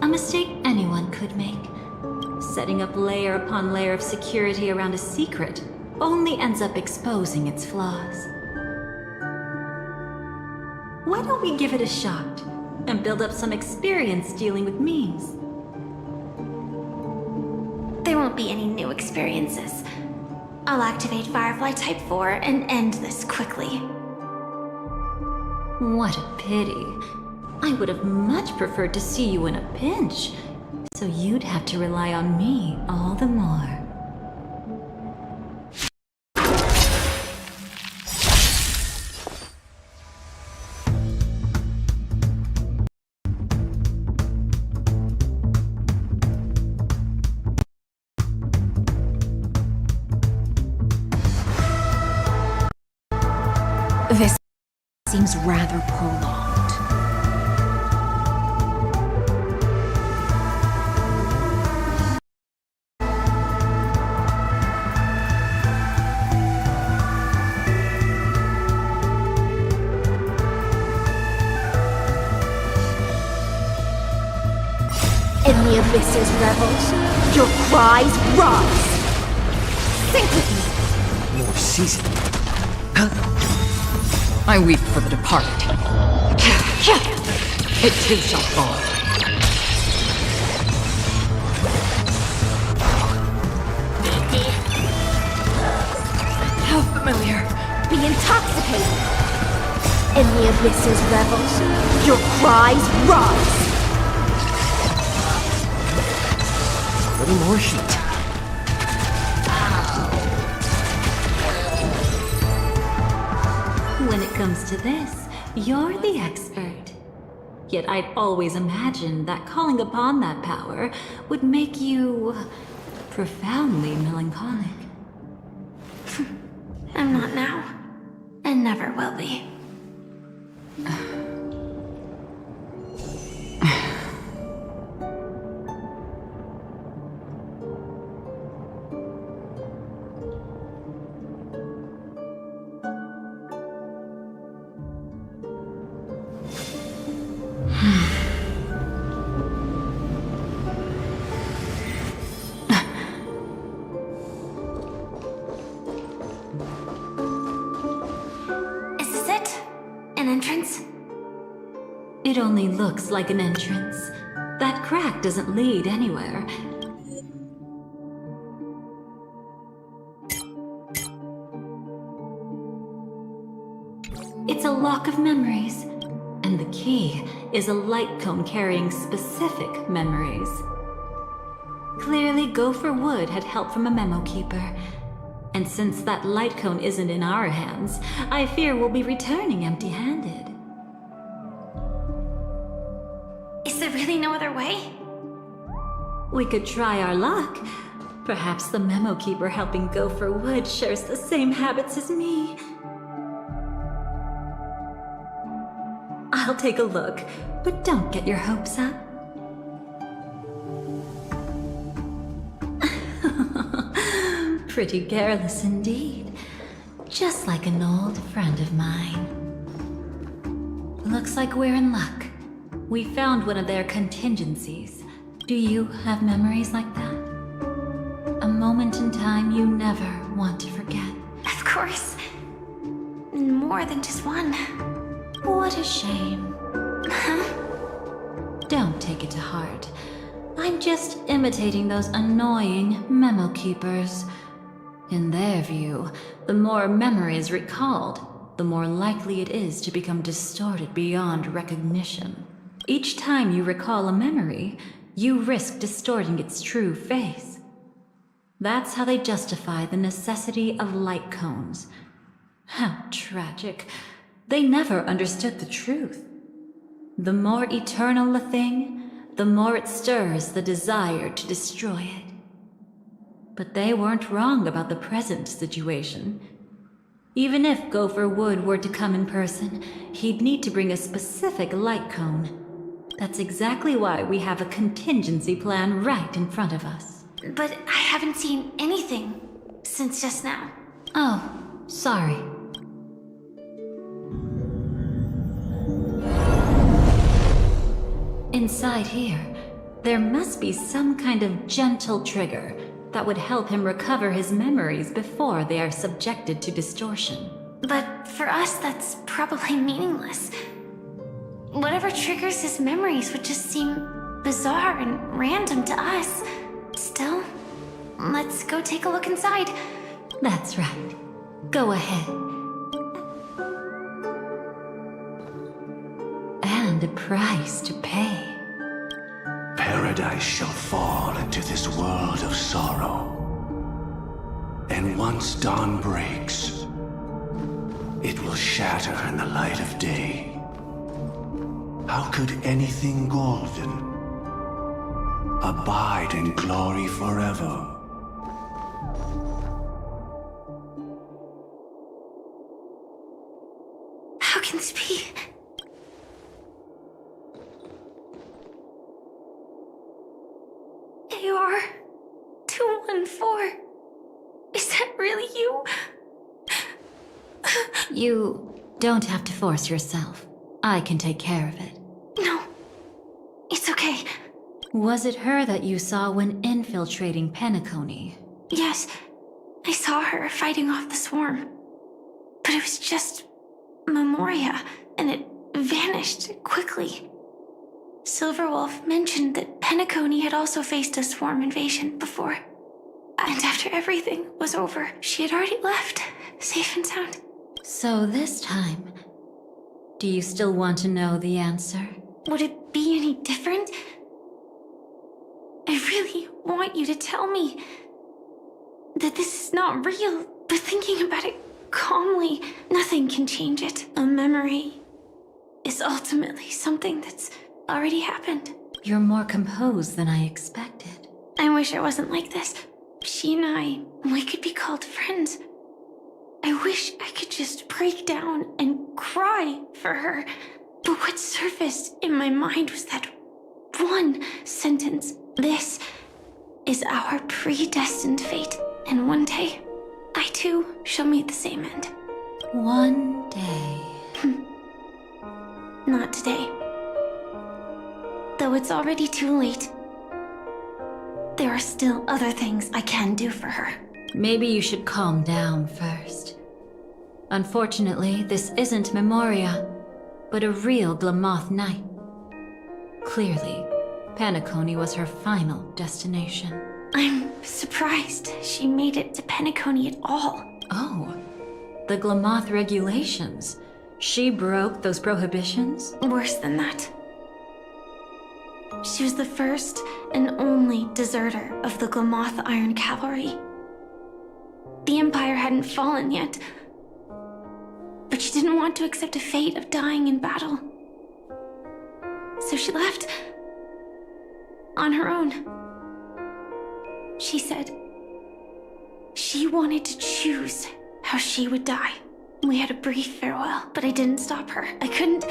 A mistake anyone could make. Setting up layer upon layer of security around a secret only ends up exposing its flaws. Why don't we give it a shot and build up some experience dealing with memes? There won't be any new experiences. I'll activate Firefly Type 4 and end this quickly. What a pity. I would have much preferred to see you in a pinch, so you'd have to rely on me all the more. This seems rather prolonged. In the abyss's revels, your cries rise! Sink with me! More season. I weep for the departed. It too shall fall. How familiar. Be intoxicated! In the abyss's revels, your cries rise! A little more heat. When it comes to this, you're the expert. Yet I'd always imagined that calling upon that power would make you profoundly melancholic. I'm not now, and never will be. Is this it? An entrance? It only looks like an entrance. That crack doesn't lead anywhere. It's a lock of memories, and the key is a light cone carrying specific memories. Clearly, Gopher Wood had help from a memo keeper. And since that light cone isn't in our hands, I fear we'll be returning empty-handed. Is there really no other way? We could try our luck. Perhaps the memo keeper helping Gopher Wood shares the same habits as me. I'll take a look, but don't get your hopes up. Pretty careless indeed. Just like an old friend of mine. Looks like we're in luck. We found one of their contingencies. Do you have memories like that? A moment in time you never want to forget. Of course. More than just one. What a shame. Don't take it to heart. I'm just imitating those annoying memo keepers. In their view, the more memories recalled, the more likely it is to become distorted beyond recognition. Each time you recall a memory, you risk distorting its true face. That's how they justify the necessity of light cones. How tragic. They never understood the truth. The more eternal a thing, the more it stirs the desire to destroy it. But they weren't wrong about the present situation. Even if Gopher Wood were to come in person, he'd need to bring a specific light cone. That's exactly why we have a contingency plan right in front of us. But I haven't seen anything since just now. Oh, sorry. Inside here, There must be some kind of gentle trigger that would help him recover his memories before they are subjected to distortion. But for us, that's probably meaningless. Whatever triggers his memories would just seem bizarre and random to us. Still, let's go take a look inside. That's right. Go ahead. And a price to pay. Paradise shall fall into this world of sorrow. And once dawn breaks, it will shatter in the light of day. How could anything golden abide in glory forever? How can this be? AR 214. Is that really you? You don't have to force yourself. I can take care of it. No. It's okay. Was it her that you saw when infiltrating Penacony? Yes, I saw her fighting off the swarm. But it was just Memoria, and it vanished quickly. Silverwolf mentioned that Penacony had also faced a swarm invasion before. And after everything was over, she had already left, safe and sound. So this time, do you still want to know the answer? Would it be any different? I really want you to tell me that this is not real, but thinking about it calmly, nothing can change it. A memory is ultimately something that's already happened. You're more composed than I expected. I wish I wasn't like this. She and we could be called friends. I wish I could just break down and cry for her. But what surfaced in my mind was that one sentence. This is our predestined fate. And one day, I too shall meet the same end. One day. Not today. Though it's already too late, there are still other things I can do for her. Maybe you should calm down first. Unfortunately, this isn't Memoria, but a real Glamoth Knight. Clearly, Penacony was her final destination. I'm surprised she made it to Penacony at all. Oh, the Glamoth regulations. She broke those prohibitions? Worse than that. She was the first and only deserter of the Glamoth Iron Cavalry. The Empire hadn't fallen yet, but she didn't want to accept a fate of dying in battle. So she left on her own. She said she wanted to choose how she would die. We had a brief farewell, but I didn't stop her. I couldn't.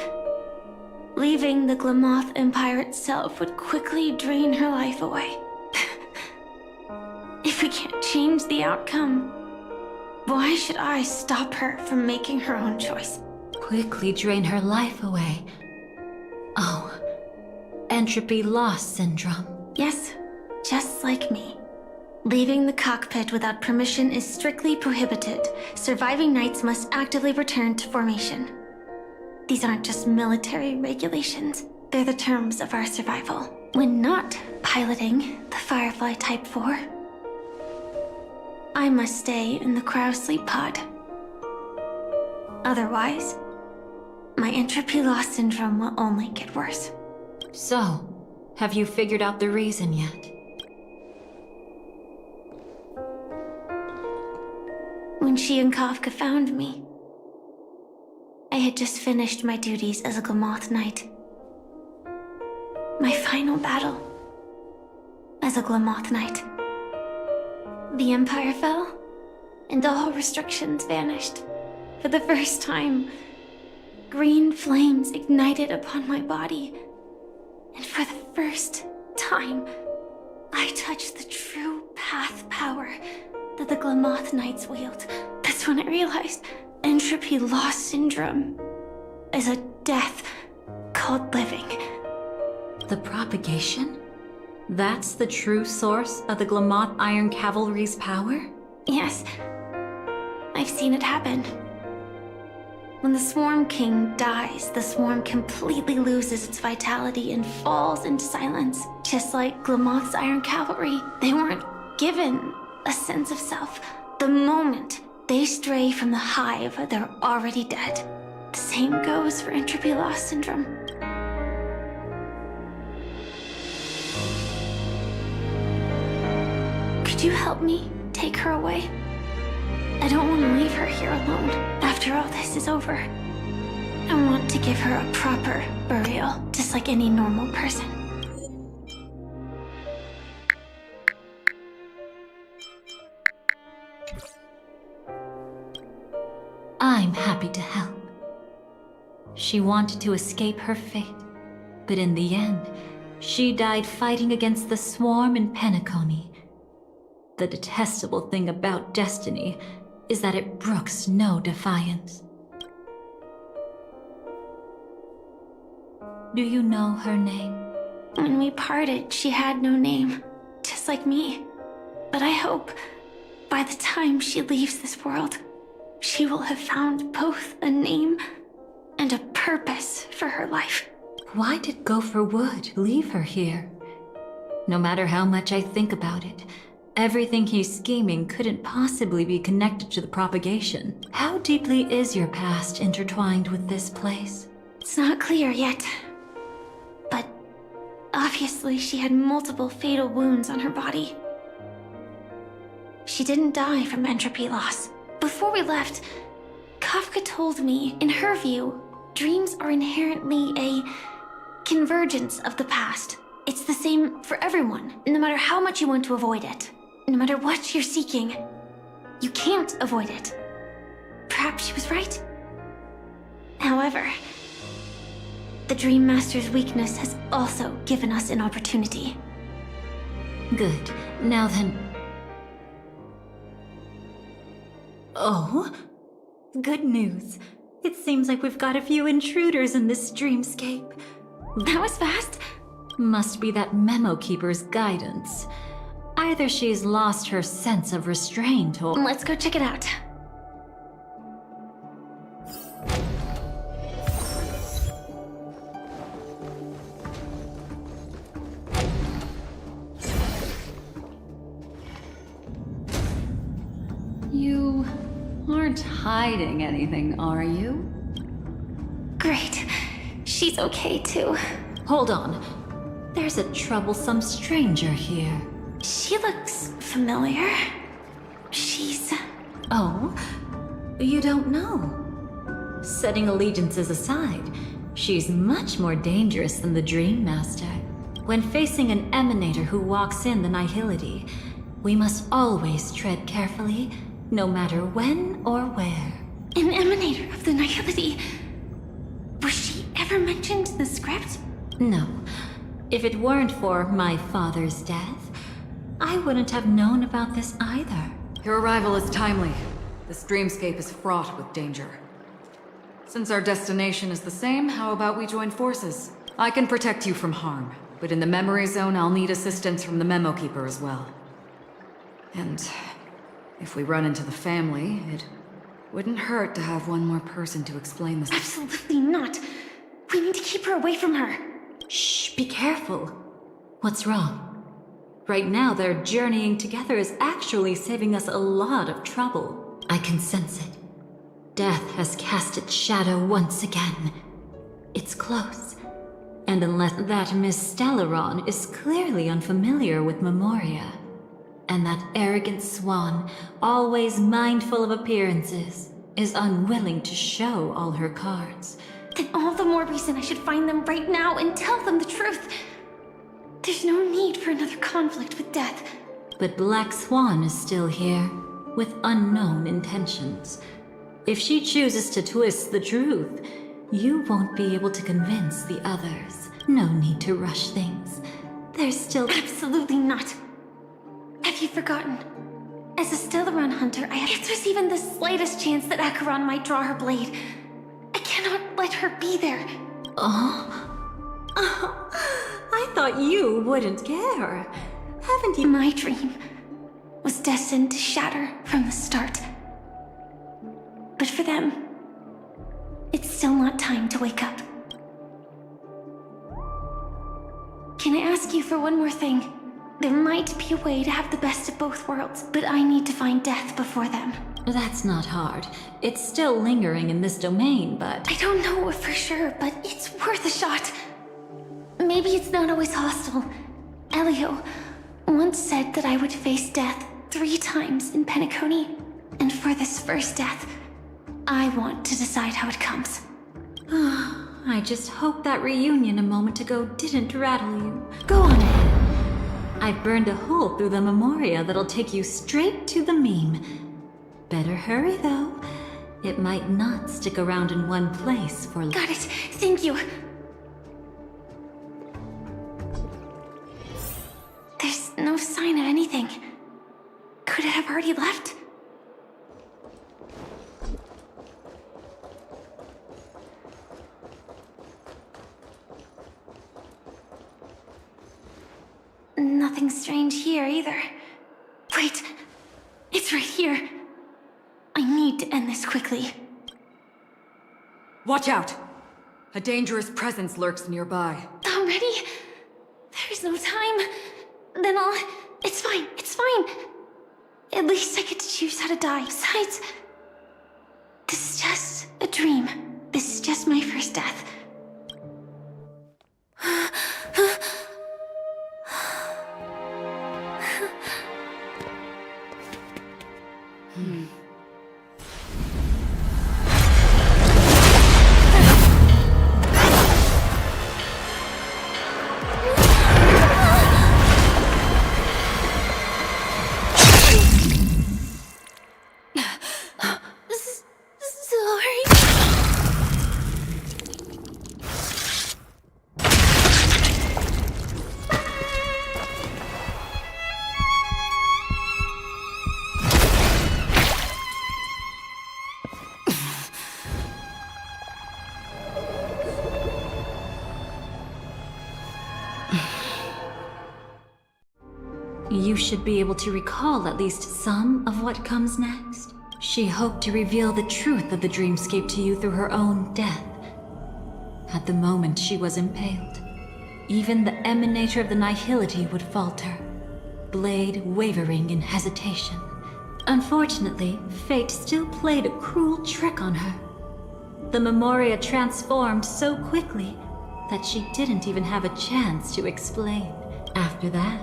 Leaving the Glamoth Empire itself would quickly drain her life away. If we can't change the outcome, why should I stop her from making her own choice? Quickly drain her life away. Oh, entropy loss syndrome. Yes, just like me. Leaving the cockpit without permission is strictly prohibited. Surviving knights must actively return to formation. These aren't just military regulations. They're the terms of our survival. When not piloting the Firefly Type 4, I must stay in the cryosleep pod. Otherwise, my entropy loss syndrome will only get worse. So, have you figured out the reason yet? When she and Kafka found me, I had just finished my duties as a Glamoth Knight. My final battle as a Glamoth Knight. The Empire fell, and all restrictions vanished. For the first time, green flames ignited upon my body. And for the first time, I touched the true path power that the Glamoth Knights wield. That's when I realized entropy loss syndrome is a death called living. The propagation? That's the true source of the Glamoth Iron Cavalry's power? Yes, I've seen it happen. When the Swarm King dies, the Swarm completely loses its vitality and falls into silence. Just like Glamoth's Iron Cavalry, they weren't given a sense of self. The moment they stray from the hive, they're already dead. The same goes for entropy loss syndrome. Could you help me take her away? I don't want to leave her here alone after all this is over. I want to give her a proper burial, just like any normal person. I'm happy to help. She wanted to escape her fate, but in the end, she died fighting against the Swarm in Penacony. The detestable thing about destiny is that it brooks no defiance. Do you know her name? When we parted, she had no name, just like me. But I hope, by the time she leaves this world, she will have found both a name and a purpose for her life. Why did Gopher Wood leave her here? No matter how much I think about it, everything he's scheming couldn't possibly be connected to the propagation. How deeply is your past intertwined with this place? It's not clear yet. But obviously she had multiple fatal wounds on her body. She didn't die from entropy loss. Before we left, Kafka told me, in her view, dreams are inherently a convergence of the past. It's the same for everyone, no matter how much you want to avoid it. No matter what you're seeking, you can't avoid it. Perhaps she was right. However, the Dream Master's weakness has also given us an opportunity. Good. Now then... Oh? Good news. It seems like we've got a few intruders in this dreamscape. That was fast. Must be that Memo Keeper's guidance. Either she's lost her sense of restraint or... Let's go check it out. You aren't hiding anything, are you? Great. She's okay too. Hold on. There's a troublesome stranger here. She looks familiar. She's... Oh? You don't know? Setting allegiances aside, she's much more dangerous than the Dream Master. When facing an emanator who walks in the nihility, we must always tread carefully, no matter when or where. An emanator of the nihility. Was she ever mentioned in the script? No. If it weren't for my father's death, I wouldn't have known about this either. Your arrival is timely. This dreamscape is fraught with danger. Since our destination is the same, how about we join forces? I can protect you from harm, but in the memory zone I'll need assistance from the Memo Keeper as well. And if we run into the family, it wouldn't hurt to have one more person to explain this. Absolutely not. We need to keep her away from her. Shh, be careful. What's wrong? Right now, their journeying together is actually saving us a lot of trouble. I can sense it. Death has cast its shadow once again. It's close. And unless that Miss Stellaron is clearly unfamiliar with Memoria, and that arrogant swan, always mindful of appearances, is unwilling to show all her cards. Then all the more reason I should find them right now and tell them the truth. There's no need for another conflict with death. But Black Swan is still here, with unknown intentions. If she chooses to twist the truth, you won't be able to convince the others. No need to rush things. There's still... Absolutely not. Have you forgotten? As a Stellaron hunter, if there's even the slightest chance that Acheron might draw her blade, I cannot let her be there. Oh? I thought thought you wouldn't care. Haven't you? My dream was destined to shatter from the start. But for them, it's still not time to wake up. Can I ask you for one more thing? There might be a way to have the best of both worlds, but I need to find death before them. That's not hard. It's still lingering in this domain, but... I don't know for sure, but it's worth a shot. Maybe it's not always hostile. Elio once said that I would face death 3 times in Penacony, and for this first death, I want to decide how it comes. I just hope that reunion a moment ago didn't rattle you. Go on ahead. I've burned a hole through the memoria that'll take you straight to the meme. Better hurry, though. It might not stick around in one place for long. Got it. Thank you. There's no sign of anything. Could it have already left? Nothing strange here either. Wait, it's right here. I need to end this quickly. Watch out! A dangerous presence lurks nearby. Already? There's no time. Then it's fine, it's fine. At least I get to choose how to die. Besides, this is just a dream. This is just my first death. You should be able to recall at least some of what comes next. She hoped to reveal the truth of the dreamscape to you through her own death. At the moment she was impaled, even the emanator of the nihility would falter, blade wavering in hesitation. Unfortunately, fate still played a cruel trick on her. The memoria transformed so quickly that she didn't even have a chance to explain. After that,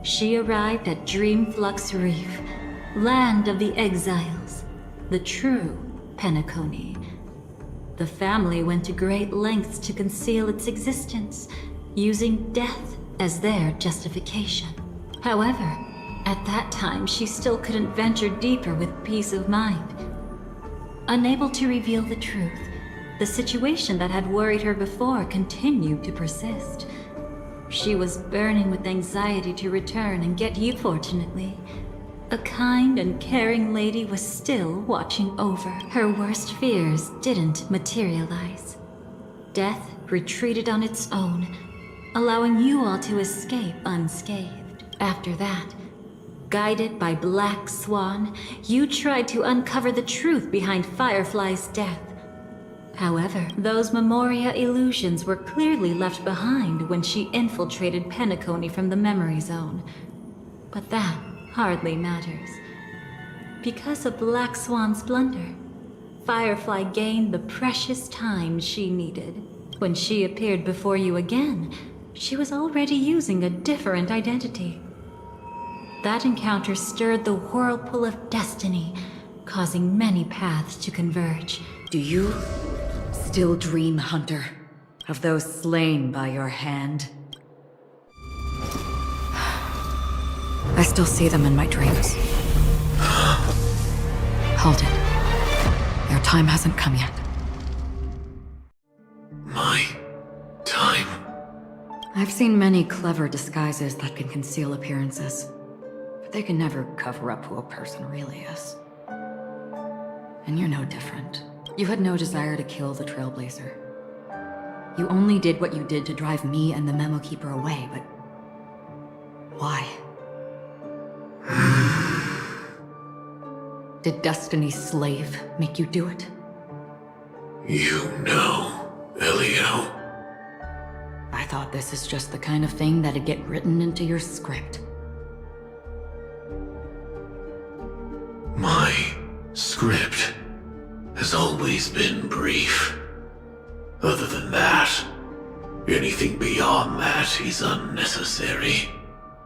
she arrived at Dreamflux Reef, land of the exiles, the true Penacony. The family went to great lengths to conceal its existence, using death as their justification. However, at that time she still couldn't venture deeper with peace of mind. Unable to reveal the truth, the situation that had worried her before continued to persist. She was burning with anxiety to return and get you. Fortunately, a kind and caring lady was still watching over. Her worst fears didn't materialize. Death retreated on its own, allowing you all to escape unscathed. After that, guided by Black Swan, you tried to uncover the truth behind Firefly's death. However, those memoria illusions were clearly left behind when she infiltrated Penacony from the memory zone. But that hardly matters. Because of Black Swan's blunder, Firefly gained the precious time she needed. When she appeared before you again, she was already using a different identity. That encounter stirred the whirlpool of destiny, causing many paths to converge. Do you still dream, Hunter, of those slain by your hand? I still see them in my dreams. Hold it. Their time hasn't come yet. My time? I've seen many clever disguises that can conceal appearances, but they can never cover up who a person really is. And you're no different. You had no desire to kill the Trailblazer. You only did what you did to drive me and the Memo Keeper away, but... why? Did Destiny's slave make you do it? You know, Elio. I thought this is just the kind of thing that'd get written into your script. My script has always been brief. Other than that, anything beyond that is unnecessary.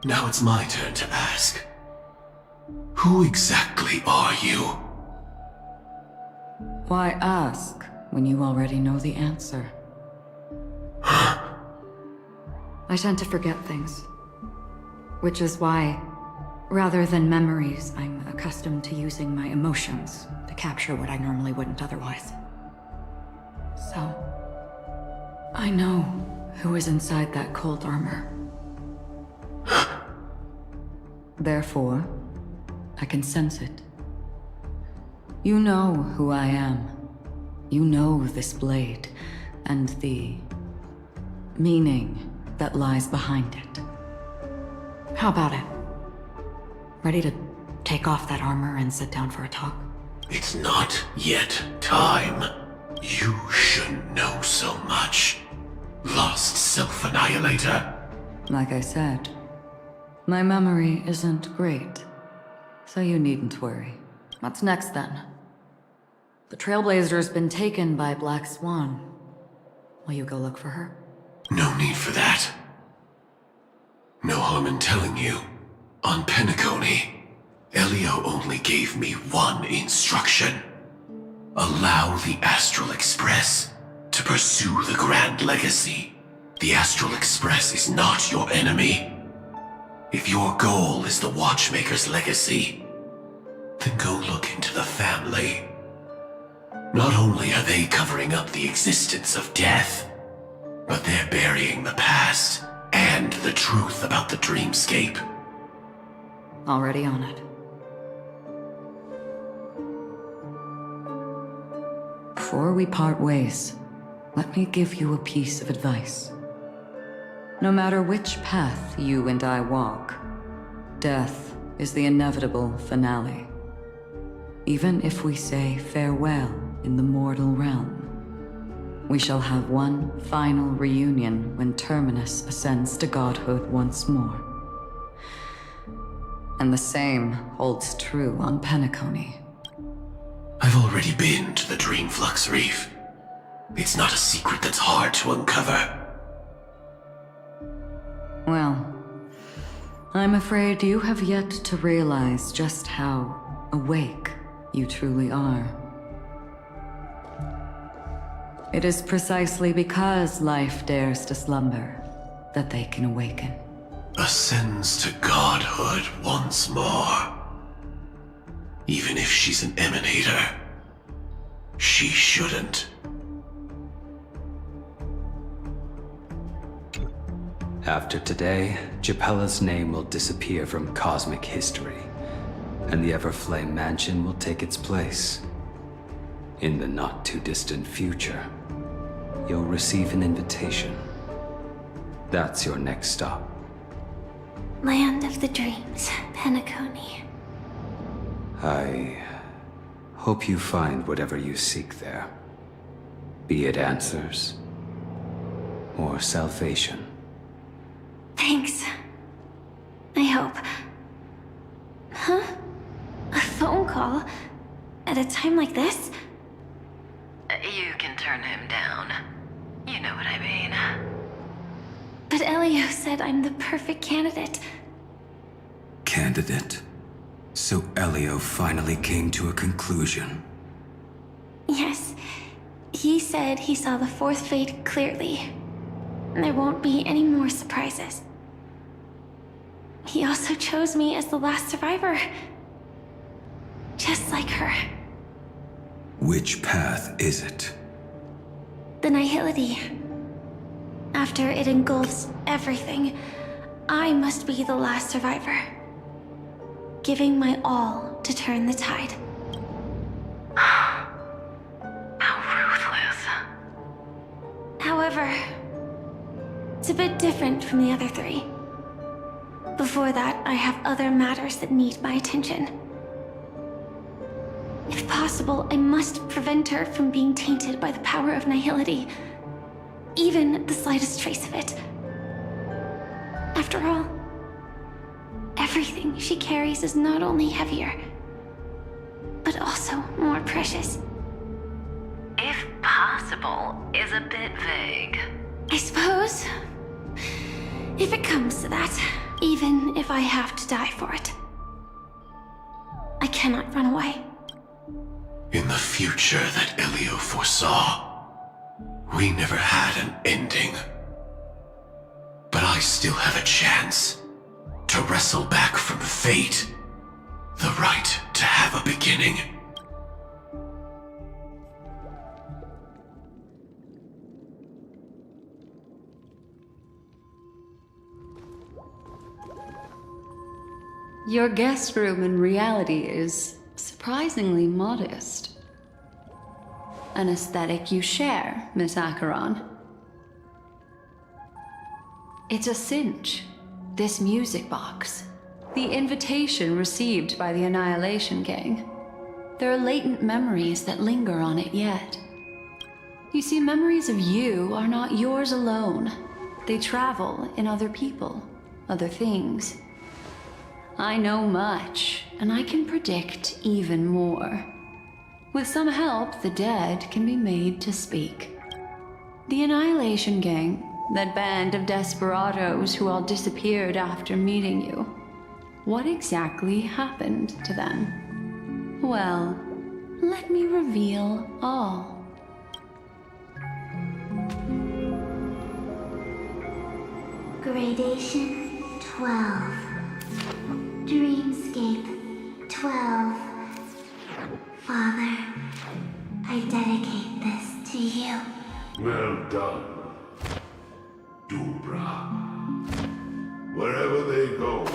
Now it's my turn to ask. Who exactly are you? Why ask when you already know the answer? I tend to forget things. Which is why, rather than memories, I'm accustomed to using my emotions to capture what I normally wouldn't otherwise. So, I know who is inside that cold armor. Therefore, I can sense it. You know who I am. You know this blade, and the meaning that lies behind it. How about it? Ready to take off that armor and sit down for a talk? It's not yet time. You shouldn't know so much. Lost self-annihilator. Like I said, my memory isn't great, so you needn't worry. What's next then? The Trailblazer's been taken by Black Swan. Will you go look for her? No need for that. No harm in telling you. On Penacony, Elio only gave me one instruction. Allow the Astral Express to pursue the Grand Legacy. The Astral Express is not your enemy. If your goal is the Watchmaker's legacy, then go look into the family. Not only are they covering up the existence of death, but they're burying the past and the truth about the dreamscape. Already on it. Before we part ways, let me give you a piece of advice. No matter which path you and I walk, death is the inevitable finale. Even if we say farewell in the mortal realm, we shall have one final reunion when Terminus ascends to godhood once more. And the same holds true on Penacony. I've already been to the Dreamflux Reef. It's not a secret that's hard to uncover. Well, I'm afraid you have yet to realize just how awake you truly are. It is precisely because life dares to slumber that they can awaken. Ascends to godhood once more. Even if she's an emanator, she shouldn't. After today, Japella's name will disappear from cosmic history, and the Everflame Mansion will take its place. In the not-too-distant future, you'll receive an invitation. That's your next stop. Land of the Dreams, Penacony. I hope you find whatever you seek there. Be it answers or salvation. Thanks. I hope. Huh? A phone call? At a time like this? You can turn him down. You know what I mean. But Elio said I'm the perfect candidate. Candidate? So Elio finally came to a conclusion. Yes. He said he saw the fourth fate clearly. There won't be any more surprises. He also chose me as the last survivor. Just like her. Which path is it? The Nihility. After it engulfs everything, I must be the last survivor. Giving my all to turn the tide. How ruthless. However, However, it's a bit different from the other three. Before that, I have other matters that need my attention. If possible, I must prevent her from being tainted by the power of nihility, even the slightest trace of it. After all, everything she carries is not only heavier, but also more precious. If possible is a bit vague. I suppose, if it comes to that, even if I have to die for it, I cannot run away. In the future that Elio foresaw, we never had an ending. But I still have a chance to wrestle back from fate the right to have a beginning. Your guest room in reality is surprisingly modest. An aesthetic you share, Miss Acheron. It's a cinch, this music box. The invitation received by the Annihilation Gang. There are latent memories that linger on it yet. You see, memories of you are not yours alone. They travel in other people, other things. I know much, and I can predict even more. With some help, the dead can be made to speak. The Annihilation Gang, that band of desperados who all disappeared after meeting you. What exactly happened to them? Well, let me reveal all. Gradation 12. Dreamscape 12. Father, I dedicate this to you. Well done, Dubra. Wherever they go,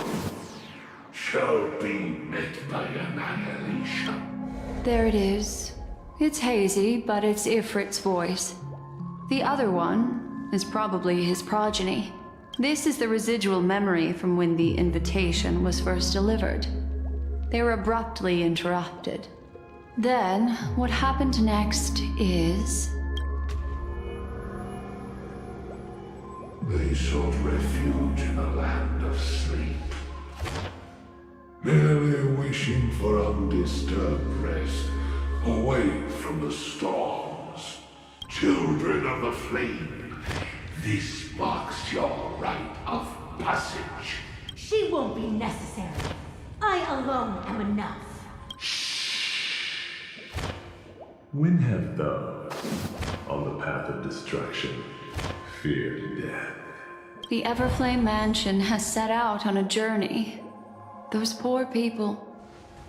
shall be met by annihilation. There it is. It's hazy, but it's Ifrit's voice. The other one is probably his progeny. This is the residual memory from when the invitation was first delivered. They were abruptly interrupted. Then, what happened next is... They sought refuge in a land of sleep, merely wishing for undisturbed rest, away from the storms. Children of the flame, this marks your rite of passage. She won't be necessary. I alone am enough. When have those on the path of destruction feared death? The Everflame Mansion has set out on a journey. Those poor people,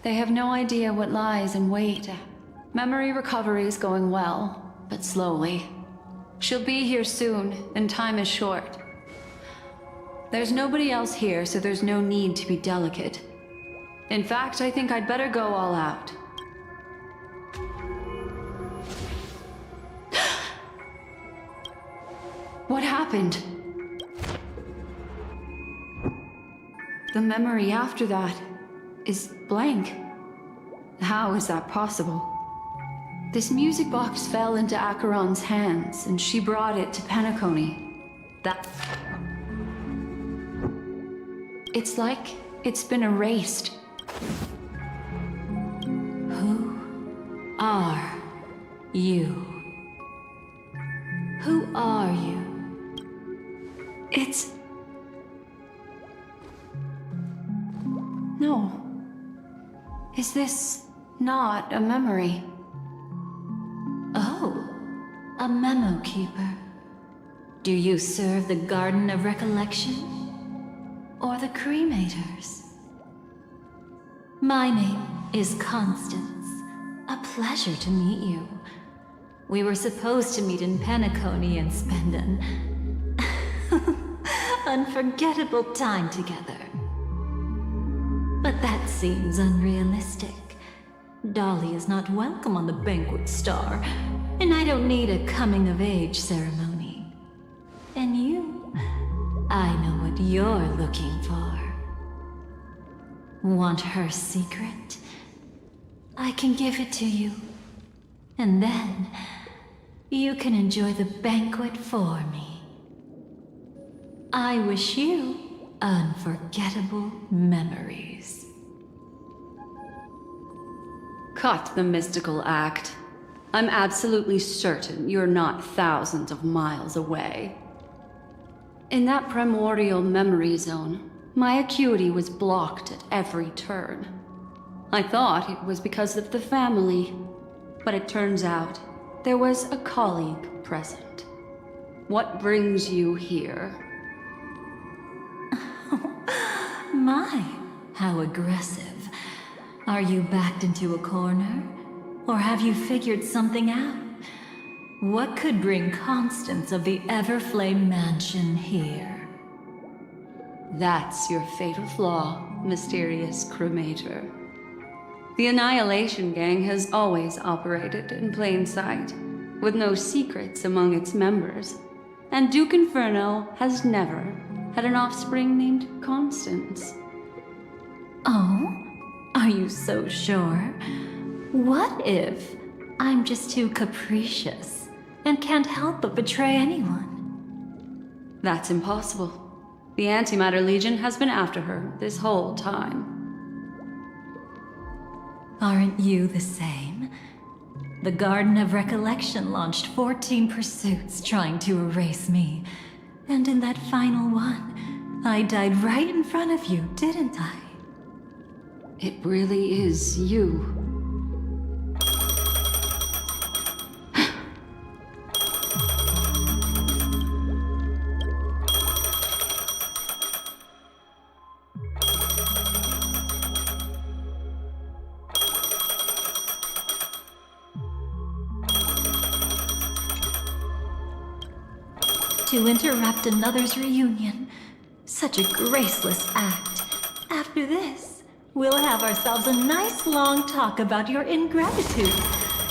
they have no idea what lies in wait. Memory recovery is going well, but slowly. She'll be here soon, and time is short. There's nobody else here, so there's no need to be delicate. In fact, I think I'd better go all out. What happened? The memory after that is blank. How is that possible? This music box fell into Acheron's hands, and she brought it to Penacony. It's like it's been erased. Who are you? Who are you? It's... No. Is this not a memory? Oh, a memo keeper. Do you serve the Garden of Recollection? Or the Cremators? My name is Constance. A pleasure to meet you. We were supposed to meet in Penacony and spend an unforgettable time together. But that seems unrealistic. Dahlia is not welcome on the Banquet Star, and I don't need a coming-of-age ceremony. I know what you're looking for. Want her secret? I can give it to you. And then, you can enjoy the banquet for me. I wish you unforgettable memories. Cut the mystical act. I'm absolutely certain you're not thousands of miles away. In that primordial memory zone, my acuity was blocked at every turn. I thought it was because of the family, but it turns out there was a colleague present. What brings you here? My, how aggressive. Are you backed into a corner? Or have you figured something out? What could bring Constance of the Everflame Mansion here? That's your fatal flaw, mysterious cremator. The Annihilation Gang has always operated in plain sight, with no secrets among its members. And Duke Inferno has never had an offspring named Constance. Oh? Are you so sure? What if I'm just too capricious and can't help but betray anyone? That's impossible. The Antimatter Legion has been after her this whole time. Aren't you the same? The Garden of Recollection launched 14 pursuits trying to erase me. And in that final one, I died right in front of you, didn't I? It really is you. To interrupt another's reunion. Such a graceless act. After this, we'll have ourselves a nice long talk about your ingratitude,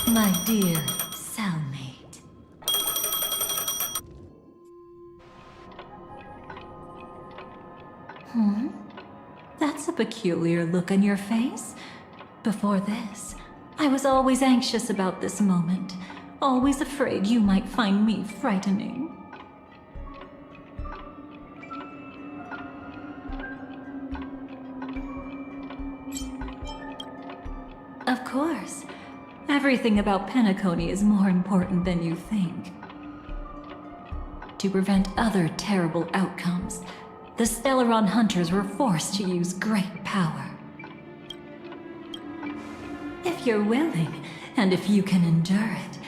my dear cellmate. That's a peculiar look on your face. Before this, I was always anxious about this moment, always afraid you might find me frightening. Of course. Everything about Penacony is more important than you think. To prevent other terrible outcomes, the Stellaron hunters were forced to use great power. If you're willing, and if you can endure it,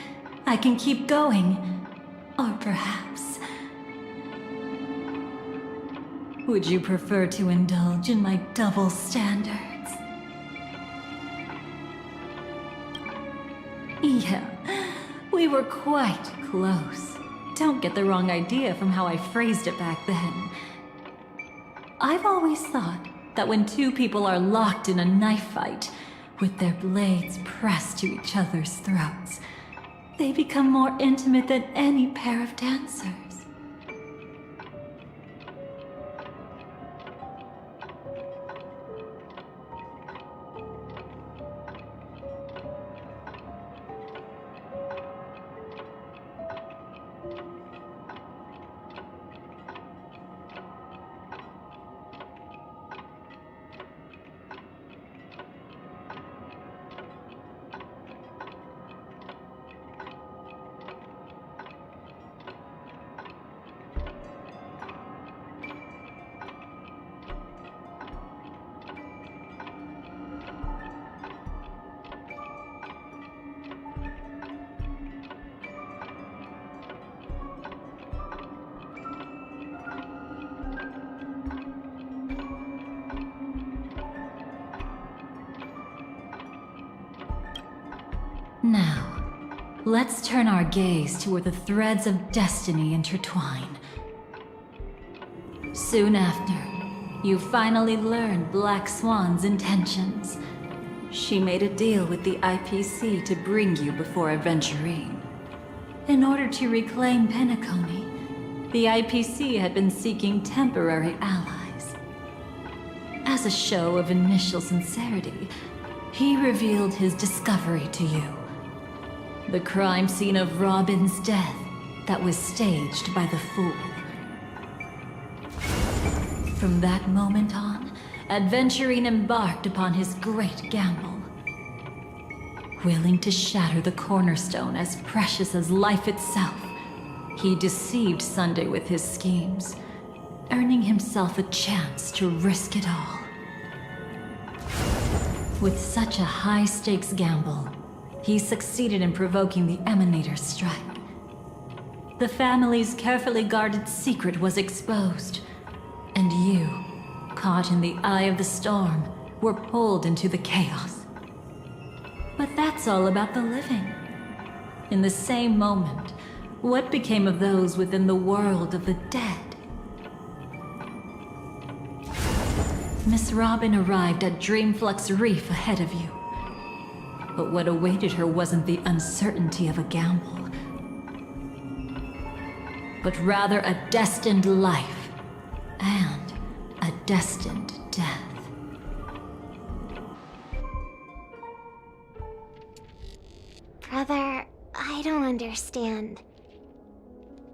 I can keep going. Or perhaps... Would you prefer to indulge in my double standards? Yeah, we were quite close. Don't get the wrong idea from how I phrased it back then. I've always thought that when two people are locked in a knife fight, with their blades pressed to each other's throats, they become more intimate than any pair of dancers. Now, let's turn our gaze to where the threads of destiny intertwine. Soon after, you finally learn Black Swan's intentions. She made a deal with the IPC to bring you before Adventurine. In order to reclaim Penacony, the IPC had been seeking temporary allies. As a show of initial sincerity, he revealed his discovery to you. The crime scene of Robin's death that was staged by the Fool. From that moment on, Adventurine embarked upon his great gamble. Willing to shatter the cornerstone as precious as life itself, he deceived Sunday with his schemes, earning himself a chance to risk it all. With such a high-stakes gamble, he succeeded in provoking the Emanator's strike. The family's carefully guarded secret was exposed, and you, caught in the eye of the storm, were pulled into the chaos. But that's all about the living. In the same moment, what became of those within the world of the dead? Miss Robin arrived at Dreamflux Reef ahead of you. But what awaited her wasn't the uncertainty of a gamble, but rather a destined life and a destined death. Brother, I don't understand.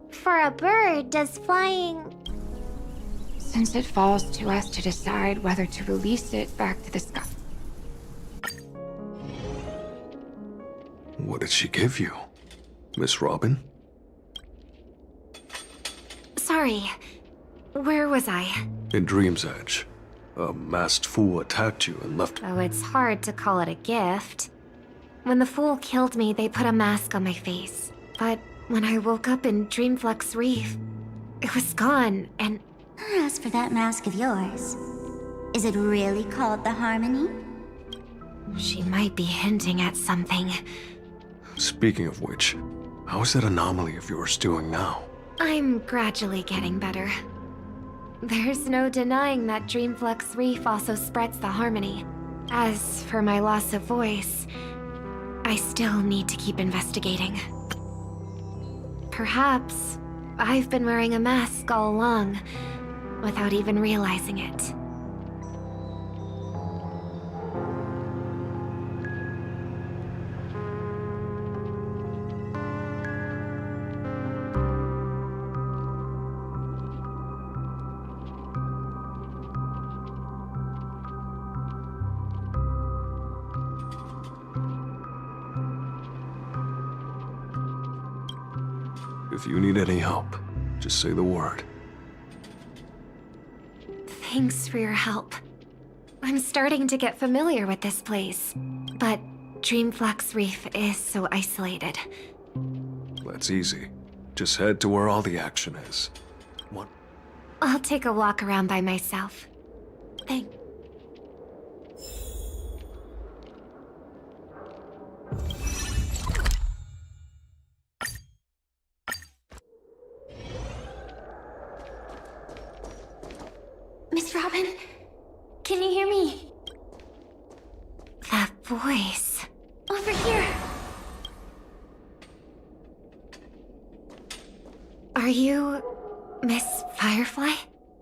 For a bird, does flying... Since it falls to us to decide whether to release it back to the sky. What did she give you? Miss Robin? Sorry. Where was I? In Dream's Edge. A masked fool attacked you and left... Oh, it's hard to call it a gift. When the fool killed me, they put a mask on my face. But when I woke up in Dreamflux Reef, it was gone, and... As for that mask of yours, is it really called the Harmony? She might be hinting at something. Speaking of which, how's that anomaly of yours doing now? I'm gradually getting better. There's no denying that Dreamflux Reef also spreads the Harmony. As for my loss of voice, I still need to keep investigating. Perhaps I've been wearing a mask all along, without even realizing it. If you need any help, just say the word. Thanks for your help. I'm starting to get familiar with this place, but Dreamflux Reef is so isolated. That's easy. Just head to where all the action is. What? I'll take a walk around by myself. Thanks. Miss Robin, can you hear me? That voice. Over here. Are you Miss Firefly?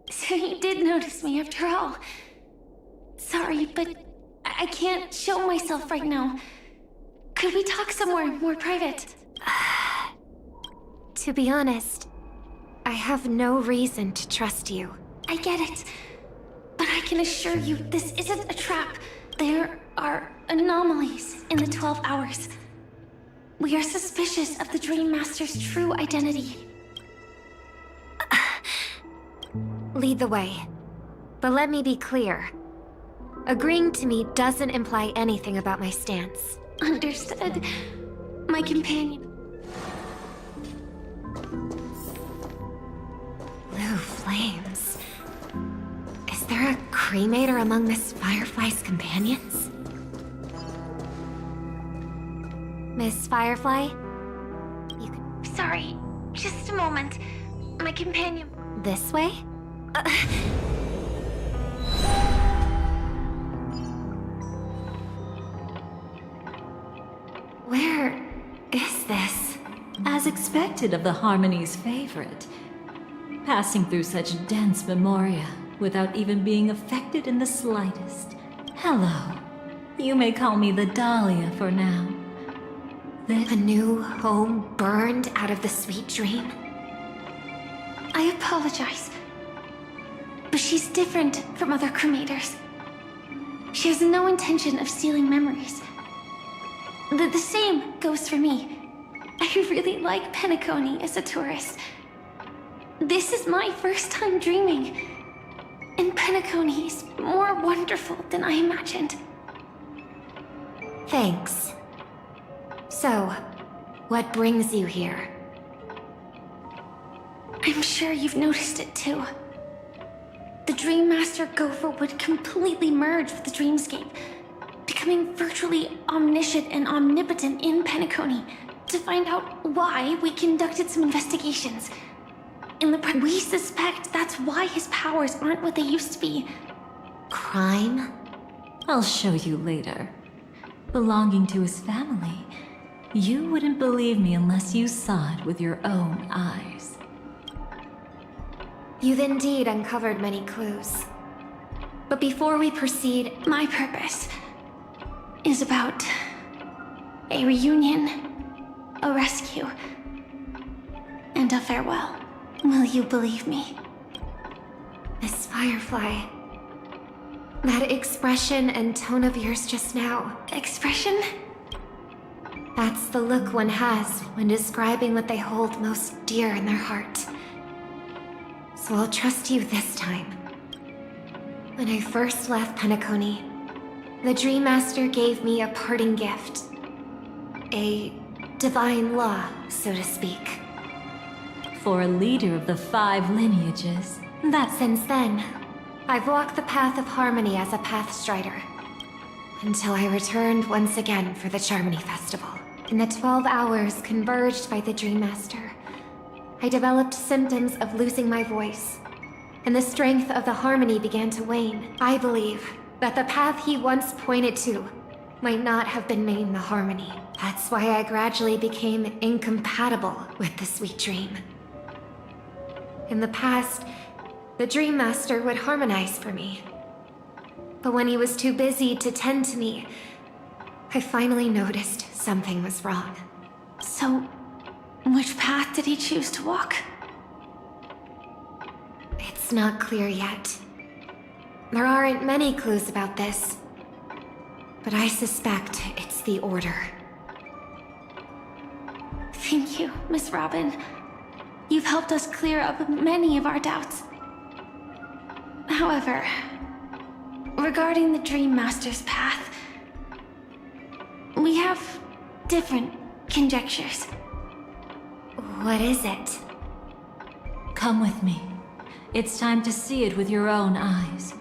So you did notice me after all. Sorry, but I can't show myself right now. Could we talk somewhere more private? To be honest, I have no reason to trust you. I get it. But I can assure you, this isn't a trap. There are anomalies in the 12 hours. We are suspicious of the Dream Master's true identity. Lead the way. But let me be clear. Agreeing to me doesn't imply anything about my stance. Understood. My companion. Blue flames. Is there a cremator among Miss Firefly's companions? Miss Firefly? You can... Sorry, just a moment. My companion... This way? Where is this? As expected of the Harmony's favorite, passing through such dense memoria without even being affected in the slightest. Hello. You may call me the Dahlia for now. A new home burned out of the sweet dream? I apologize. But she's different from other cremators. She has no intention of stealing memories. The same goes for me. I really like Penacony as a tourist. This is my first time dreaming. And Penacony is more wonderful than I imagined. Thanks. So, what brings you here? I'm sure you've noticed it too. The Dream Master Gopher would completely merge with the dreamscape, becoming virtually omniscient and omnipotent in Penacony. To find out why, we conducted some investigations. We suspect that's why his powers aren't what they used to be. Crime? I'll show you later. Belonging to his family. You wouldn't believe me unless you saw it with your own eyes. You've indeed uncovered many clues. But before we proceed, my purpose is about a reunion, a rescue, and a farewell. Will you believe me? Miss Firefly, that expression and tone of yours just now. Expression? That's the look one has when describing what they hold most dear in their heart. So I'll trust you this time. When I first left Penacony, the Dream Master gave me a parting gift. A divine law, so to speak. For a leader of the 5 lineages, Since then, I've walked the path of harmony as a Pathstrider. Until I returned once again for the Charmony Festival. In the 12 hours converged by the Dream Master, I developed symptoms of losing my voice, and the strength of the harmony began to wane. I believe that the path he once pointed to might not have been named the harmony. That's why I gradually became incompatible with the sweet dream. In the past, the Dream Master would harmonize for me. But when he was too busy to tend to me, I finally noticed something was wrong. So, which path did he choose to walk? It's not clear yet. There aren't many clues about this, but I suspect it's the Order. Thank you, Miss Robin. You've helped us clear up many of our doubts. However, regarding the Dream Master's path, we have different conjectures. What is it? come with me. It's time to see it with your own eyes.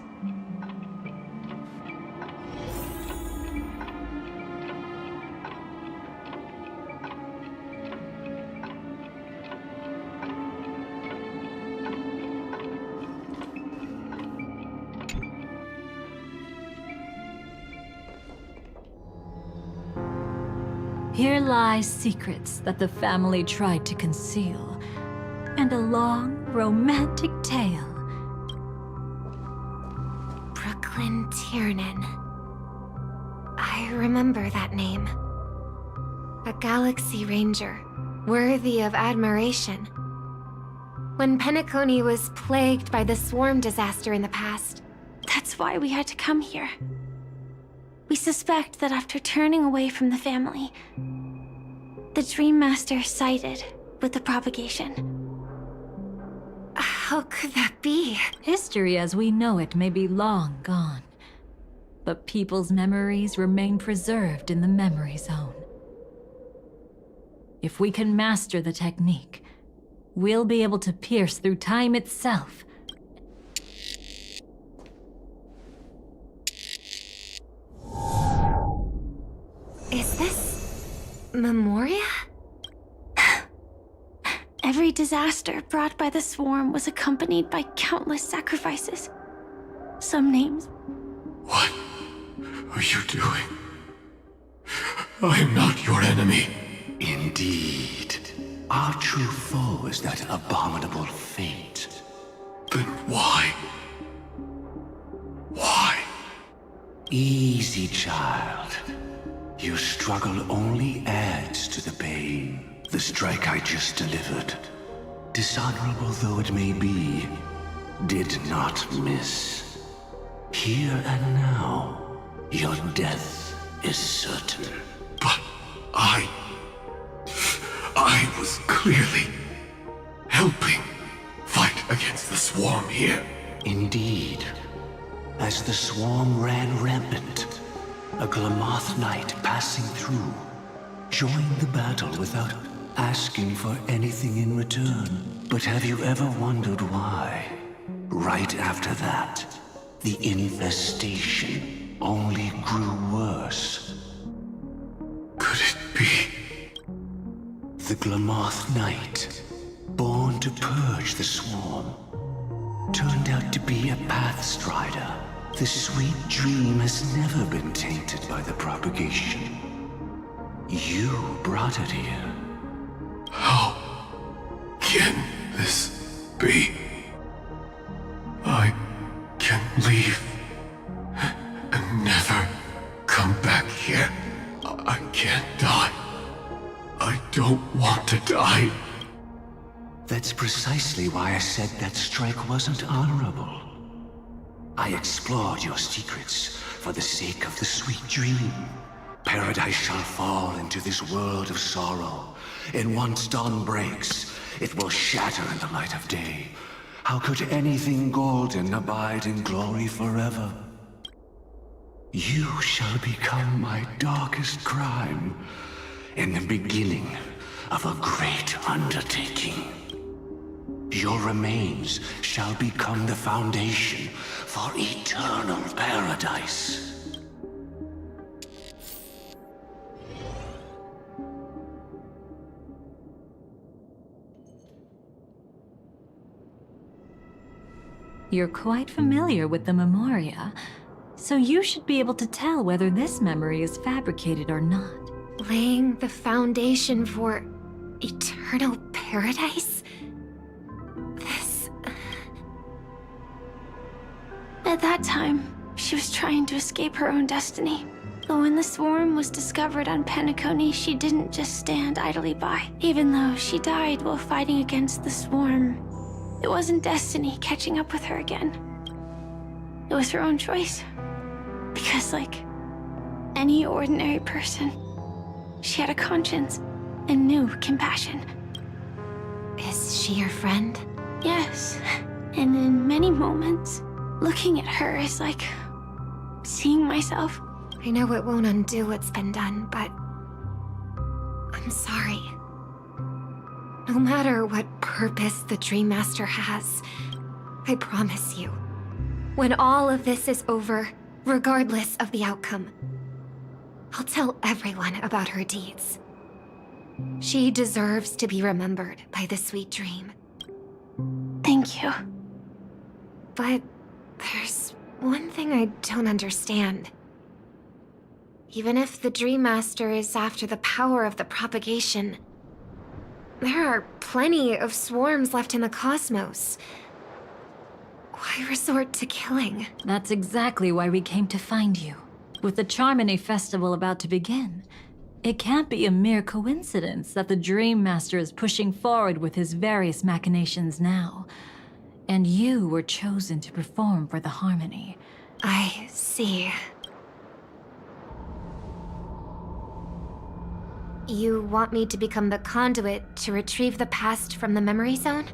Here lie secrets that the family tried to conceal, and a long, romantic tale. Brooklyn Tiernan. I remember that name. A Galaxy Ranger, worthy of admiration. When Penacony was plagued by the swarm disaster in the past, that's why we had to come here. We suspect that after turning away from the family, the Dream Master sided with the propagation. How could that be? History as we know it may be long gone, but people's memories remain preserved in the memory zone. If we can master the technique, we'll be able to pierce through time itself. Is this Memoria? Every disaster brought by the swarm was accompanied by countless sacrifices. Some names. What are you doing? I am not your enemy. Indeed. Our true foe is that abominable fate. Then why? Why? Easy, child. Your struggle only adds to the pain. The strike I just delivered, dishonorable though it may be, did not miss. Here and now, your death is certain. But I was clearly helping fight against the swarm here. Indeed. As the swarm ran rampant, a Glamoth knight passing through joined the battle without asking for anything in return. But have you ever wondered why? Right after that, the infestation only grew worse. Could it be? The Glamoth Knight, born to purge the swarm, turned out to be a Pathstrider. The sweet dream has never been tainted by the propagation. You brought it here. How can this be? I can leave and never come back here. I can't die. I don't want to die. That's precisely why I said that strike wasn't honorable. I explored your secrets for the sake of the sweet dream. Paradise shall fall into this world of sorrow, and once dawn breaks, it will shatter in the light of day. How could anything golden abide in glory forever? You shall become my darkest crime, and the beginning of a great undertaking. Your remains shall become the foundation for eternal paradise. You're quite familiar with the Memoria, so you should be able to tell whether this memory is fabricated or not. Laying the foundation for eternal paradise? This... At that time, she was trying to escape her own destiny. But when the swarm was discovered on Penacony, she didn't just stand idly by. Even though she died while fighting against the swarm, it wasn't destiny catching up with her again. It was her own choice. Because like any ordinary person, she had a conscience and knew compassion. Is she your friend? Yes. And in many moments, looking at her is like seeing myself. I know it won't undo what's been done, but I'm sorry. No matter what purpose the Dream Master has, I promise you, when all of this is over, regardless of the outcome, I'll tell everyone about her deeds. She deserves to be remembered by the sweet dream. Thank you. But there's one thing I don't understand. Even if the Dream Master is after the power of the propagation, there are plenty of swarms left in the cosmos. Why resort to killing? That's exactly why we came to find you. With the Charmony Festival about to begin, it can't be a mere coincidence that the Dream Master is pushing forward with his various machinations now. And you were chosen to perform for the Harmony. I see. You want me to become the conduit to retrieve the past from the memory zone?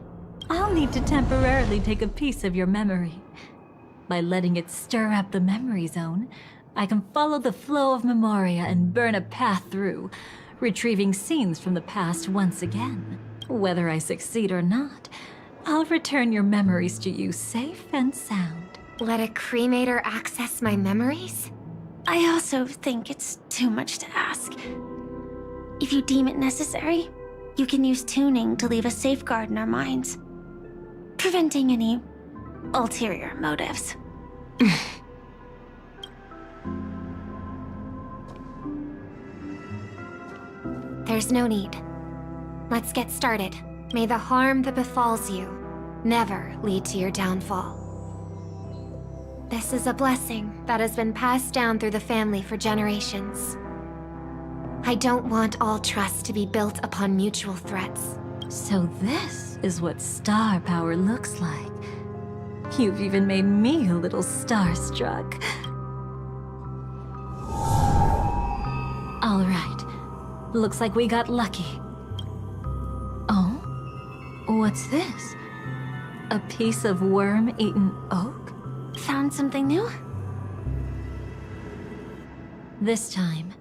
I'll need to temporarily take a piece of your memory. By letting it stir up the memory zone, I can follow the flow of Memoria and burn a path through, retrieving scenes from the past once again. Whether I succeed or not, I'll return your memories to you safe and sound. Let a cremator access my memories? I also think it's too much to ask. If you deem it necessary, you can use tuning to leave a safeguard in our minds, preventing any ulterior motives. There's no need. Let's get started. May the harm that befalls you never lead to your downfall. This is a blessing that has been passed down through the family for generations. I don't want all trust to be built upon mutual threats. So this is what star power looks like. You've even made me a little starstruck. All right. Looks like we got lucky. Oh? What's this? A piece of worm-eaten oak? Found something new? This time,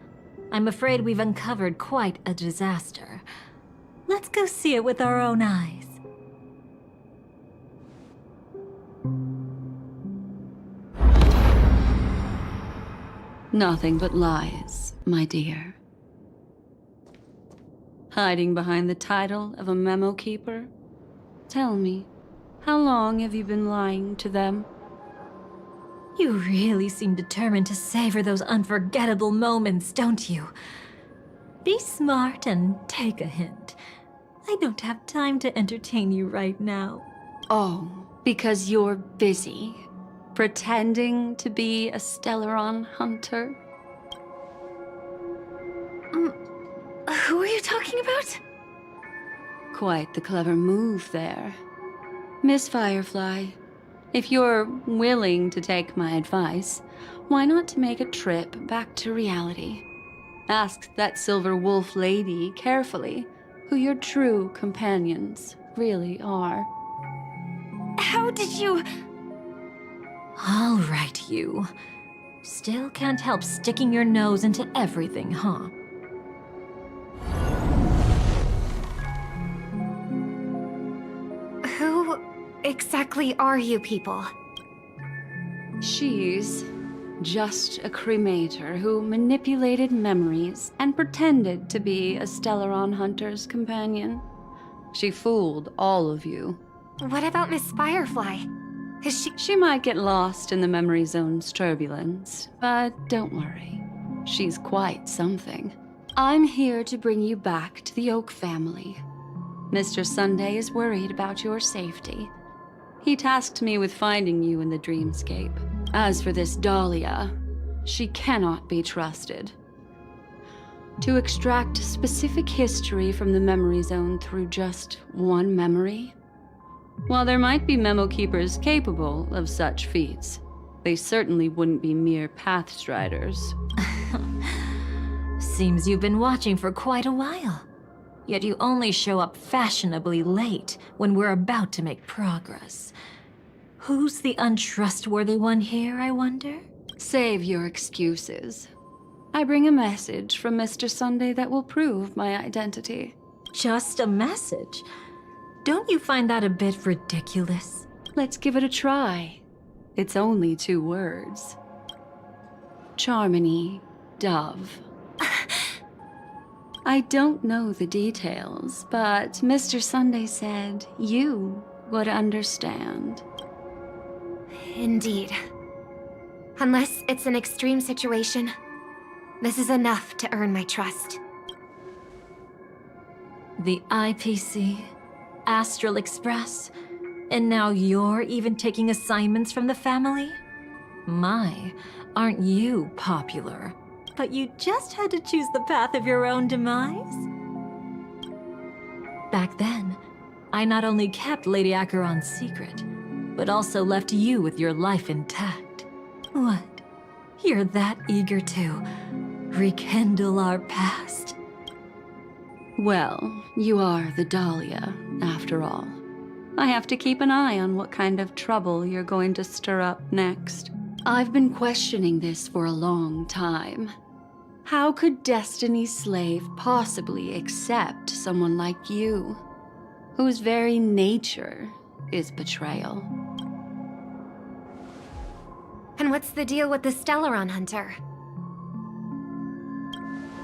I'm afraid we've uncovered quite a disaster. Let's go see it with our own eyes. Nothing but lies, my dear. Hiding behind the title of a memo keeper? Tell me, how long have you been lying to them? You really seem determined to savor those unforgettable moments, don't you? Be smart and take a hint. I don't have time to entertain you right now. Oh, because you're busy. Pretending to be a Stellaron hunter? Who are you talking about? Quite the clever move there. Miss Firefly, if you're willing to take my advice, why not make a trip back to reality? Ask that Silver Wolf lady carefully who your true companions really are. How did you... All right, you. Still can't help sticking your nose into everything, huh? Who exactly are you people? She's just a cremator who manipulated memories and pretended to be a Stellaron hunter's companion. She fooled all of you. What about Miss Firefly? Is she... She might get lost in the memory zone's turbulence, but don't worry. She's quite something. I'm here to bring you back to the Oak family. Mr. Sunday is worried about your safety. He tasked me with finding you in the dreamscape. As for this Dahlia, she cannot be trusted. To extract specific history from the memory zone through just one memory? While there might be memo keepers capable of such feats, they certainly wouldn't be mere pathstriders. Seems you've been watching for quite a while. Yet you only show up fashionably late when we're about to make progress. Who's the untrustworthy one here, I wonder? Save your excuses. I bring a message from Mr. Sunday that will prove my identity. Just a message? Don't you find that a bit ridiculous? Let's give it a try. It's only 2 words. Charmony, Dove. I don't know the details, but Mr. Sunday said you would understand. Indeed. Unless it's an extreme situation, this is enough to earn my trust. The IPC, Astral Express, and now you're even taking assignments from the family? My, aren't you popular? But you just had to choose the path of your own demise? Back then, I not only kept Lady Acheron's secret, but also left you with your life intact. What? You're that eager to rekindle our past? Well, you are the Dahlia, after all. I have to keep an eye on what kind of trouble you're going to stir up next. I've been questioning this for a long time. How could Destiny's slave possibly accept someone like you, whose very nature is betrayal? And what's the deal with the Stellaron hunter?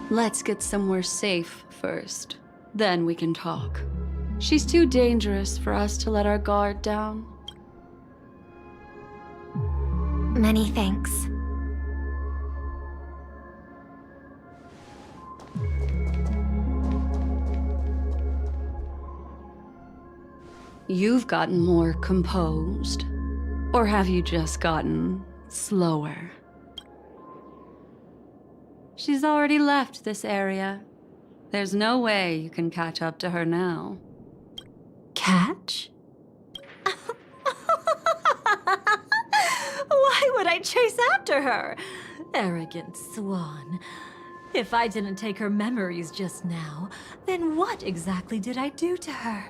Let's get somewhere safe first. Then we can talk. She's too dangerous for us to let our guard down. Many thanks. you've gotten more composed. Or have you just gotten slower? She's already left this area. There's no way you can catch up to her now. Catch? Why would I chase after her? Arrogant swan. If I didn't take her memories just now, then what exactly did I do to her?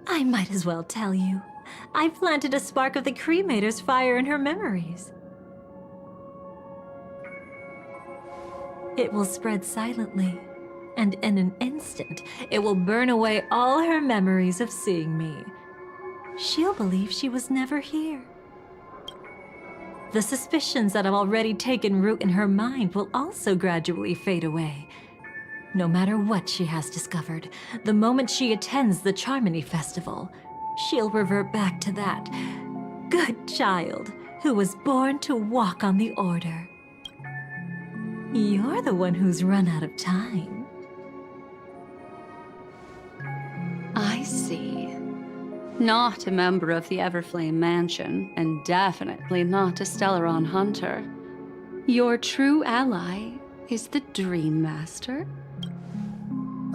I might as well tell you. I planted a spark of the cremator's fire in her memories. It will spread silently, and in an instant, it will burn away all her memories of seeing me. She'll believe she was never here. The suspicions that have already taken root in her mind will also gradually fade away. No matter what she has discovered, the moment she attends the Charmony Festival, she'll revert back to that good child who was born to walk on the Order. You're the one who's run out of time. I see. Not a member of the Everflame Mansion, and definitely not a Stellaron hunter. Your true ally is the Dream Master?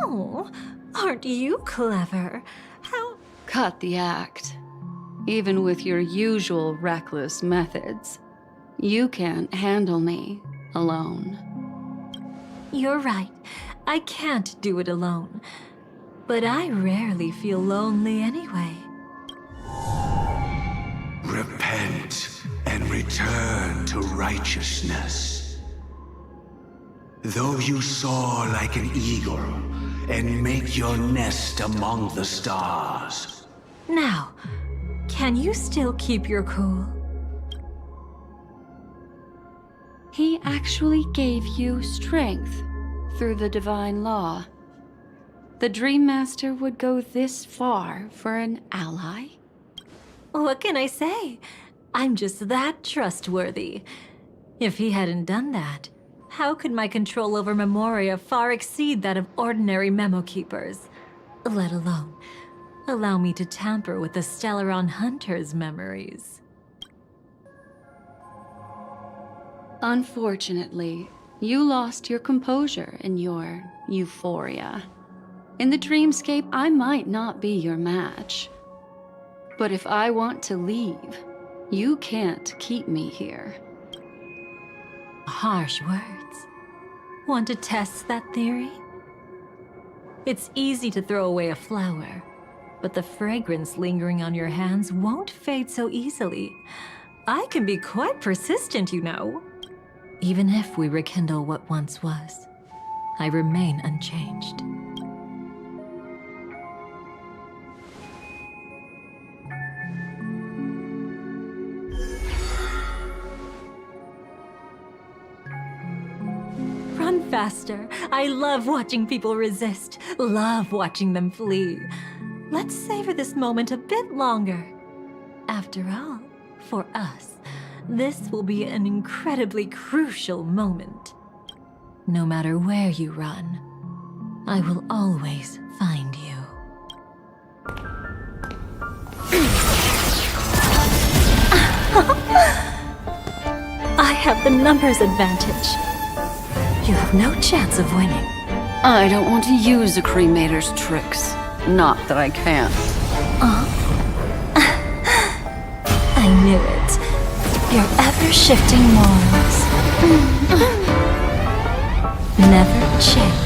Oh, aren't you clever? How— Cut the act. Even with your usual reckless methods, you can't handle me alone. You're right. I can't do it alone. But I rarely feel lonely anyway. Repent and return to righteousness. Though you soar like an eagle and make your nest among the stars. Now, can you still keep your cool? He actually gave you strength through the divine law. The Dream Master would go this far for an ally? What can I say? I'm just that trustworthy. If he hadn't done that, how could my control over Memoria far exceed that of ordinary memo keepers? Let alone allow me to tamper with the Stellaron Hunter's memories. Unfortunately, you lost your composure in your euphoria. In the dreamscape, I might not be your match. But if I want to leave, you can't keep me here. Harsh words. Want to test that theory? It's easy to throw away a flower, but the fragrance lingering on your hands won't fade so easily. I can be quite persistent, you know. Even if we rekindle what once was, I remain unchanged. Run faster. I love watching people resist, love watching them flee. Let's savor this moment a bit longer. After all, for us, this will be an incredibly crucial moment. No matter where you run, I will always find you. I have the numbers advantage. You have no chance of winning. I don't want to use the cremator's tricks. Not that I can't. I knew it. Your ever-shifting morals. Never changed.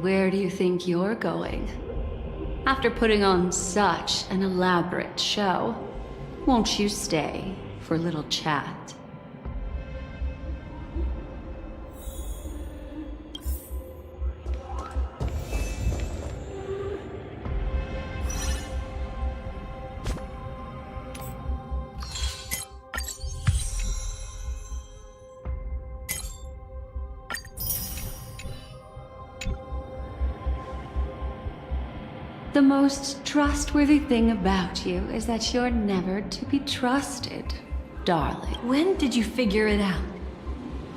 Where do you think you're going? After putting on such an elaborate show, won't you stay for a little chat? The most trustworthy thing about you is that you're never to be trusted, darling. When did you figure it out?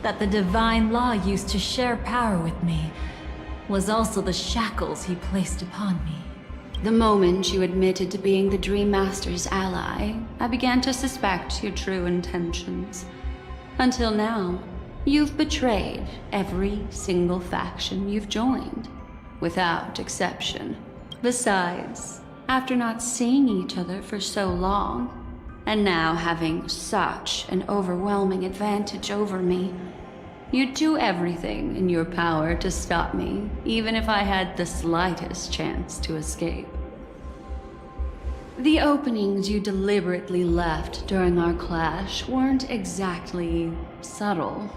That the divine law used to share power with me was also the shackles he placed upon me. The moment you admitted to being the Dream Master's ally, I began to suspect your true intentions. Until now, you've betrayed every single faction you've joined, without exception. Besides, after not seeing each other for so long, and now having such an overwhelming advantage over me, you'd do everything in your power to stop me, even if I had the slightest chance to escape. The openings you deliberately left during our clash weren't exactly subtle.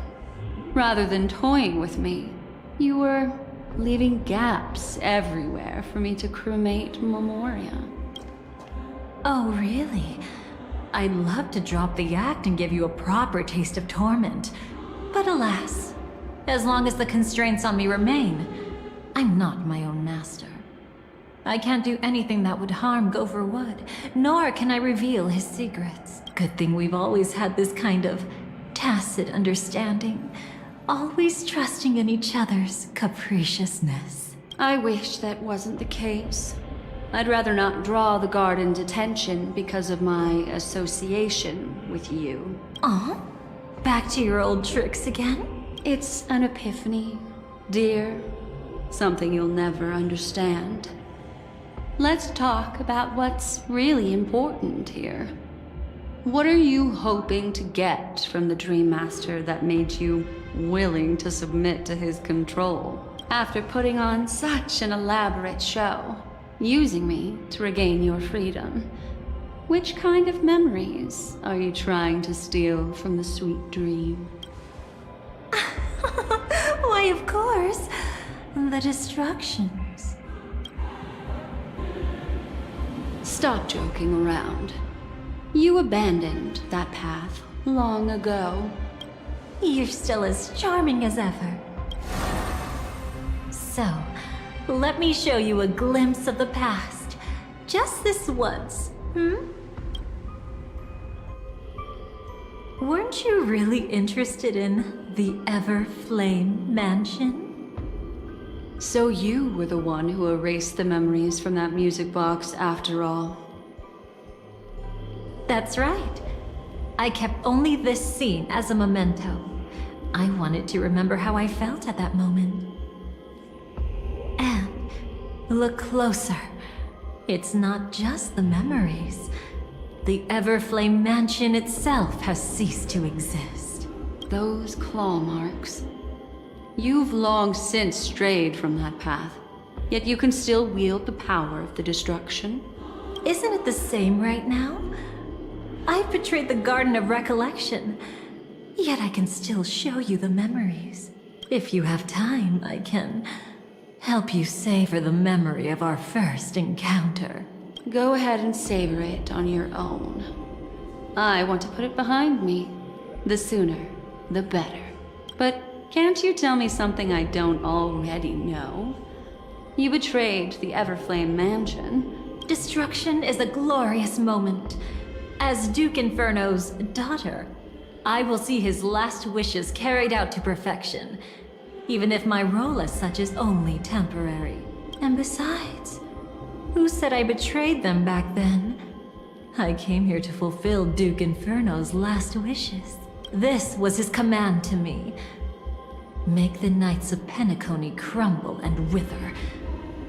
Rather than toying with me, you were leaving gaps everywhere for me to cremate Memoria. Oh, really? I'd love to drop the act and give you a proper taste of torment. But alas, as long as the constraints on me remain, I'm not my own master. I can't do anything that would harm Gopher Wood, nor can I reveal his secrets. Good thing we've always had this kind of tacit understanding, always trusting in each other's capriciousness. I wish that wasn't the case. I'd rather not draw the Garden's attention because of my association with you. Aw? Back to your old tricks again? It's an epiphany, dear. Something you'll never understand. Let's talk about what's really important here. What are you hoping to get from the Dream Master that made you willing to submit to his control? After putting on such an elaborate show, using me to regain your freedom, which kind of memories are you trying to steal from the sweet dream? Why, of course, the destructions. Stop joking around. You abandoned that path long ago. You're still as charming as ever. So, let me show you a glimpse of the past. Just this once, Weren't you really interested in the Everflame Mansion? So you were the one who erased the memories from that music box after all. That's right. I kept only this scene as a memento. I wanted to remember how I felt at that moment. And look closer. It's not just the memories. The Everflame Mansion itself has ceased to exist. Those claw marks. You've long since strayed from that path, yet you can still wield the power of the destruction. Isn't it the same right now? I've betrayed the Garden of Recollection, yet I can still show you the memories. If you have time, I can help you savor the memory of our first encounter. Go ahead and savor it on your own. I want to put it behind me. The sooner, the better. But can't you tell me something I don't already know? You betrayed the Everflame Mansion. Destruction is a glorious moment. As Duke Inferno's daughter, I will see his last wishes carried out to perfection, even if my role as such is only temporary. And besides, who said I betrayed them back then? I came here to fulfill Duke Inferno's last wishes. This was his command to me. Make the Knights of Penacony crumble and wither.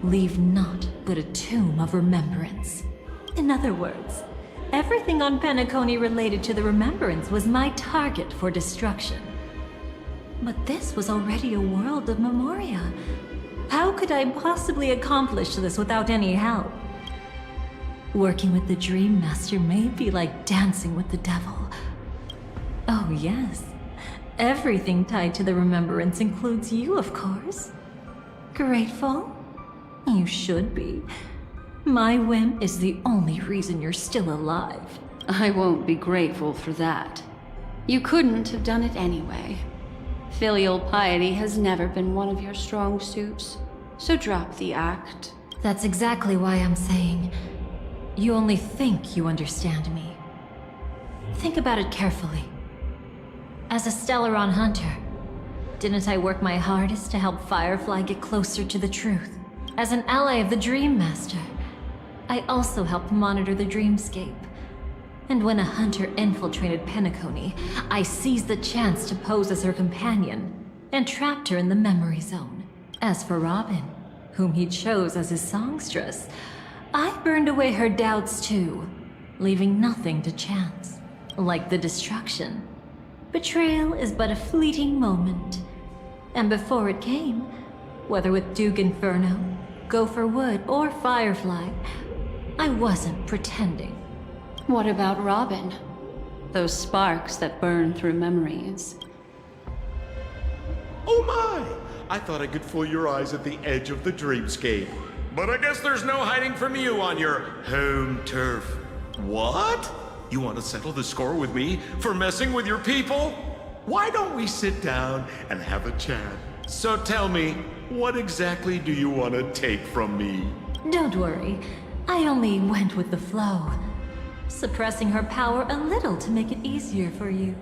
Leave naught but a tomb of remembrance. In other words, everything on Penacony related to the remembrance was my target for destruction. But this was already a world of Memoria. How could I possibly accomplish this without any help? Working with the Dream Master may be like dancing with the devil. Oh yes, everything tied to the remembrance includes you, of course. Grateful? You should be. My whim is the only reason you're still alive. I won't be grateful for that. You couldn't have done it anyway. Filial piety has never been one of your strong suits, so drop the act. That's exactly why I'm saying you only think you understand me. Think about it carefully. As a Stellaron hunter, didn't I work my hardest to help Firefly get closer to the truth? As an ally of the Dream Master, I also helped monitor the dreamscape. And when a hunter infiltrated Penacony, I seized the chance to pose as her companion and trapped her in the memory zone. As for Robin, whom he chose as his songstress, I burned away her doubts too, leaving nothing to chance. Like the destruction, betrayal is but a fleeting moment. And before it came, whether with Duke Inferno, Gopher Wood, or Firefly, I wasn't pretending. What about Robin? Those sparks that burn through memories. Oh my! I thought I could fool your eyes at the edge of the dreamscape. But I guess there's no hiding from you on your home turf. What? You want to settle the score with me for messing with your people? Why don't we sit down and have a chat? So tell me, what exactly do you want to take from me? Don't worry, I only went with the flow, suppressing her power a little to make it easier for you.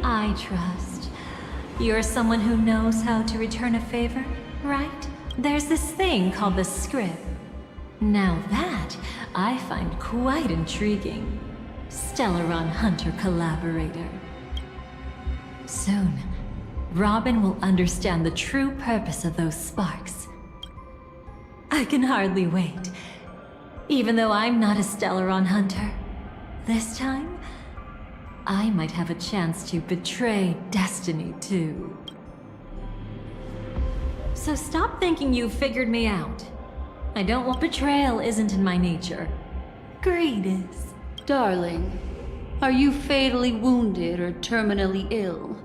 I trust. You're someone who knows how to return a favor, right? There's this thing called the script. Now that, I find quite intriguing. Stellaron Hunter collaborator. Soon, Robin will understand the true purpose of those sparks. I can hardly wait. Even though I'm not a Stellaron Hunter, this time, I might have a chance to betray destiny too. So stop thinking you've figured me out. I don't want betrayal isn't in my nature. Greed is. Darling, are you fatally wounded or terminally ill?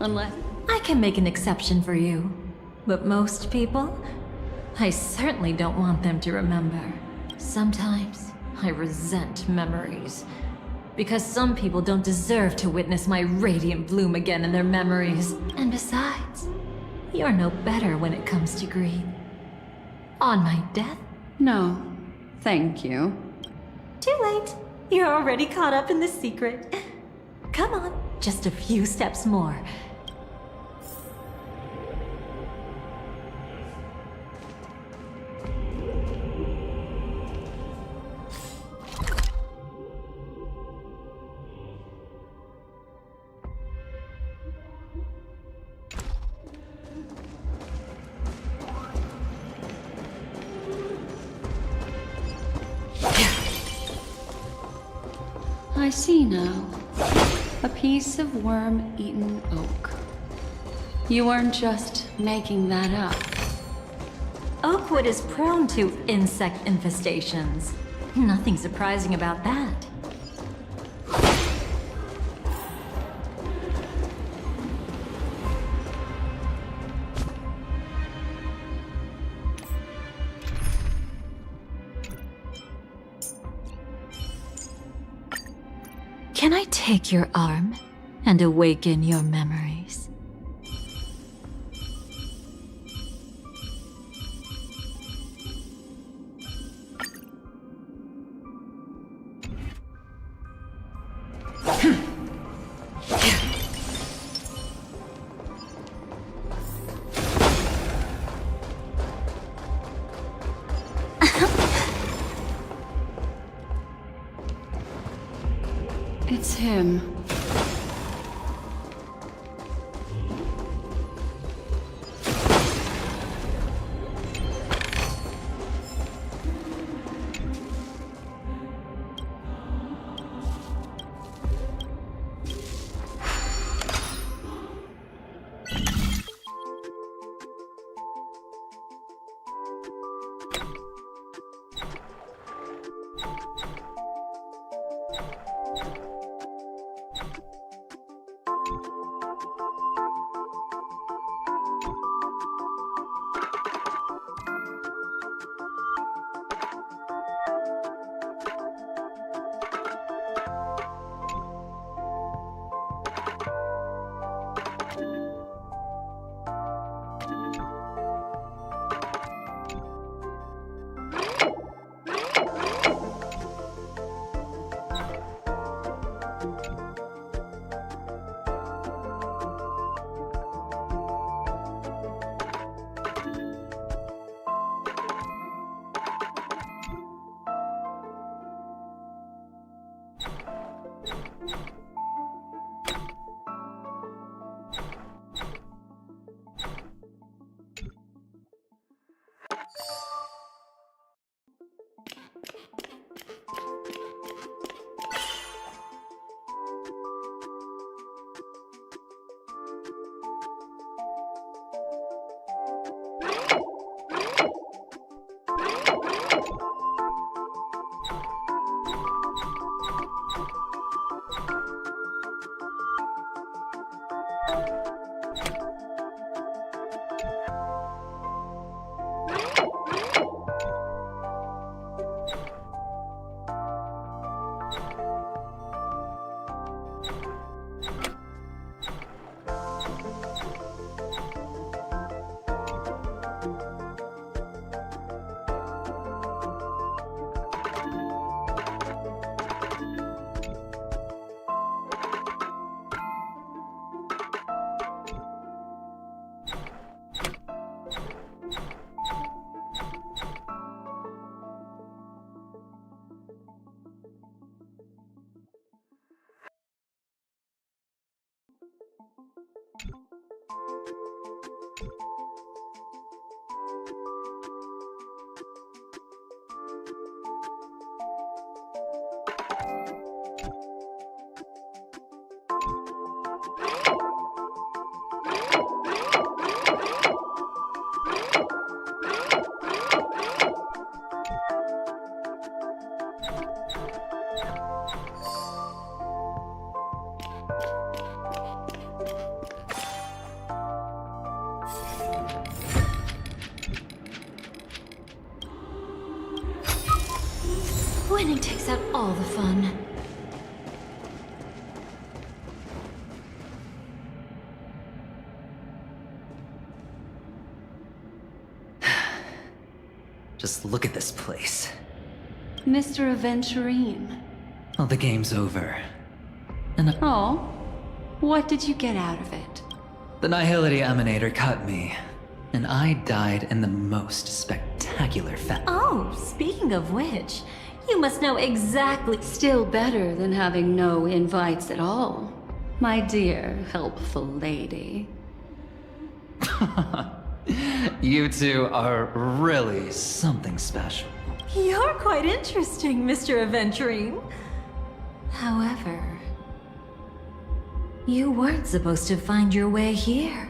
Unless... I can make an exception for you. But most people, I certainly don't want them to remember. Sometimes, I resent memories. Because some people don't deserve to witness my radiant bloom again in their memories. And besides, you're no better when it comes to greed. On my death? No, thank you. Too late. You're already caught up in the secret. Come on, just a few steps more. I see now. A piece of worm-eaten oak. You weren't just making that up. Oakwood is prone to insect infestations. Nothing surprising about that. Can I take your arm and awaken your memories? It's him. Winning takes out all the fun. Just look at this place. Mr. Aventurine. Well, the game's over. And Oh? What did you get out of it? the Nihility Emanator cut me, and I died in the most spectacular fashion. Oh, speaking of which, you must know exactly. Still better than having no invites at all, my dear helpful lady. You two are really something special. You're quite interesting, Mr. Aventurine. However, you weren't supposed to find your way here.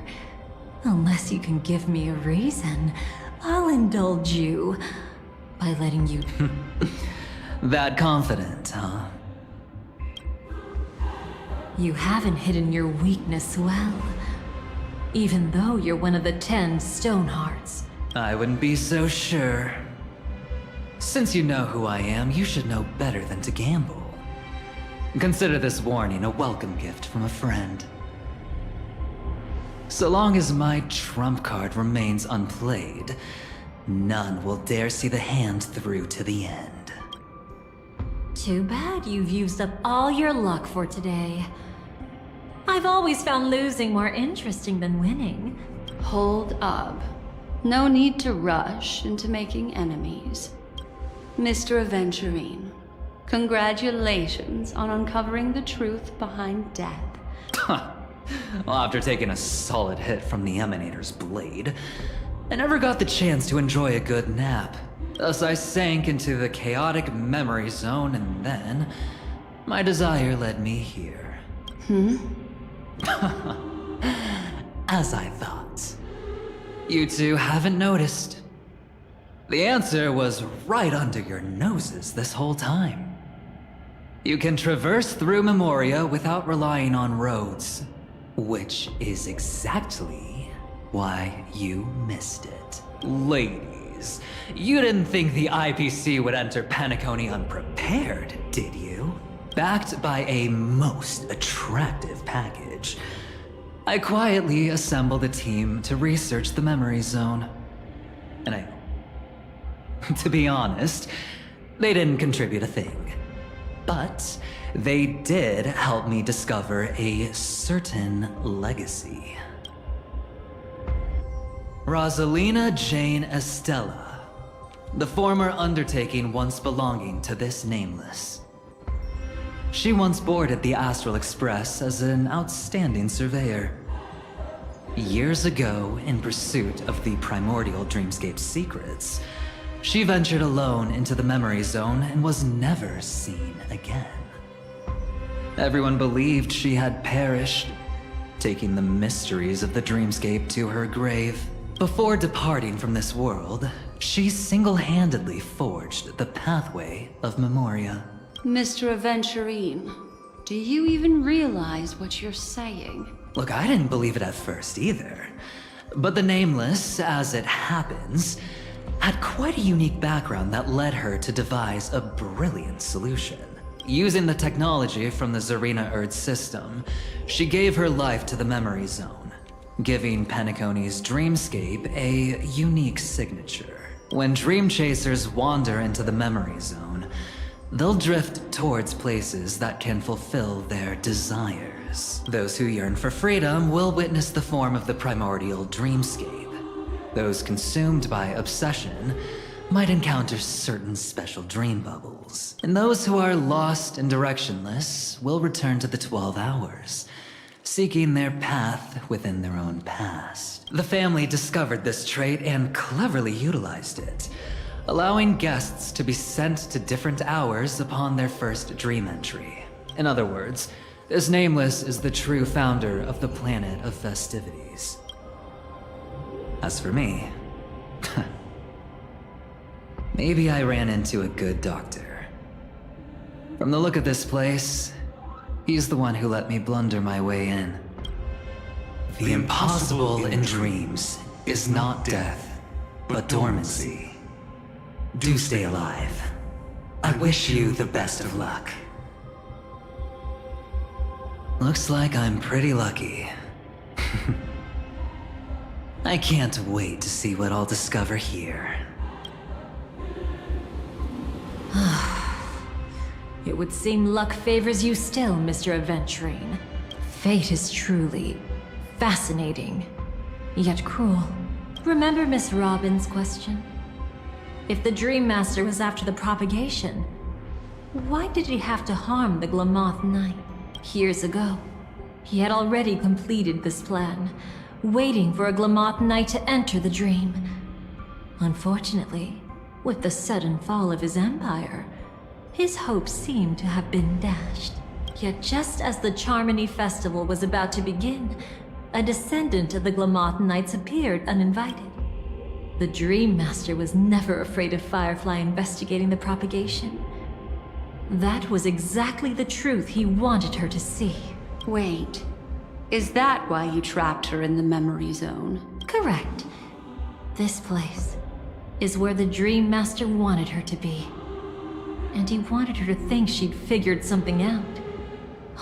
Unless you can give me a reason, I'll indulge you by letting you... That confident, huh? You haven't hidden your weakness well, even though you're one of the 10 Stonehearts. I wouldn't be so sure. Since you know who I am, you should know better than to gamble. Consider this warning a welcome gift from a friend. So long as my trump card remains unplayed, none will dare see the hand through to the end. Too bad you've used up all your luck for today. I've always found losing more interesting than winning. Hold up. No need to rush into making enemies. Mr. Aventurine, congratulations on uncovering the truth behind death. Well, after taking a solid hit from the Emanator's blade, I never got the chance to enjoy a good nap. Thus I sank into the chaotic memory zone, and then my desire led me here. As I thought. You two haven't noticed. The answer was right under your noses this whole time. You can traverse through Memoria without relying on roads, which is exactly why you missed it. Ladies, you didn't think the IPC would enter Penacony unprepared, did you? Backed by a most attractive package, I quietly assembled a team to research the memory zone. And to be honest, they didn't contribute a thing. But they did help me discover a certain legacy. Rosalina Jane Estella, the former undertaking once belonging to this nameless. She once boarded the Astral Express as an outstanding surveyor. Years ago, in pursuit of the primordial dreamscape's secrets, she ventured alone into the memory zone and was never seen again. Everyone believed she had perished, taking the mysteries of the dreamscape to her grave. Before departing from this world, she single-handedly forged the pathway of Memoria. Mr. Aventurine, do you even realize what you're saying? Look, I didn't believe it at first either. But the Nameless, as it happens, had quite a unique background that led her to devise a brilliant solution. Using the technology from the Zarina Erd system, she gave her life to the Memory Zone, giving Penacony's dreamscape a unique signature. When dream chasers wander into the Memory Zone, they'll drift towards places that can fulfill their desires. Those who yearn for freedom will witness the form of the primordial dreamscape. Those consumed by obsession might encounter certain special dream bubbles. And those who are lost and directionless will return to the 12 hours, seeking their path within their own past. The family discovered this trait and cleverly utilized it, allowing guests to be sent to different hours upon their first dream entry. In other words, this Nameless is the true founder of the planet of festivities. As for me, maybe I ran into a good doctor. From the look of this place, he's the one who let me blunder my way in. The impossible in dreams is not death, but dormancy. Do stay alive. I wish you the best of luck. Looks like I'm pretty lucky. I can't wait to see what I'll discover here. It would seem luck favors you still, Mr. Aventurine. Fate is truly fascinating, yet cruel. Remember Miss Robin's question? If the Dream Master was after the propagation, why did he have to harm the Glamoth Knight? Years ago, he had already completed this plan, waiting for a Glamoth Knight to enter the dream. Unfortunately, with the sudden fall of his empire, his hopes seemed to have been dashed. Yet just as the Charmony Festival was about to begin, a descendant of the Glamoth Knights appeared uninvited. The Dream Master was never afraid of Firefly investigating the propagation. That was exactly the truth he wanted her to see. Wait, is that why you trapped her in the Memory Zone? Correct. This place is where the Dream Master wanted her to be. And he wanted her to think she'd figured something out,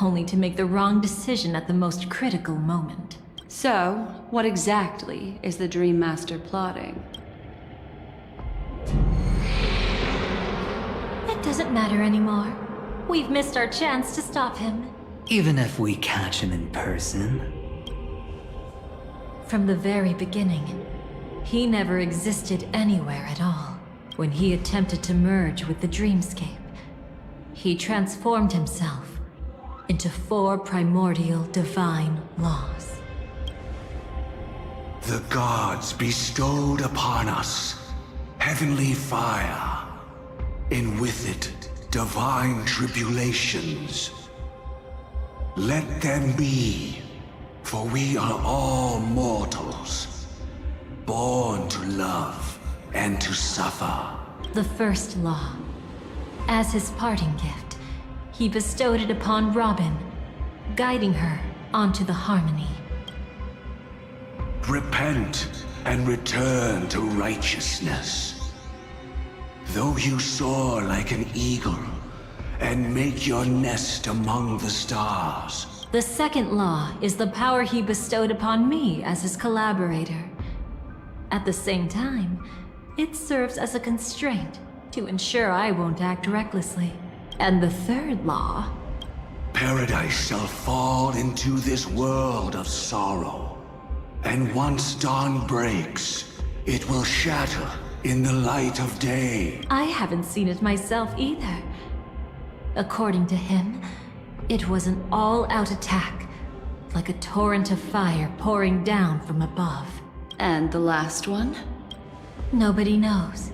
only to make the wrong decision at the most critical moment. So, what exactly is the Dream Master plotting? It doesn't matter anymore. We've missed our chance to stop him. Even if we catch him in person? From the very beginning, he never existed anywhere at all. When he attempted to merge with the dreamscape, he transformed himself into 4 primordial divine laws. The gods bestowed upon us heavenly fire, and with it divine tribulations. Let them be, for we are all mortals, born to love and to suffer. The first law. As his parting gift, he bestowed it upon Robin, guiding her onto the harmony. Repent and return to righteousness. Though you soar like an eagle and make your nest among the stars. The second law is the power he bestowed upon me as his collaborator. At the same time, it serves as a constraint to ensure I won't act recklessly. And the third law... Paradise shall fall into this world of sorrow. And once dawn breaks, it will shatter in the light of day. I haven't seen it myself either. According to him, it was an all-out attack, like a torrent of fire pouring down from above. And the last one? Nobody knows.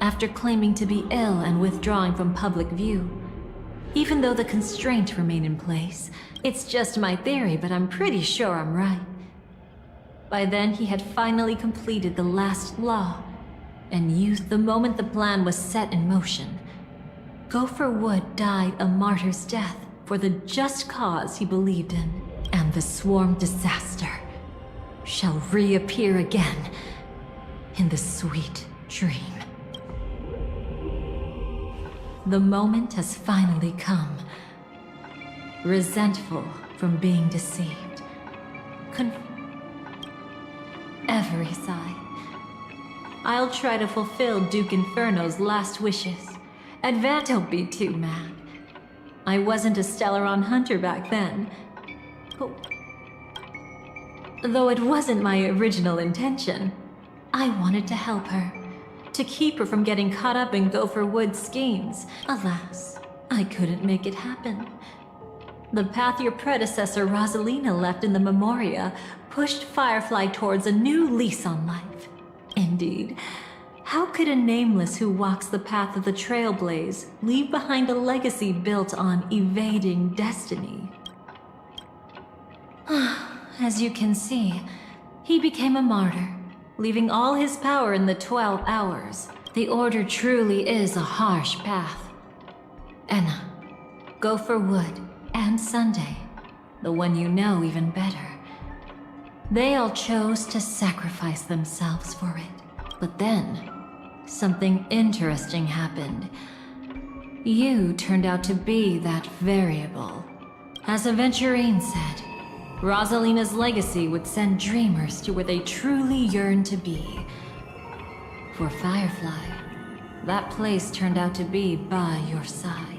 After claiming to be ill and withdrawing from public view, even though the constraints remain in place, it's just my theory, but I'm pretty sure I'm right. By then, he had finally completed the last law, and used the moment the plan was set in motion. Gopher Wood died a martyr's death for the just cause he believed in. and the swarm disaster shall reappear again in the sweet dream. The moment has finally come. Resentful from being deceived. Every sigh. I'll try to fulfill Duke Inferno's last wishes. Don't be too mad. I wasn't a Stellaron hunter back then. Though it wasn't my original intention. I wanted to help her. To keep her from getting caught up in Gopher Wood's schemes. Alas, I couldn't make it happen. The path your predecessor Rosalina left in the Memoria pushed Firefly towards a new lease on life. Indeed, how could a nameless who walks the path of the Trailblaze leave behind a legacy built on evading destiny? As you can see, he became a martyr, leaving all his power in the 12 hours. The Order truly is a harsh path. Enna, Gopher Wood, and Sunday, the one you know even better. They all chose to sacrifice themselves for it. But then, something interesting happened. You turned out to be that variable. As Aventurine said, Rosalina's legacy would send dreamers to where they truly yearn to be. For Firefly, that place turned out to be by your side.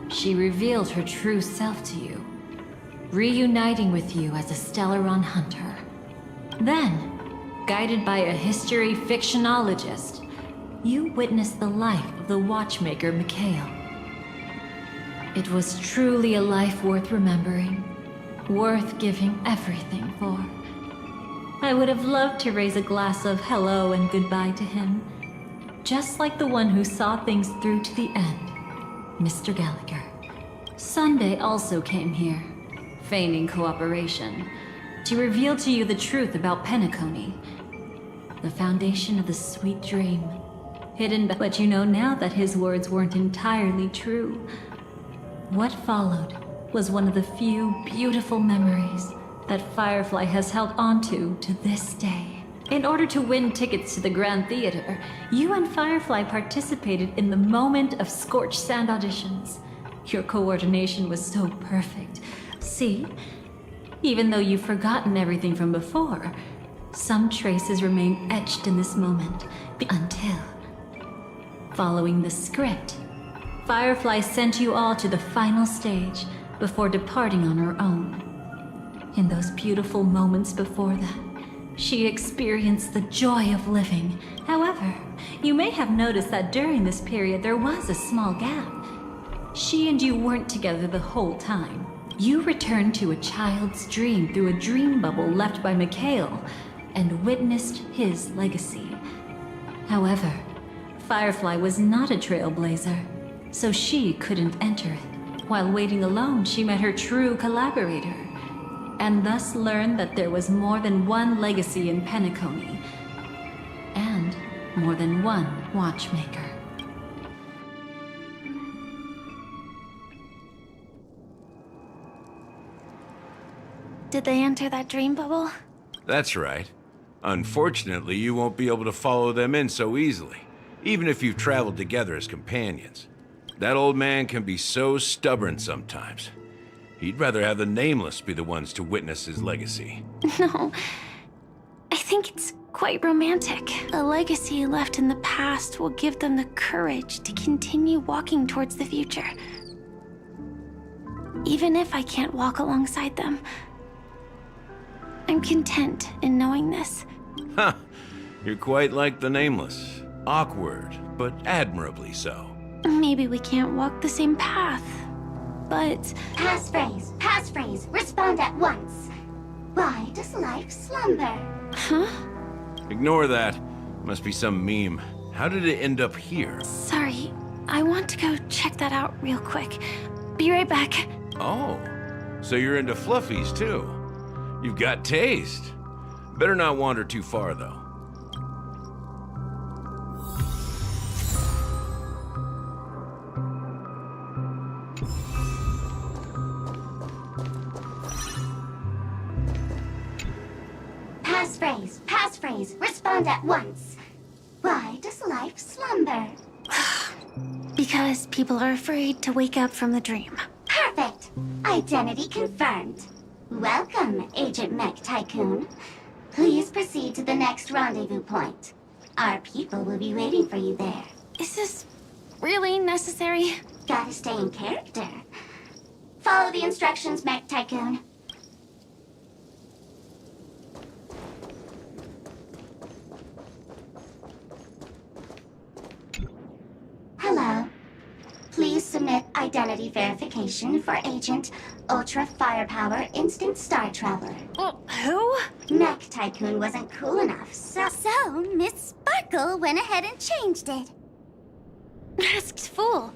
She revealed her true self to you, reuniting with you as a Stellaron hunter. Then, guided by a history fictionologist, you witnessed the life of the watchmaker Mikhail. It was truly a life worth remembering, worth giving everything for. I would have loved to raise a glass of hello and goodbye to him, just like the one who saw things through to the end, Mr. Gallagher. Sunday also came here, feigning cooperation, to reveal to you the truth about Penacony, the foundation of the sweet dream. Hidden, but you know now that his words weren't entirely true. What followed was one of the few beautiful memories that Firefly has held onto to this day. In order to win tickets to the Grand Theater, you and Firefly participated in the moment of scorched sand auditions. Your coordination was so perfect. See? Even though you've forgotten everything from before, some traces remain etched in this moment, until, following the script, Firefly sent you all to the final stage before departing on her own. In those beautiful moments before that, she experienced the joy of living. However, you may have noticed that during this period there was a small gap. She and you weren't together the whole time. You returned to a child's dream through a dream bubble left by Mikhail and witnessed his legacy. However, Firefly was not a trailblazer, so she couldn't enter it. While waiting alone, she met her true collaborator, and thus learned that there was more than one legacy in Penacony, and more than one watchmaker. Did they enter that dream bubble? That's right. Unfortunately, you won't be able to follow them in so easily, even if you've traveled together as companions. That old man can be so stubborn sometimes. He'd rather have the Nameless be the ones to witness his legacy. No, I think it's quite romantic. A legacy left in the past will give them the courage to continue walking towards the future. Even if I can't walk alongside them, I'm content in knowing this. Huh. You're quite like the Nameless. Awkward, but admirably so. Maybe we can't walk the same path, but... Passphrase, respond at once. Why does life slumber? Huh? Ignore that. Must be some meme. How did it end up here? Sorry, I want to go check that out real quick. Be right back. Oh, so you're into fluffies too. You've got taste. Better not wander too far though. Passphrase, respond at once. Why does life slumber? Because people are afraid to wake up from the dream. Perfect. Identity confirmed. Welcome, Agent Mech Tycoon. Please proceed to the next rendezvous point. Our people will be waiting for you there. Is this really necessary? Gotta stay in character. Follow the instructions, Mech Tycoon. Hello. Please submit identity verification for Agent Ultra Firepower Instant Star Traveler. Who? Mech Tycoon wasn't cool enough, so Miss Sparkle went ahead and changed it. Masked fool.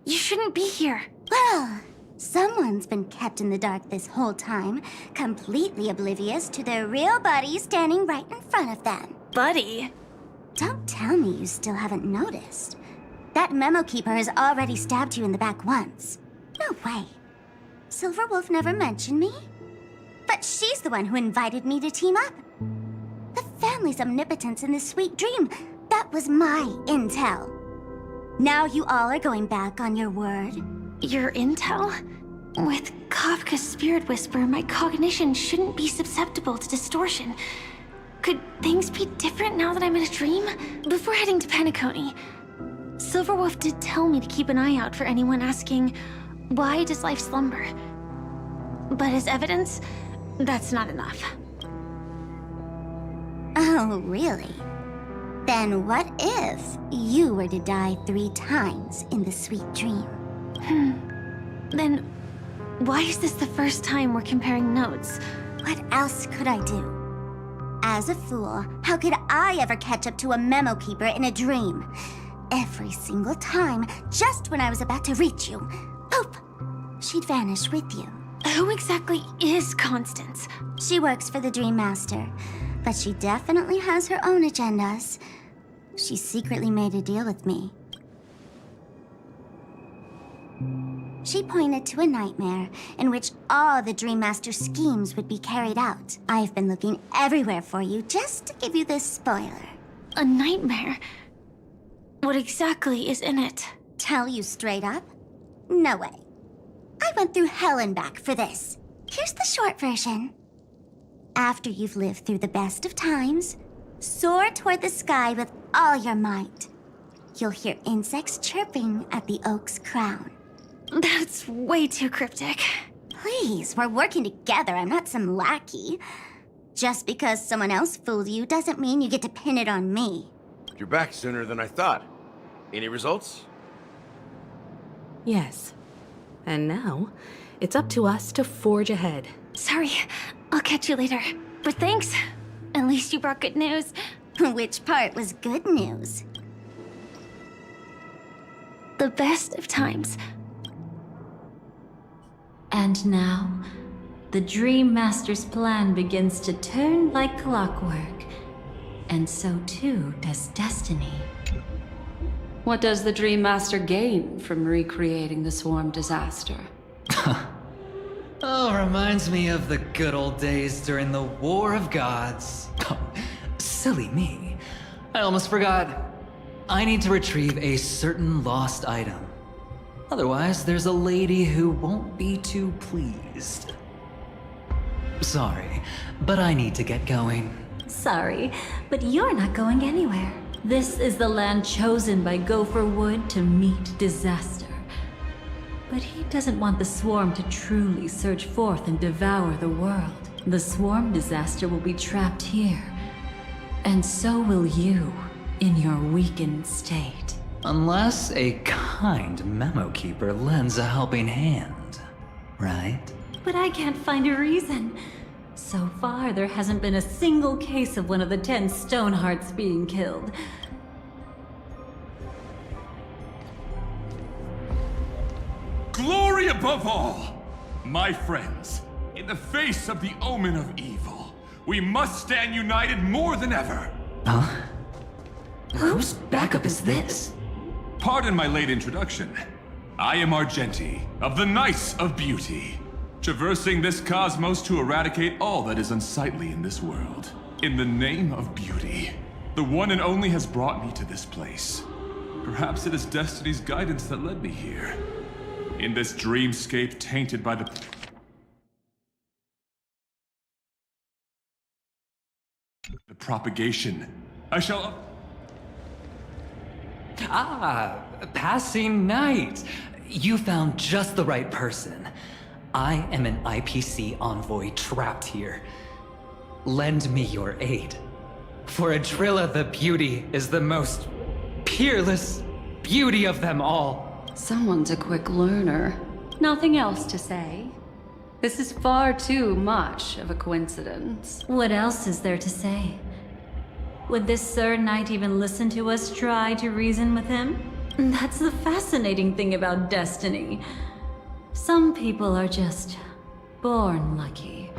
You shouldn't be here. Well, someone's been kept in the dark this whole time, completely oblivious to their real buddy standing right in front of them. Buddy? Don't tell me you still haven't noticed. That memo keeper has already stabbed you in the back once. No way. Silverwolf never mentioned me. But she's the one who invited me to team up. The family's omnipotence in this sweet dream, that was my intel. Now you all are going back on your word? Your intel? With Kafka's spirit whisper, my cognition shouldn't be susceptible to distortion. Could things be different now that I'm in a dream? Before heading to Penacony, Silverwolf did tell me to keep an eye out for anyone asking, why does life slumber? But as evidence, that's not enough. Oh, really? Then what if you were to die 3 times in the sweet dream? Then why is this the first time we're comparing notes? What else could I do? As a fool, how could I ever catch up to a memo keeper in a dream? Every single time, just when I was about to reach you, poof, she'd vanish with you. Who exactly is Constance? She works for the Dream Master, but she definitely has her own agendas. She secretly made a deal with me. She pointed to a nightmare in which all the Dream Master's schemes would be carried out. I've been looking everywhere for you just to give you this spoiler. A nightmare? What exactly is in it? Tell you straight up? No way. I went through hell and back for this. Here's the short version. After you've lived through the best of times, soar toward the sky with all your might. You'll hear insects chirping at the oak's crown. That's way too cryptic. Please, we're working together. I'm not some lackey. Just because someone else fooled you doesn't mean you get to pin it on me. You're back sooner than I thought. Any results? Yes. And now, it's up to us to forge ahead. Sorry, I'll catch you later. But thanks. At least you brought good news. Which part was good news? The best of times. And now, the Dream Master's plan begins to turn like clockwork. And so too does destiny. What does the Dream Master gain from recreating the swarm disaster? Oh, reminds me of the good old days during the War of Gods. Silly me. I almost forgot. I need to retrieve a certain lost item. Otherwise, there's a lady who won't be too pleased. Sorry, but I need to get going. Sorry, but you're not going anywhere. This is the land chosen by Gopher Wood to meet disaster. But he doesn't want the swarm to truly surge forth and devour the world. The swarm disaster will be trapped here. And so will you, in your weakened state. Unless a kind memo keeper lends a helping hand, right? But I can't find a reason. So far, there hasn't been a single case of one of the 10 Stonehearts being killed. Glory above all! My friends, in the face of the omen of evil, we must stand united more than ever. Huh? Whose backup is this? Pardon my late introduction. I am Argenti, of the Knights of Beauty, traversing this cosmos to eradicate all that is unsightly in this world. In the name of beauty, the one and only has brought me to this place. Perhaps it is destiny's guidance that led me here. In this dreamscape tainted by the propagation, I shall... Ah, passing night. You found just the right person. I am an IPC envoy trapped here. Lend me your aid. For Adrilla the Beauty is the most peerless beauty of them all. Someone's a quick learner. Nothing else to say. This is far too much of a coincidence. What else is there to say? Would this Sir Knight even listen to us try to reason with him? That's the fascinating thing about destiny. Some people are just born lucky.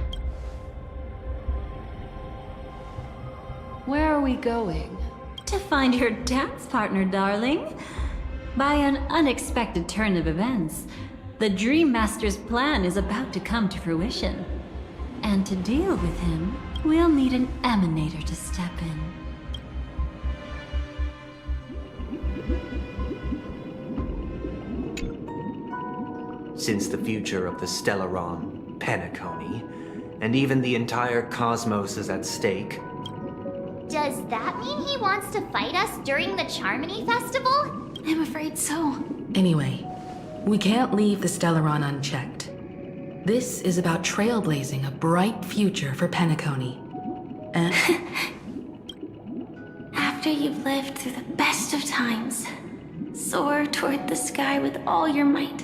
Where are we going? To find your dance partner, darling. By an unexpected turn of events, the Dream Master's plan is about to come to fruition. And to deal with him, we'll need an emanator to step in. Since the future of the Stellaron, Penacony, and even the entire cosmos is at stake. Does that mean he wants to fight us during the Charmony Festival? I'm afraid so. Anyway, we can't leave the Stellaron unchecked. This is about trailblazing a bright future for Penacony. And After you've lived through the best of times, soar toward the sky with all your might.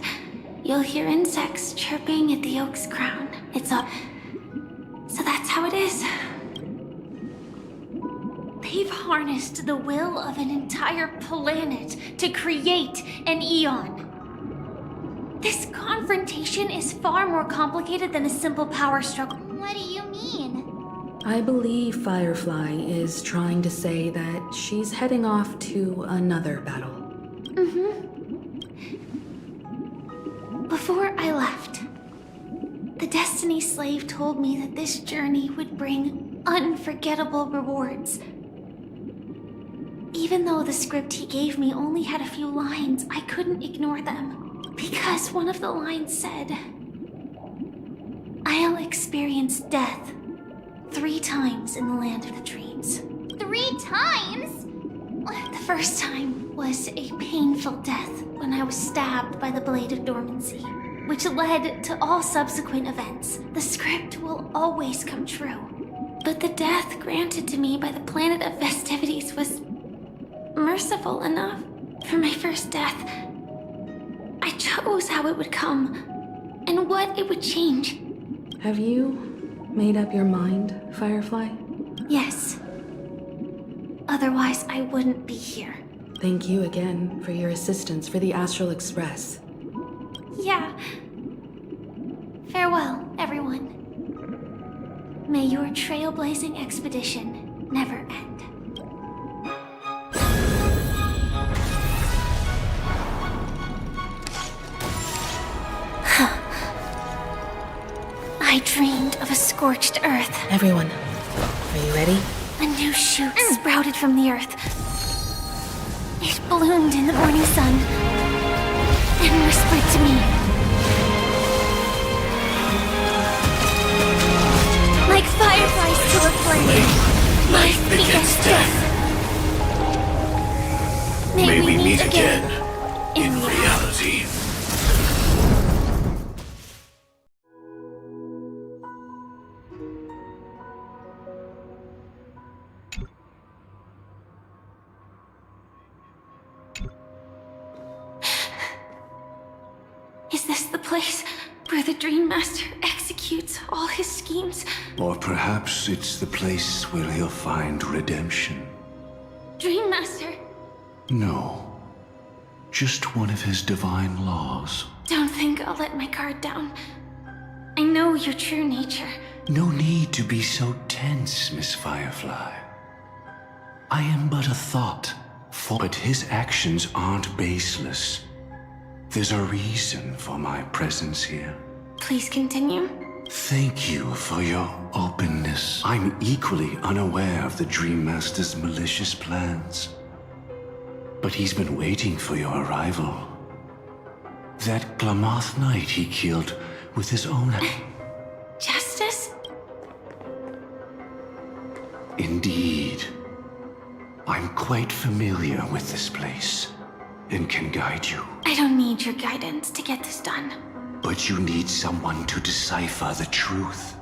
You'll hear insects chirping at the oak's crown. It's up. So that's how it is. They've harnessed the will of an entire planet to create an eon. This confrontation is far more complicated than a simple power struggle. What do you mean? I believe Firefly is trying to say that she's heading off to another battle. Before I left, the Destiny Slave told me that this journey would bring unforgettable rewards. Even though the script he gave me only had a few lines, I couldn't ignore them. Because one of the lines said, I'll experience death 3 times in the land of the dreams. 3 times? The first time was a painful death when I was stabbed by the Blade of Dormancy, which led to all subsequent events. The script will always come true. But the death granted to me by the planet of festivities was merciful enough. For my first death, I chose how it would come and what it would change. Have you made up your mind, Firefly? Yes. Otherwise, I wouldn't be here. Thank you again for your assistance for the Astral Express. Yeah. Farewell, everyone. May your trailblazing expedition never end. I dreamed of a scorched earth. Everyone, are you ready? A new shoot sprouted from the earth. It bloomed in the morning sun and whispered to me. Like fireflies to a flame, life begets death. May we meet again in reality. Is this the place where the Dream Master executes all his schemes? Or perhaps it's the place where he'll find redemption. Dream Master, No. Just one of his divine laws. don't think I'll let my guard down. I know your true nature. No need to be so tense, Miss Firefly. I am but a thought, but his actions aren't baseless. There's a reason for my presence here. Please continue. Thank you for your openness. fairness, I'm equally unaware of the Dream Master's malicious plans. But he's been waiting for your arrival. That Glamoth knight he killed with his own... Justice? Indeed. I'm quite familiar with this place, and can guide you. I don't need your guidance to get this done. But you need someone to decipher the truth.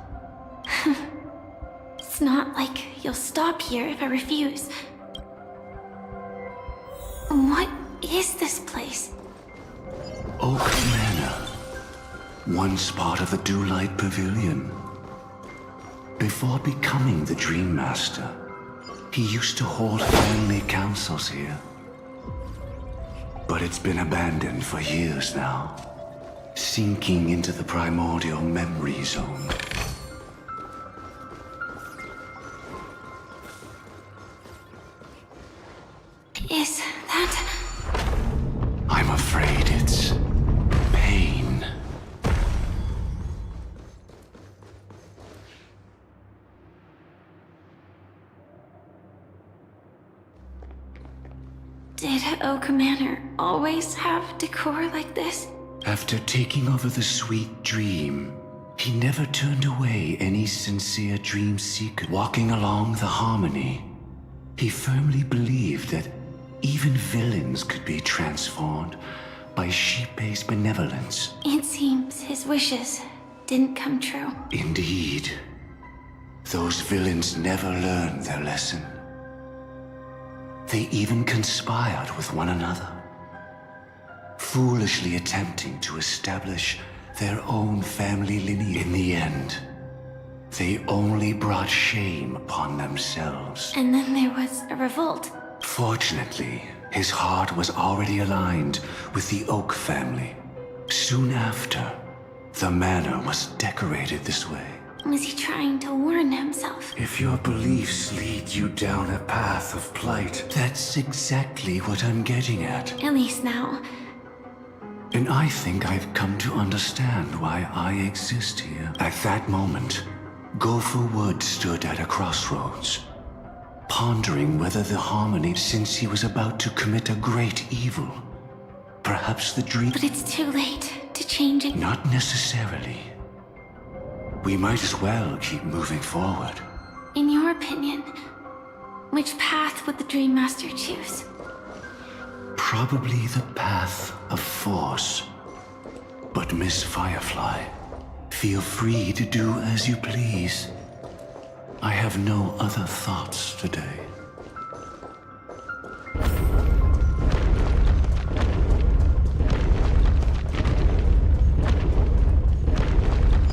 It's not like you'll stop here if I refuse. What is this place? Oak Manor. Once part of the Dewlight Pavilion. Before becoming the Dream Master, he used to hold family councils here. But it's been abandoned for years now, sinking into the primordial memory zone. Is that... I'm afraid it's... pain. Did Oak Manor always have decor like this? After taking over the sweet dream, he never turned away any sincere dream seeker. Walking along the harmony, he firmly believed that even villains could be transformed by Shippei's benevolence. It seems his wishes didn't come true. Indeed. Those villains never learned their lesson. They even conspired with one another, foolishly attempting to establish their own family lineage. In the end, they only brought shame upon themselves. And then there was a revolt. Fortunately, his heart was already aligned with the Oak family. Soon after, the manor was decorated this way. Was he trying to warn himself? If your beliefs lead you down a path of plight, that's exactly what I'm getting at. At least now. And I think I've come to understand why I exist here. At that moment, Gopher Wood stood at a crossroads, pondering whether the harmony, since he was about to commit a great evil. Perhaps the dream... But it's too late to change it. Not necessarily. We might as well keep moving forward. In your opinion, which path would the Dream Master choose? Probably the path of force. But Miss Firefly, feel free to do as you please. I have no other thoughts today.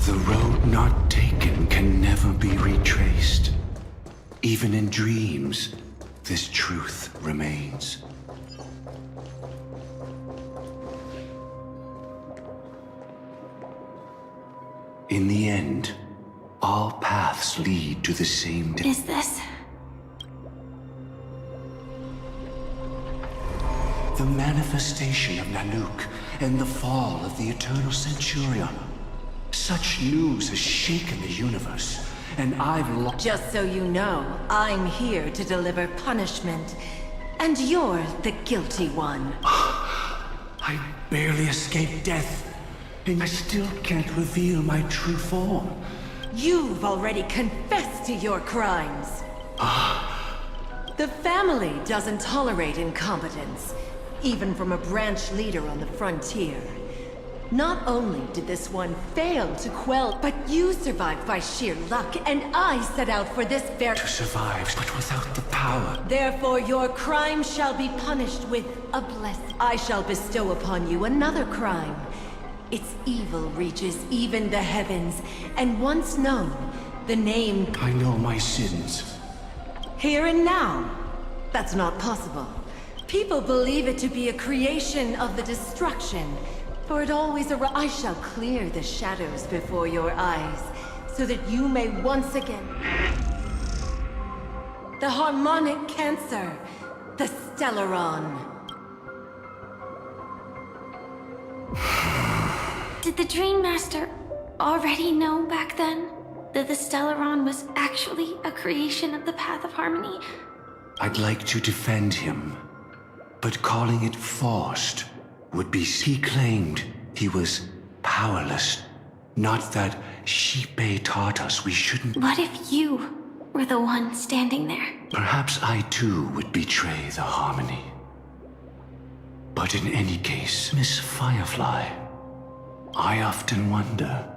The road not taken can never be retraced. Even in dreams, this truth remains. In the end, all paths lead to the same... Is this? The manifestation of Nanook and the fall of the Eternal Centurion. Such news has shaken the universe, and I've lost... Just so you know, I'm here to deliver punishment, and you're the guilty one. I barely escaped death, and I still can't reveal my true form. You've already confessed to your crimes. The family doesn't tolerate incompetence, even from a branch leader on the frontier. Not only did this one fail to quell, but you survived by sheer luck, and I set out for this very... To survive, but without the power. Therefore, your crime shall be punished with a blessing. I shall bestow upon you another crime. Its evil reaches even the heavens, and once known, the name... I know my sins. Here and now, that's not possible. People believe it to be a creation of the destruction, for it always I shall clear the shadows before your eyes, so that you may once again... The harmonic cancer, the Stellaron. Did the Dream Master already know back then? that the Stellaron was actually a creation of the Path of Harmony? I'd like to defend him, but calling it forced would be... He claimed he was powerless, not that Xipe taught us we shouldn't... What if you were the one standing there? Perhaps I too would betray the Harmony. But in any case, Miss Firefly, I often wonder...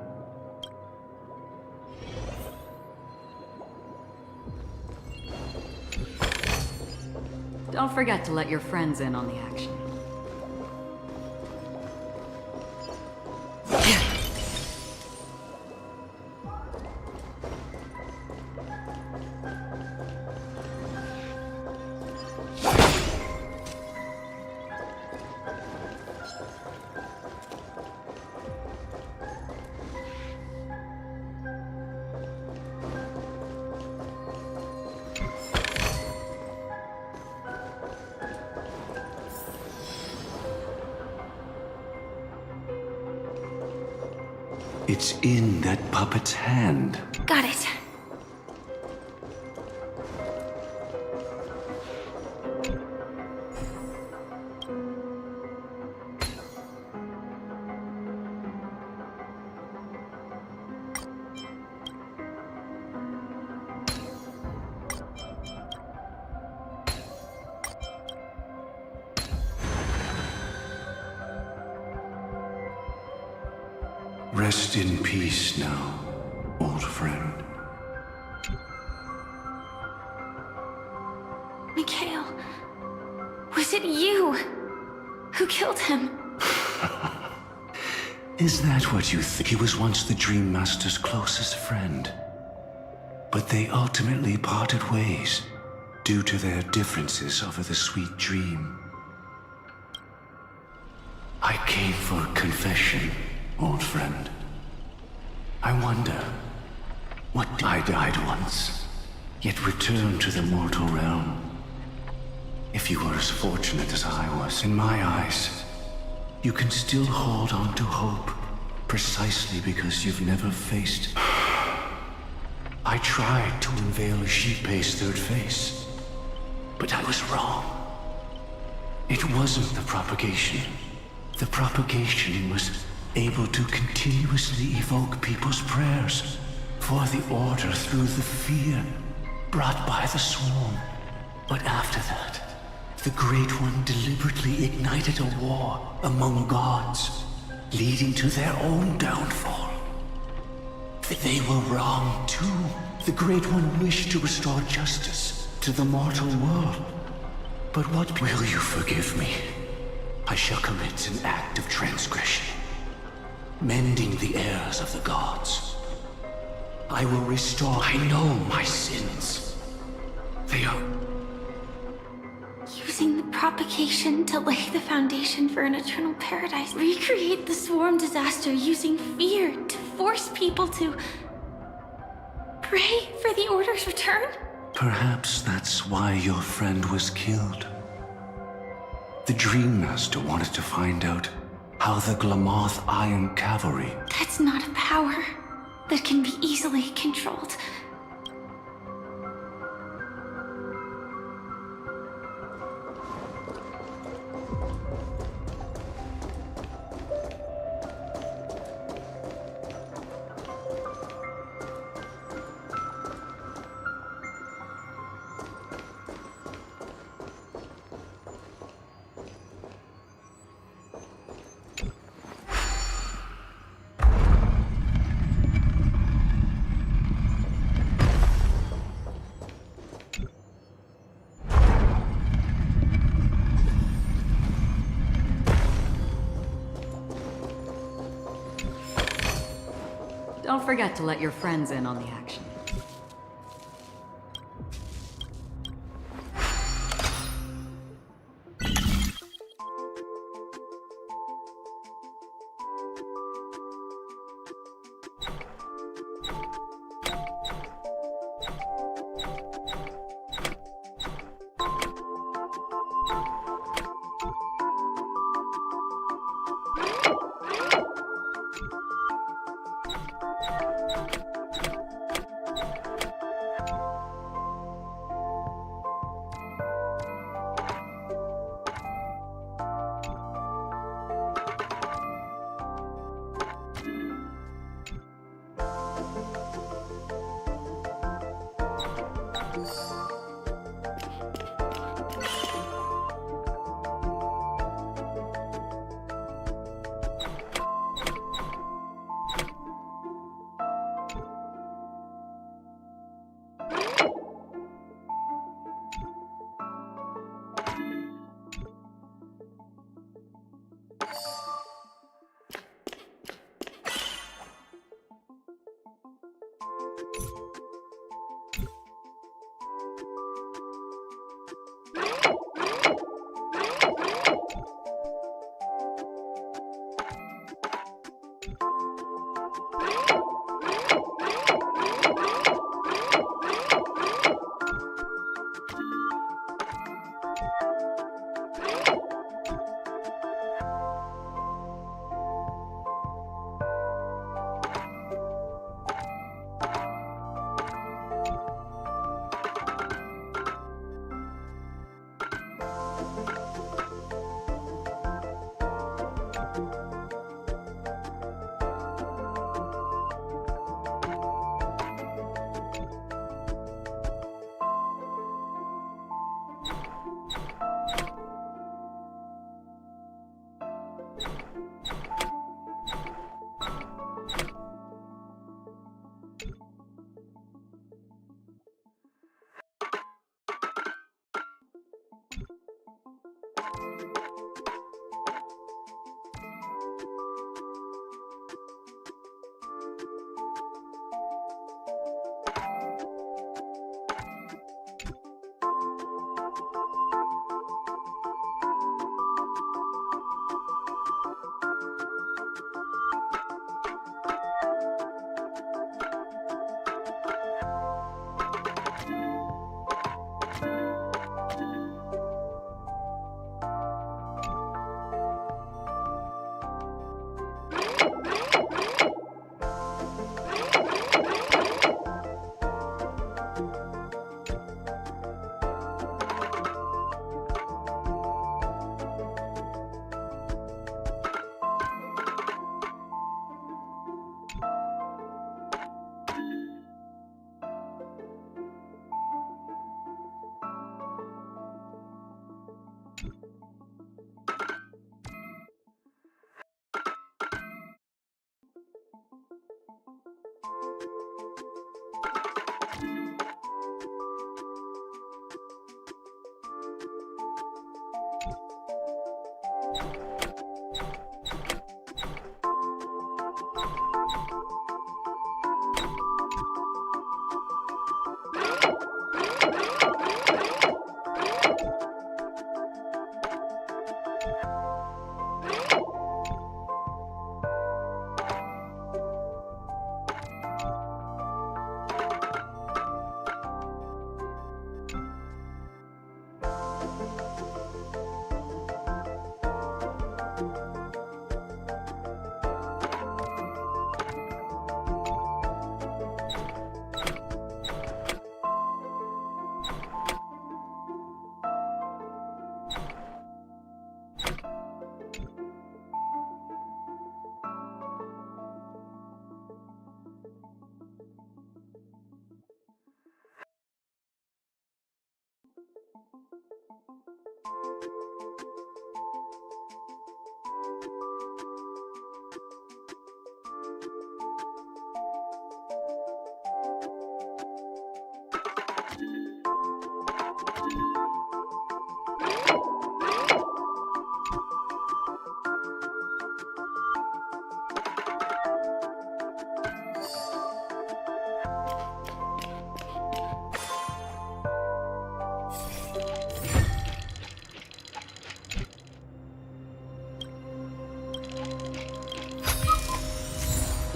Don't forget to let your friends in on the action. It's in that puppet's hand. Got it. Rest in peace now, old friend. Mikhail, was it you who killed him? Is that what you think? He was once the Dream Master's closest friend. But they ultimately parted ways due to their differences over the sweet dream. I came for confession, old friend. I wonder what I died once, yet returned to the mortal realm. If you were as fortunate as I was, in my eyes, you can still hold on to hope, precisely because you've never faced. I tried to unveil Xipe's third face, but I was wrong. It wasn't the propagation. The propagation was able to continuously evoke people's prayers for the order through the fear brought by the swarm. But after that, the Great One deliberately ignited a war among gods, leading to their own downfall. They were wrong too. The Great One wished to restore justice to the mortal world. But what... Will you forgive me? I shall commit an act of transgression, mending the errors of the gods. I will restore... I know my sins. They are... Using the propagation to lay the foundation for an eternal paradise. Recreate the swarm disaster using fear to force people to... pray for the Order's return? Perhaps that's why your friend was killed. The Dream Master wanted to find out how the Glamoth Iron Cavalry... That's not a power that can be easily controlled. Don't forget to let your friends in on the action.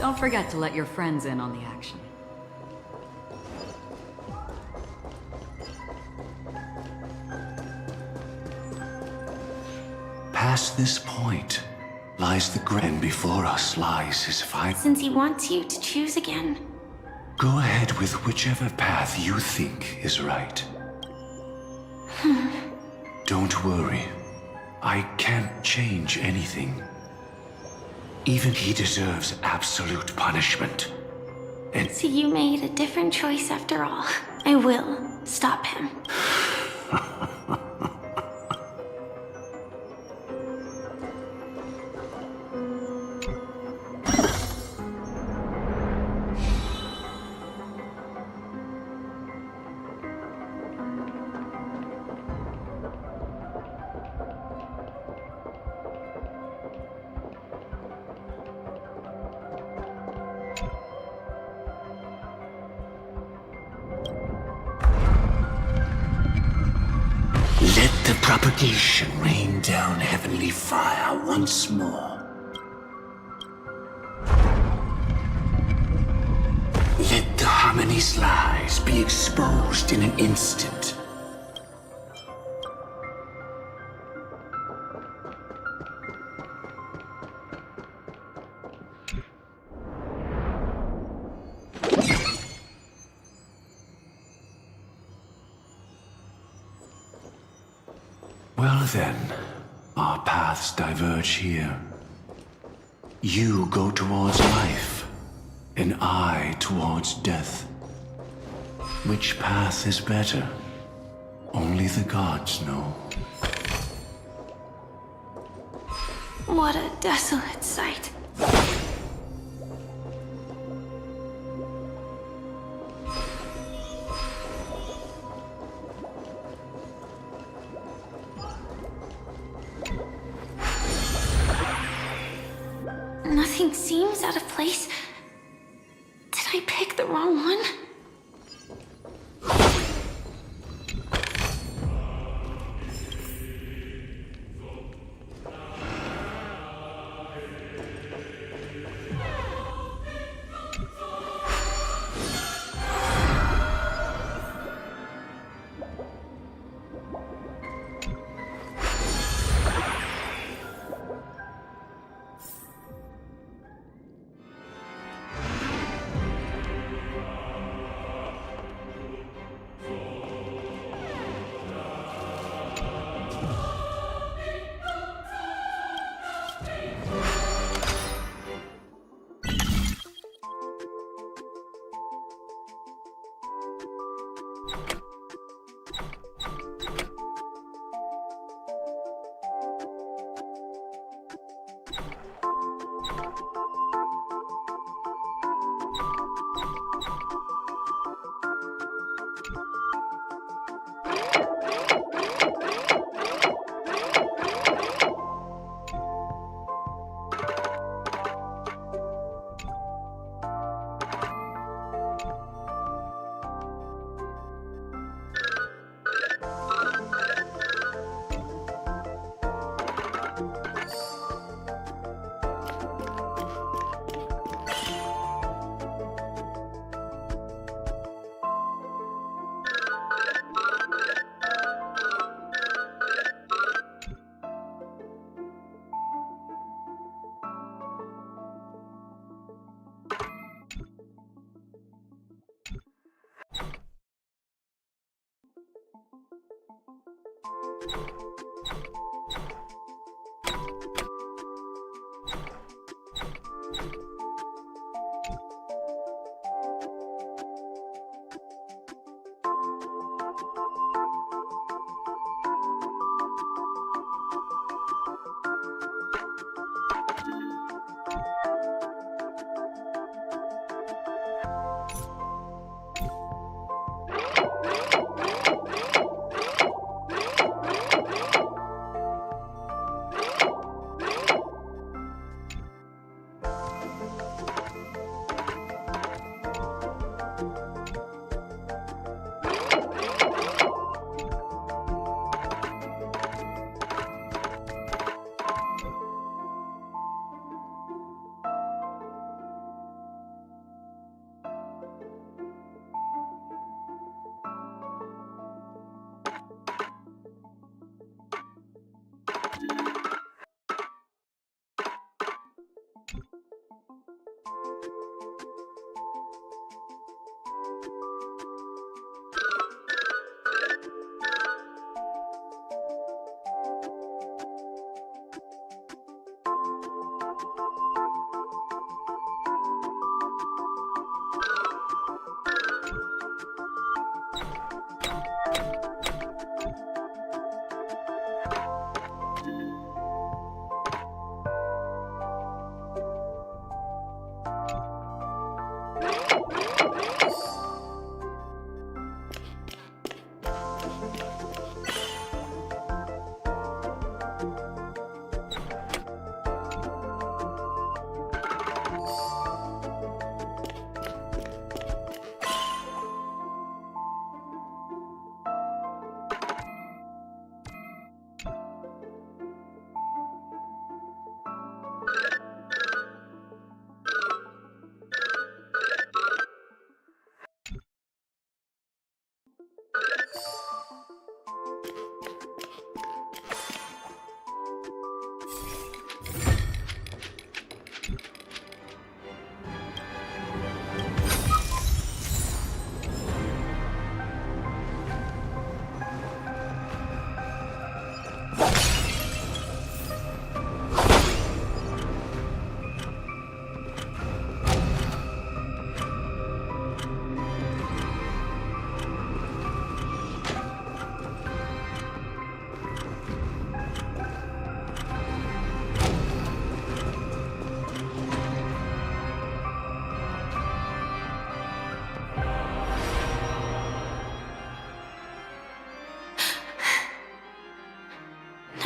Don't forget to let your friends in on the action. Past this point lies the grand before us lies his final. Since he wants you to choose again. Go ahead with whichever path you think is right. Don't worry. I can't change anything. Even he deserves absolute punishment. So you made a different choice after all. I will stop him. Let the propagation rain down heavenly fire once more. Let the harmony's lies be exposed in an instant. Well then, our paths diverge here. You go towards life, and I towards death. Which path is better? Only the gods know. What a desolate sight. Nothing seems out of place. Did I pick the wrong one?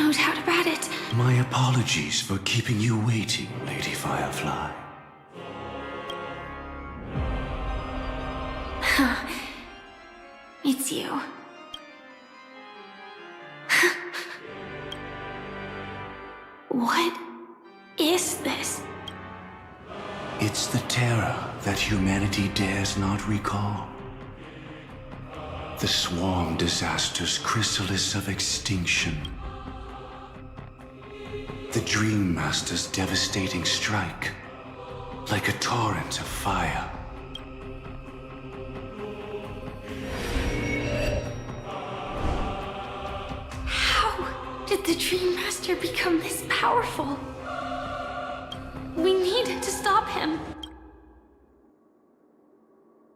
knows how to bat it. My apologies for keeping you waiting, Lady Firefly. It's you. What is this? It's the terror that humanity dares not recall. The Swarm Disaster's chrysalis of extinction. The Dream Master's devastating strike, like a torrent of fire. How did the Dream Master become this powerful? We need to stop him.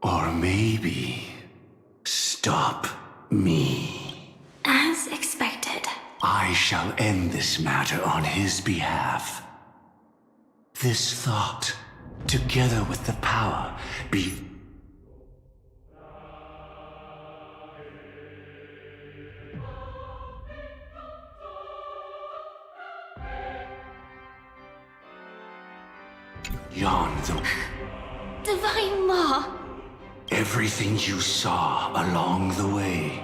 Or maybe stop me. As expected. I shall end this matter on his behalf. This thought, together with the power, be... Yon the... Divine law. Everything you saw along the way.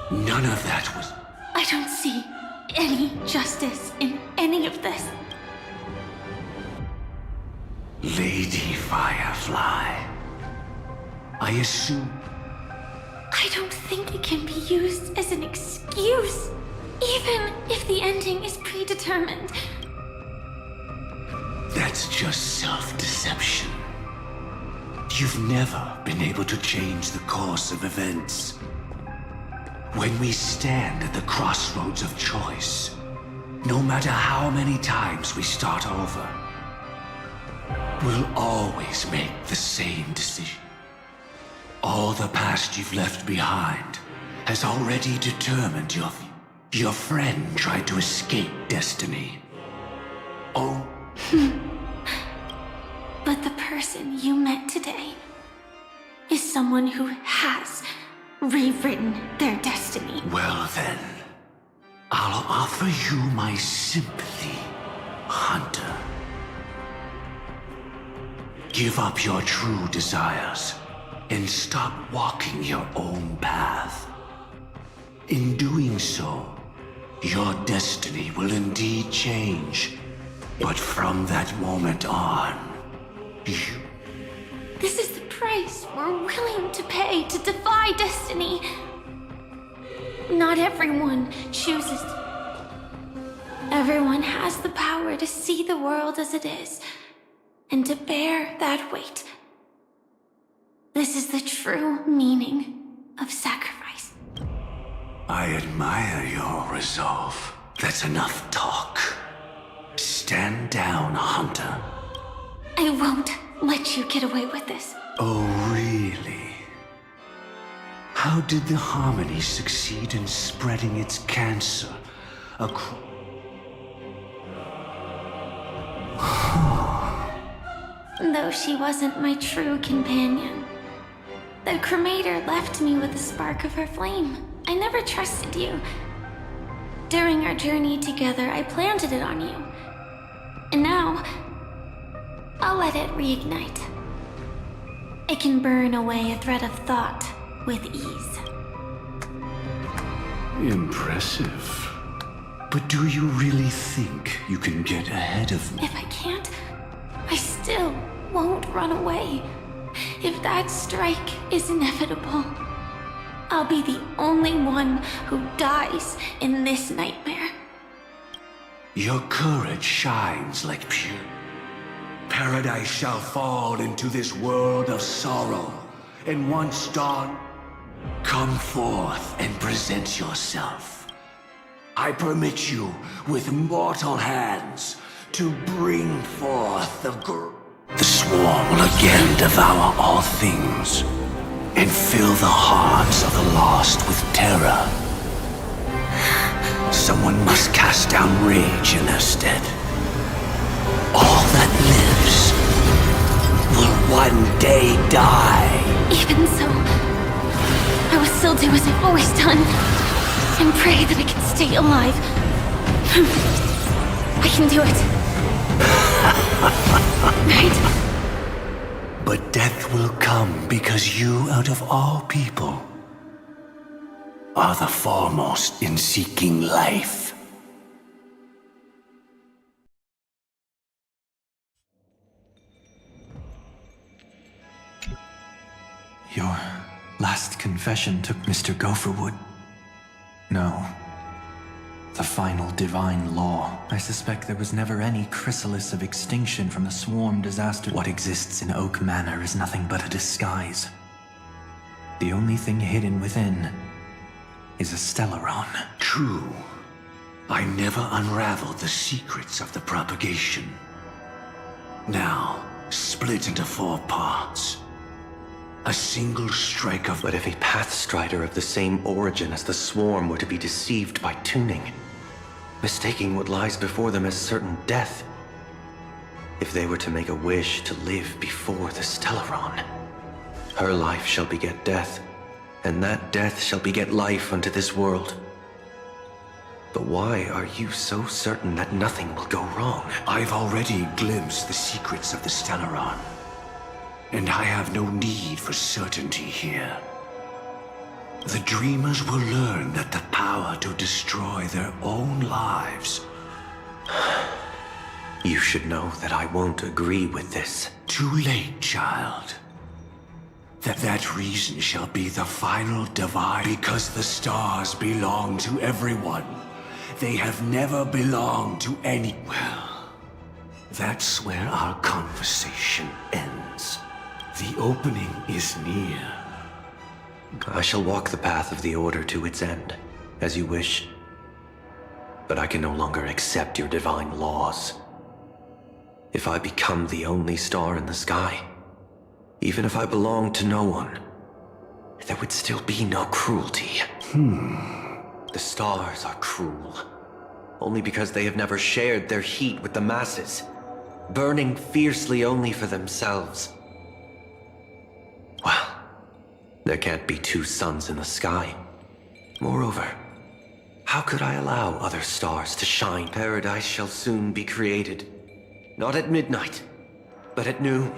None of that was... I don't see any justice in any of this. Lady Firefly. I assume... I don't think it can be used as an excuse, even if the ending is predetermined. That's just self-deception. You've never been able to change the course of events. When we stand at the crossroads of choice, no matter how many times we start over, we'll always make the same decision. All the past you've left behind has already determined your friend tried to escape destiny. Oh. But the person you met today is someone who has rewritten their destiny. Well then, I'll offer you my sympathy, Hunter. Give up your true desires and stop walking your own path. In doing so, your destiny will indeed change. But from that moment on, you... This is the price we're willing to pay to defy destiny. Not everyone chooses. Everyone has the power to see the world as it is, and to bear that weight. This is the true meaning of sacrifice. I admire your resolve. That's enough talk. Stand down, Hunter. I won't let you get away with this. Oh, really? How did the Harmony succeed in spreading its cancer across... Though she wasn't my true companion, the cremator left me with a spark of her flame. I never trusted you. During our journey together, I planted it on you. And now, I'll let it reignite. It can burn away a thread of thought with ease. Impressive. But do you really think you can get ahead of me? If I can't, I still won't run away. If that strike is inevitable, I'll be the only one who dies in this nightmare. Your courage shines like pure. Paradise shall fall into this world of sorrow, and once dawn, come forth and present yourself. I permit you, with mortal hands, to bring forth the swarm will again devour all things, and fill the hearts of the lost with terror. Someone must cast down rage in their stead. All that lives will one day die. Even so, I will still do as I've always done. and pray that I can stay alive. I can do it. Right? But death will come because you, out of all people, are the foremost in seeking life. Your last confession took Mr. Gopherwood. No. The final divine law. I suspect there was never any chrysalis of extinction from the swarm disaster. What exists in Oak Manor is nothing but a disguise. The only thing hidden within is a Stellaron. True. I never unraveled the secrets of the propagation. Now, split into 4 parts. A single strike of... But if a Pathstrider of the same origin as the Swarm were to be deceived by tuning, mistaking what lies before them as certain death, if they were to make a wish to live before the Stellaron, her life shall beget death, and that death shall beget life unto this world. But why are you so certain that nothing will go wrong? I've already glimpsed the secrets of the Stellaron. And I have no need for certainty here. The dreamers will learn that the power to destroy their own lives... You should know that I won't agree with this. Too late, child. That reason shall be the final divide. Because the stars belong to everyone. They have never belonged to any... Well, that's where our conversation ends. The opening is near. I shall walk the path of the Order to its end, as you wish. But I can no longer accept your divine laws. If I become the only star in the sky, even if I belong to no one, there would still be no cruelty. The stars are cruel, only because they have never shared their heat with the masses, burning fiercely only for themselves. Well, there can't be 2 suns in the sky. Moreover, how could I allow other stars to shine? Paradise shall soon be created. Not at midnight, but at noon.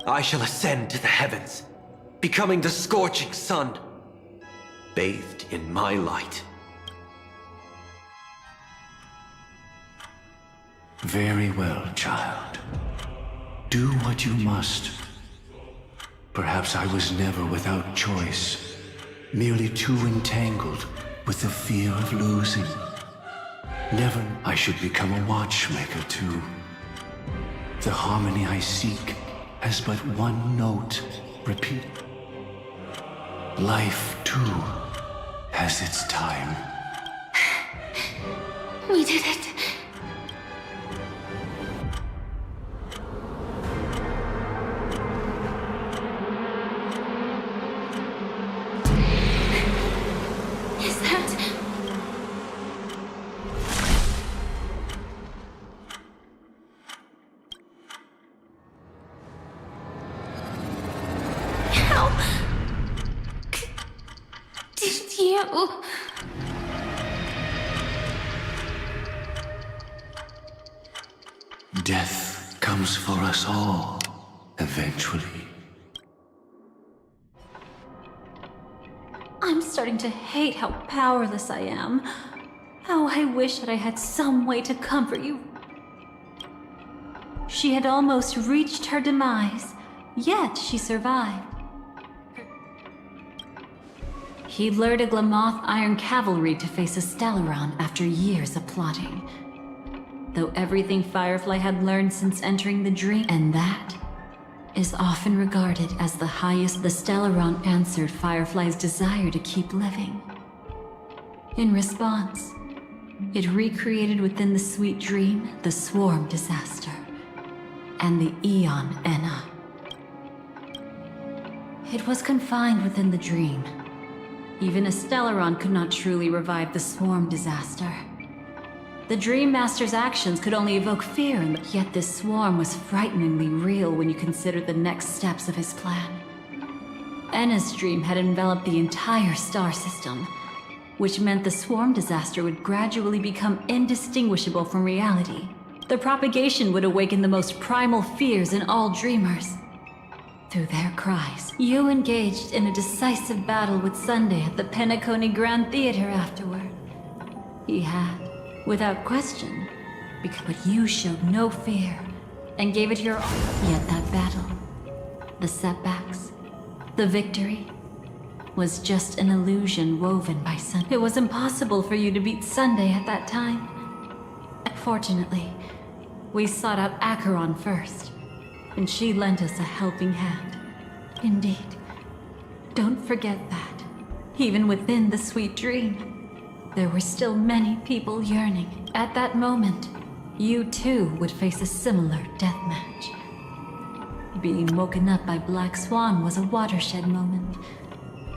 I shall ascend to the heavens, becoming the scorching sun, bathed in my light. Very well, child. Do what you must. Perhaps I was never without choice, merely too entangled with the fear of losing. Never I should become a watchmaker too. The harmony I seek has but one note. Repeat. Life, too, has its time. We did it. Is that... How... did you... Death comes for us all, eventually. I'm starting to hate how powerless I am. How I wish that I had some way to comfort you. She had almost reached her demise, yet she survived. He lured a Glamoth Iron Cavalry to face a Stellaron after years of plotting. Though everything Firefly had learned since entering the dream, and that is often regarded as the highest, the Stellaron answered Firefly's desire to keep living. In response, it recreated within the sweet dream the Swarm disaster and the Eon Enna. It was confined within the dream. Even a Stellaron could not truly revive the Swarm disaster. The Dream Master's actions could only evoke fear, yet this swarm was frighteningly real when you consider the next steps of his plan. Enna's dream had enveloped the entire star system, which meant the swarm disaster would gradually become indistinguishable from reality. The propagation would awaken the most primal fears in all dreamers. Through their cries, you engaged in a decisive battle with Sunday at the Penacony Grand Theater afterward. He had, without question, but you showed no fear and gave it your all. Yet that battle, the setbacks, the victory, was just an illusion woven by Sunday. It was impossible for you to beat Sunday at that time. Fortunately, we sought out Acheron first, and she lent us a helping hand. Indeed. Don't forget that. Even within the sweet dream, there were still many people yearning. At that moment, you too would face a similar deathmatch. Being woken up by Black Swan was a watershed moment.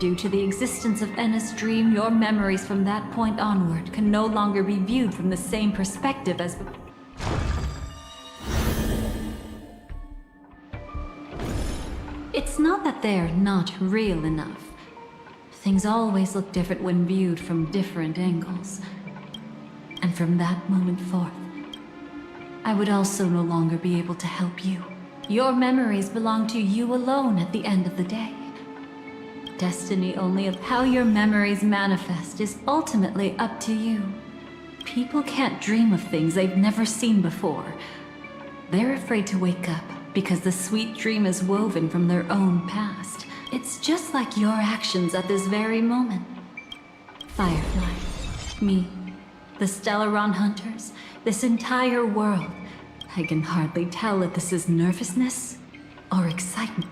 Due to the existence of Enna's dream, your memories from that point onward can no longer be viewed from the same perspective as before. It's not that they're not real enough. Things always look different when viewed from different angles. And from that moment forth, I would also no longer be able to help you. Your memories belong to you alone at the end of the day. Destiny only of how your memories manifest is ultimately up to you. People can't dream of things they've never seen before. They're afraid to wake up because the sweet dream is woven from their own past. It's just like your actions at this very moment. Firefly, me, the Stellaron hunters, this entire world. I can hardly tell if this is nervousness or excitement.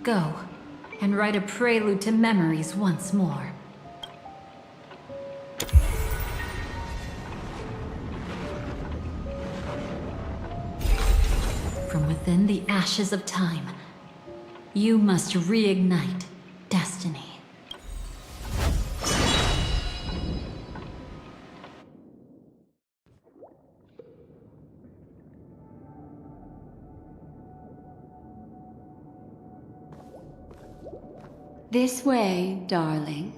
Go and write a prelude to memories once more. From within the ashes of time, you must reignite destiny. This way, darling.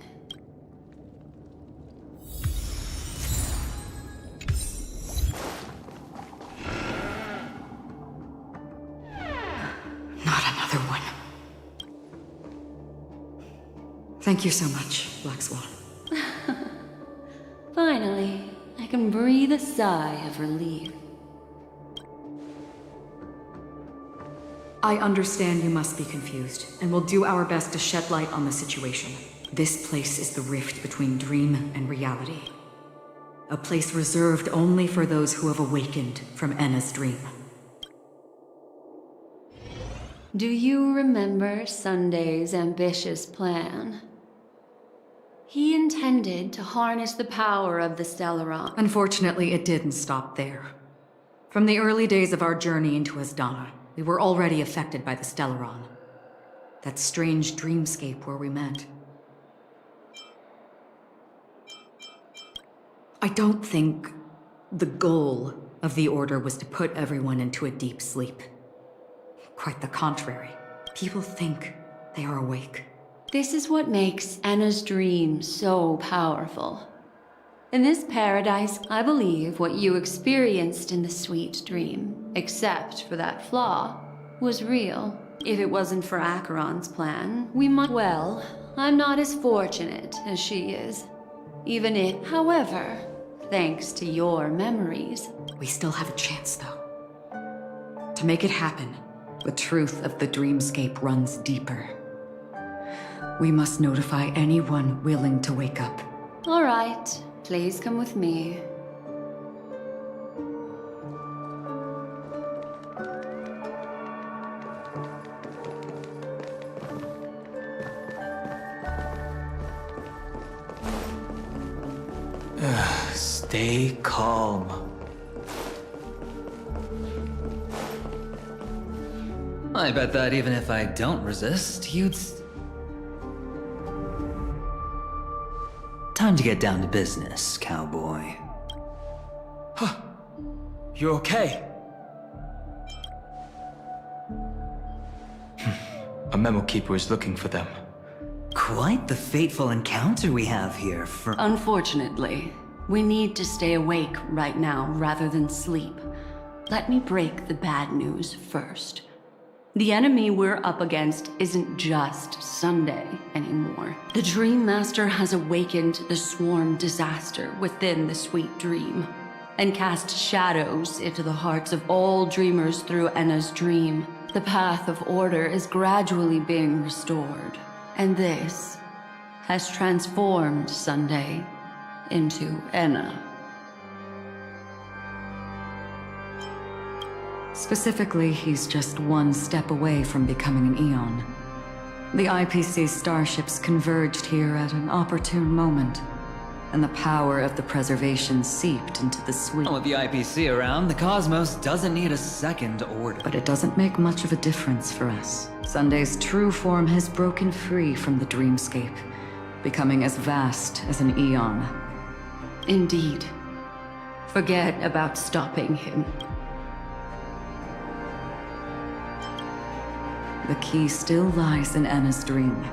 Not another one. Thank you so much, Black Swan. Finally, I can breathe a sigh of relief. I understand you must be confused, and we'll do our best to shed light on the situation. This place is the rift between dream and reality. A place reserved only for those who have awakened from Enna's dream. Do you remember Sunday's ambitious plan? He intended to harness the power of the Stellaron. Unfortunately, it didn't stop there. From the early days of our journey into Asdana, we were already affected by the Stellaron. That strange dreamscape where we met. I don't think the goal of the Order was to put everyone into a deep sleep. Quite the contrary. People think they are awake. This is what makes Enna's dream so powerful. In this paradise, I believe what you experienced in the sweet dream, except for that flaw, was real. If it wasn't for Acheron's plan, we might— Well, I'm not as fortunate as she is. Even if, however, thanks to your memories. We still have a chance, though. To make it happen, the truth of the dreamscape runs deeper. We must notify anyone willing to wake up. All right. Please come with me. Stay calm. I bet that even if I don't resist, you'd... Time to get down to business, cowboy. Huh. You okay? A memo keeper is looking for them. Quite the fateful encounter we have here for— Unfortunately, we need to stay awake right now rather than sleep. Let me break the bad news first. The enemy we're up against isn't just Sunday anymore. The Dream Master has awakened the swarm disaster within the Sweet Dream, and cast shadows into the hearts of all dreamers through Enna's dream. The path of order is gradually being restored, and this has transformed Sunday into Enna. Specifically, he's just one step away from becoming an Eon. The IPC starships converged here at an opportune moment, and the power of the preservation seeped into the Sweet. With the IPC around, the cosmos doesn't need a second order. But it doesn't make much of a difference for us. Sunday's true form has broken free from the dreamscape, becoming as vast as an Eon. Indeed. Forget about stopping him. The key still lies in Enna's dream.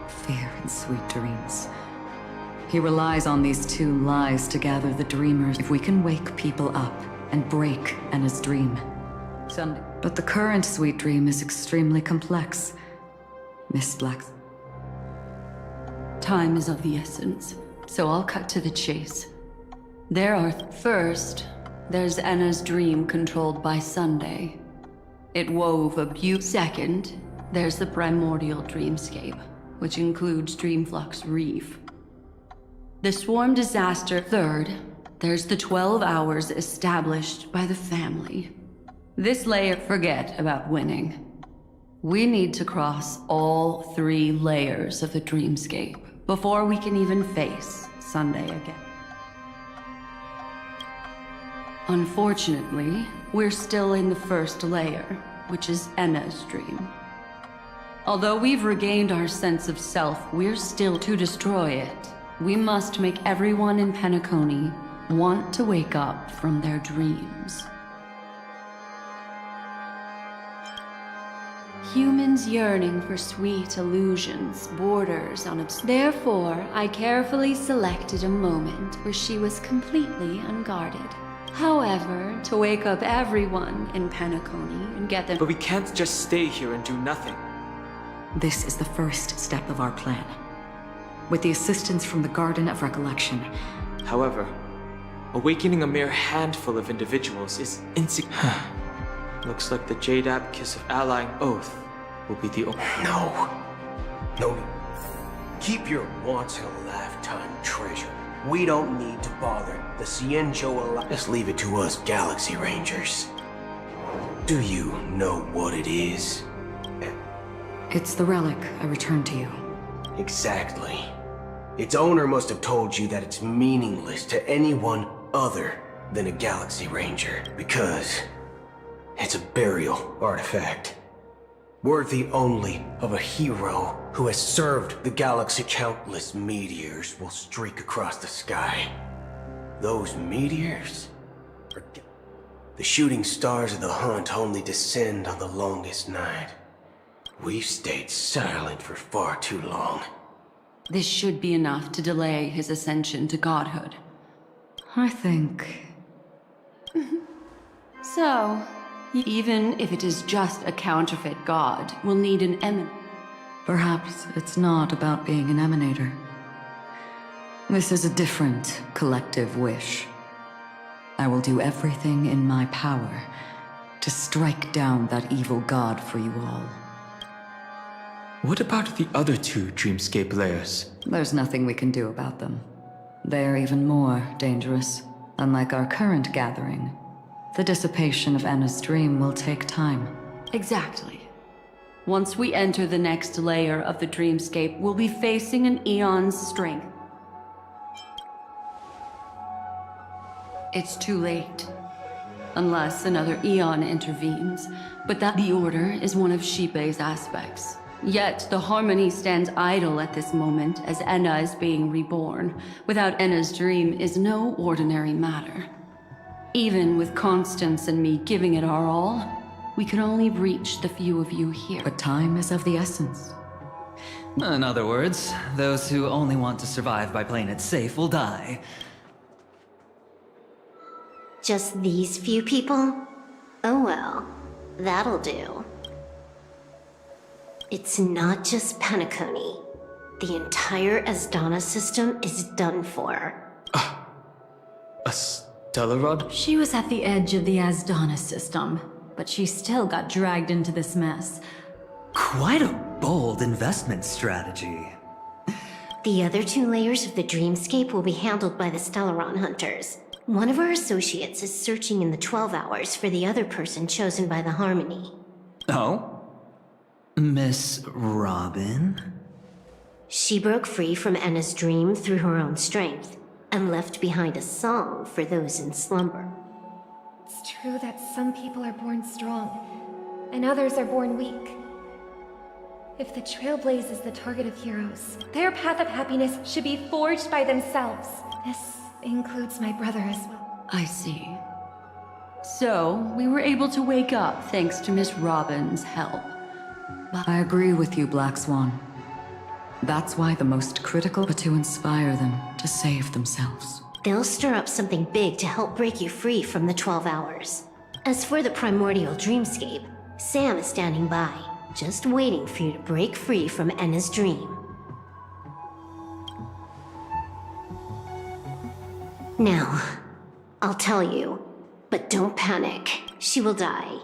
Fear and sweet dreams. He relies on these two lies to gather the dreamers. If we can wake people up and break Enna's dream. But the current sweet dream is extremely complex. Mistlax. Time is of the essence, so I'll cut to the chase. First, there's Enna's dream controlled by Sunday. It wove a Second, there's the primordial dreamscape, which includes Dreamflux Reef. The swarm disaster. Third, there's the 12 hours established by the family. This layer, forget about winning. We need to cross all 3 layers of the dreamscape before we can even face Sunday again. Unfortunately, we're still in the first layer, which is Enna's dream. Although we've regained our sense of self, we're still to destroy it. We must make everyone in Penacony want to wake up from their dreams. Humans yearning for sweet illusions, borders on Therefore, I carefully selected a moment where she was completely unguarded. However, to wake up everyone in Penacony and get them— But we can't just stay here and do nothing. This is the first step of our plan. With the assistance from the Garden of Recollection. However, awakening a mere handful of individuals is insignificant. Looks like the Jade Kiss of Allying Oath will be the only— No. Keep your once-in-a-lifetime treasure. We don't need to bother the Cienjo. Just leave it to us Galaxy Rangers. Do you know what it is? It's the relic I returned to you. Exactly. Its owner must have told you that it's meaningless to anyone other than a Galaxy Ranger, because it's a burial artifact, worthy only of a hero who has served the galaxy. Countless meteors will streak across the sky. Those meteors are the shooting stars of the hunt only descend on the longest night. We've stayed silent for far too long. This should be enough to delay his ascension to godhood. I think... So, even if it is just a counterfeit god, we'll need an eminent. Perhaps it's not about being an emanator. This is a different collective wish. I will do everything in my power to strike down that evil god for you all. What about the other 2 dreamscape layers? There's nothing we can do about them. They're even more dangerous. Unlike our current gathering, the dissipation of Enna's dream will take time. Exactly. Once we enter the next layer of the dreamscape, we'll be facing an eon's strength. It's too late. Unless another eon intervenes, but that the Order is one of Xipe's aspects. Yet the Harmony stands idle at this moment as Enna is being reborn. Without Enna's dream is no ordinary matter. Even with Constance and me giving it our all, we can only reach the few of you here. But time is of the essence. In other words, those who only want to survive by playing it safe will die. Just these few people? Oh well, that'll do. It's not just Penacony. The entire Asdana system is done for. A Stellar Rod? She was at the edge of the Asdana system, but she still got dragged into this mess. Quite a bold investment strategy. The other 2 layers of the dreamscape will be handled by the Stellaron Hunters. One of our associates is searching in the 12 hours for the other person chosen by the Harmony. Oh? Miss Robin? She broke free from Enna's dream through her own strength, and left behind a song for those in slumber. It's true that some people are born strong, and others are born weak. If the Trailblaze is the target of heroes, their path of happiness should be forged by themselves. This includes my brother as well. I see. So, we were able to wake up thanks to Miss Robin's help. I agree with you, Black Swan. That's why the most critical but to inspire them to save themselves. They'll stir up something big to help break you free from the 12 hours. As for the primordial dreamscape, Sam is standing by, just waiting for you to break free from Enna's dream. Now, I'll tell you, but don't panic. She will die.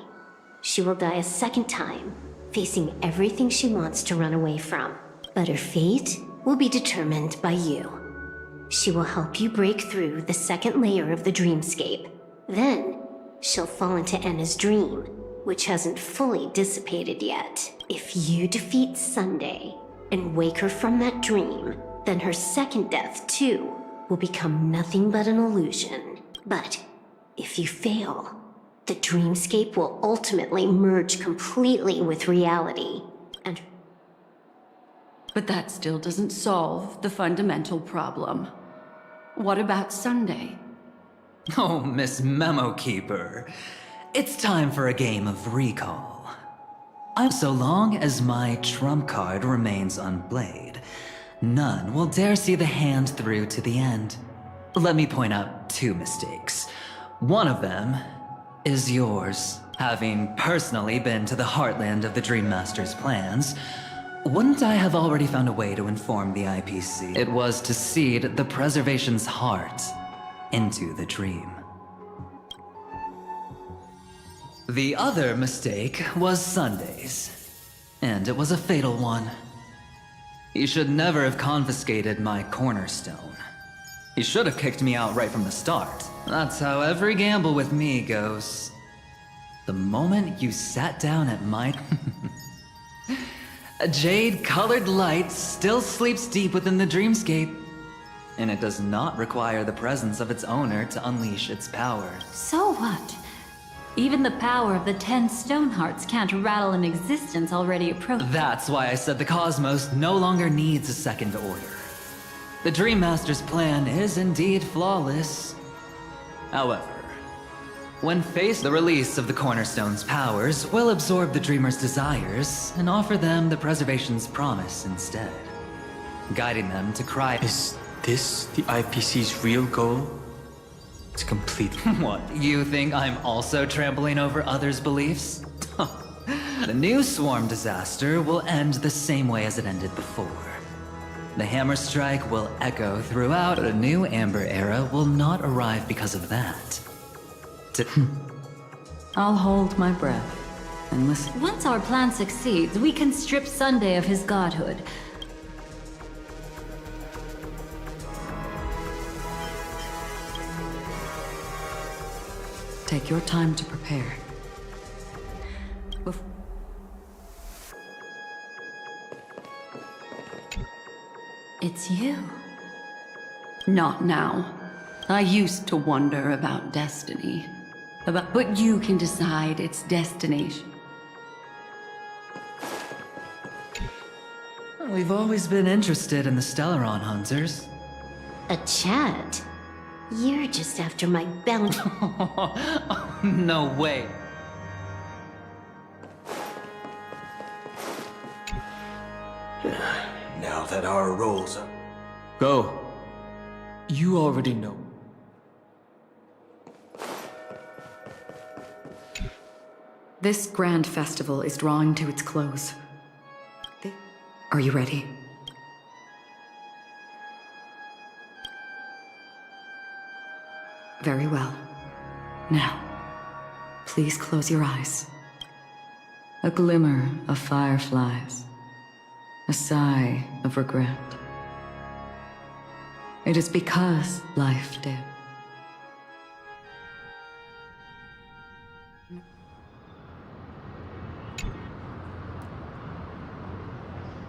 She will die a second time, facing everything she wants to run away from. But her fate will be determined by you. She will help you break through the second layer of the dreamscape. Then, she'll fall into Enna's dream, which hasn't fully dissipated yet. If you defeat Sunday and wake her from that dream, then her second death, too, will become nothing but an illusion. But if you fail, the dreamscape will ultimately merge completely with reality, and But that still doesn't solve the fundamental problem. What about Sunday? Oh, Miss Memo Keeper. It's time for a game of recall. So long as my trump card remains unplayed, none will dare see the hand through to the end. Let me point out 2 mistakes. One of them is yours. Having personally been to the heartland of the Dream Master's plans, wouldn't I have already found a way to inform the IPC? It was to seed the Preservation's heart into the dream. The other mistake was Sundays, and it was a fatal one. He should never have confiscated my cornerstone. He should have kicked me out right from the start. That's how every gamble with me goes. The moment you sat down at my... A jade-colored light still sleeps deep within the dreamscape, and it does not require the presence of its owner to unleash its power. So what? Even the power of the 10 stone hearts can't rattle an existence already approached. That's why I said the cosmos no longer needs a second order. The Dream Master's plan is indeed flawless. However, when faced, the release of the Cornerstone's powers will absorb the Dreamer's desires and offer them the Preservation's promise instead, guiding them to cry. Is this the IPC's real goal? To complete... What, you think I'm also trampling over others' beliefs? The new swarm disaster will end the same way as it ended before. The hammer strike will echo throughout, but a new Amber Era will not arrive because of that. I'll hold my breath and listen. Once our plan succeeds, we can strip Sunday of his godhood. Take your time to prepare. It's you. Not now. I used to wonder about destiny. But you can decide its destination. We've always been interested in the Stellaron Hunters. a chat? You're just after my bounty. No way. that our roles are... Go. You already know. This grand festival is drawing to its close. Are you ready? Very well. Now, please close your eyes. A glimmer of fireflies. A sigh of regret. It is because life did.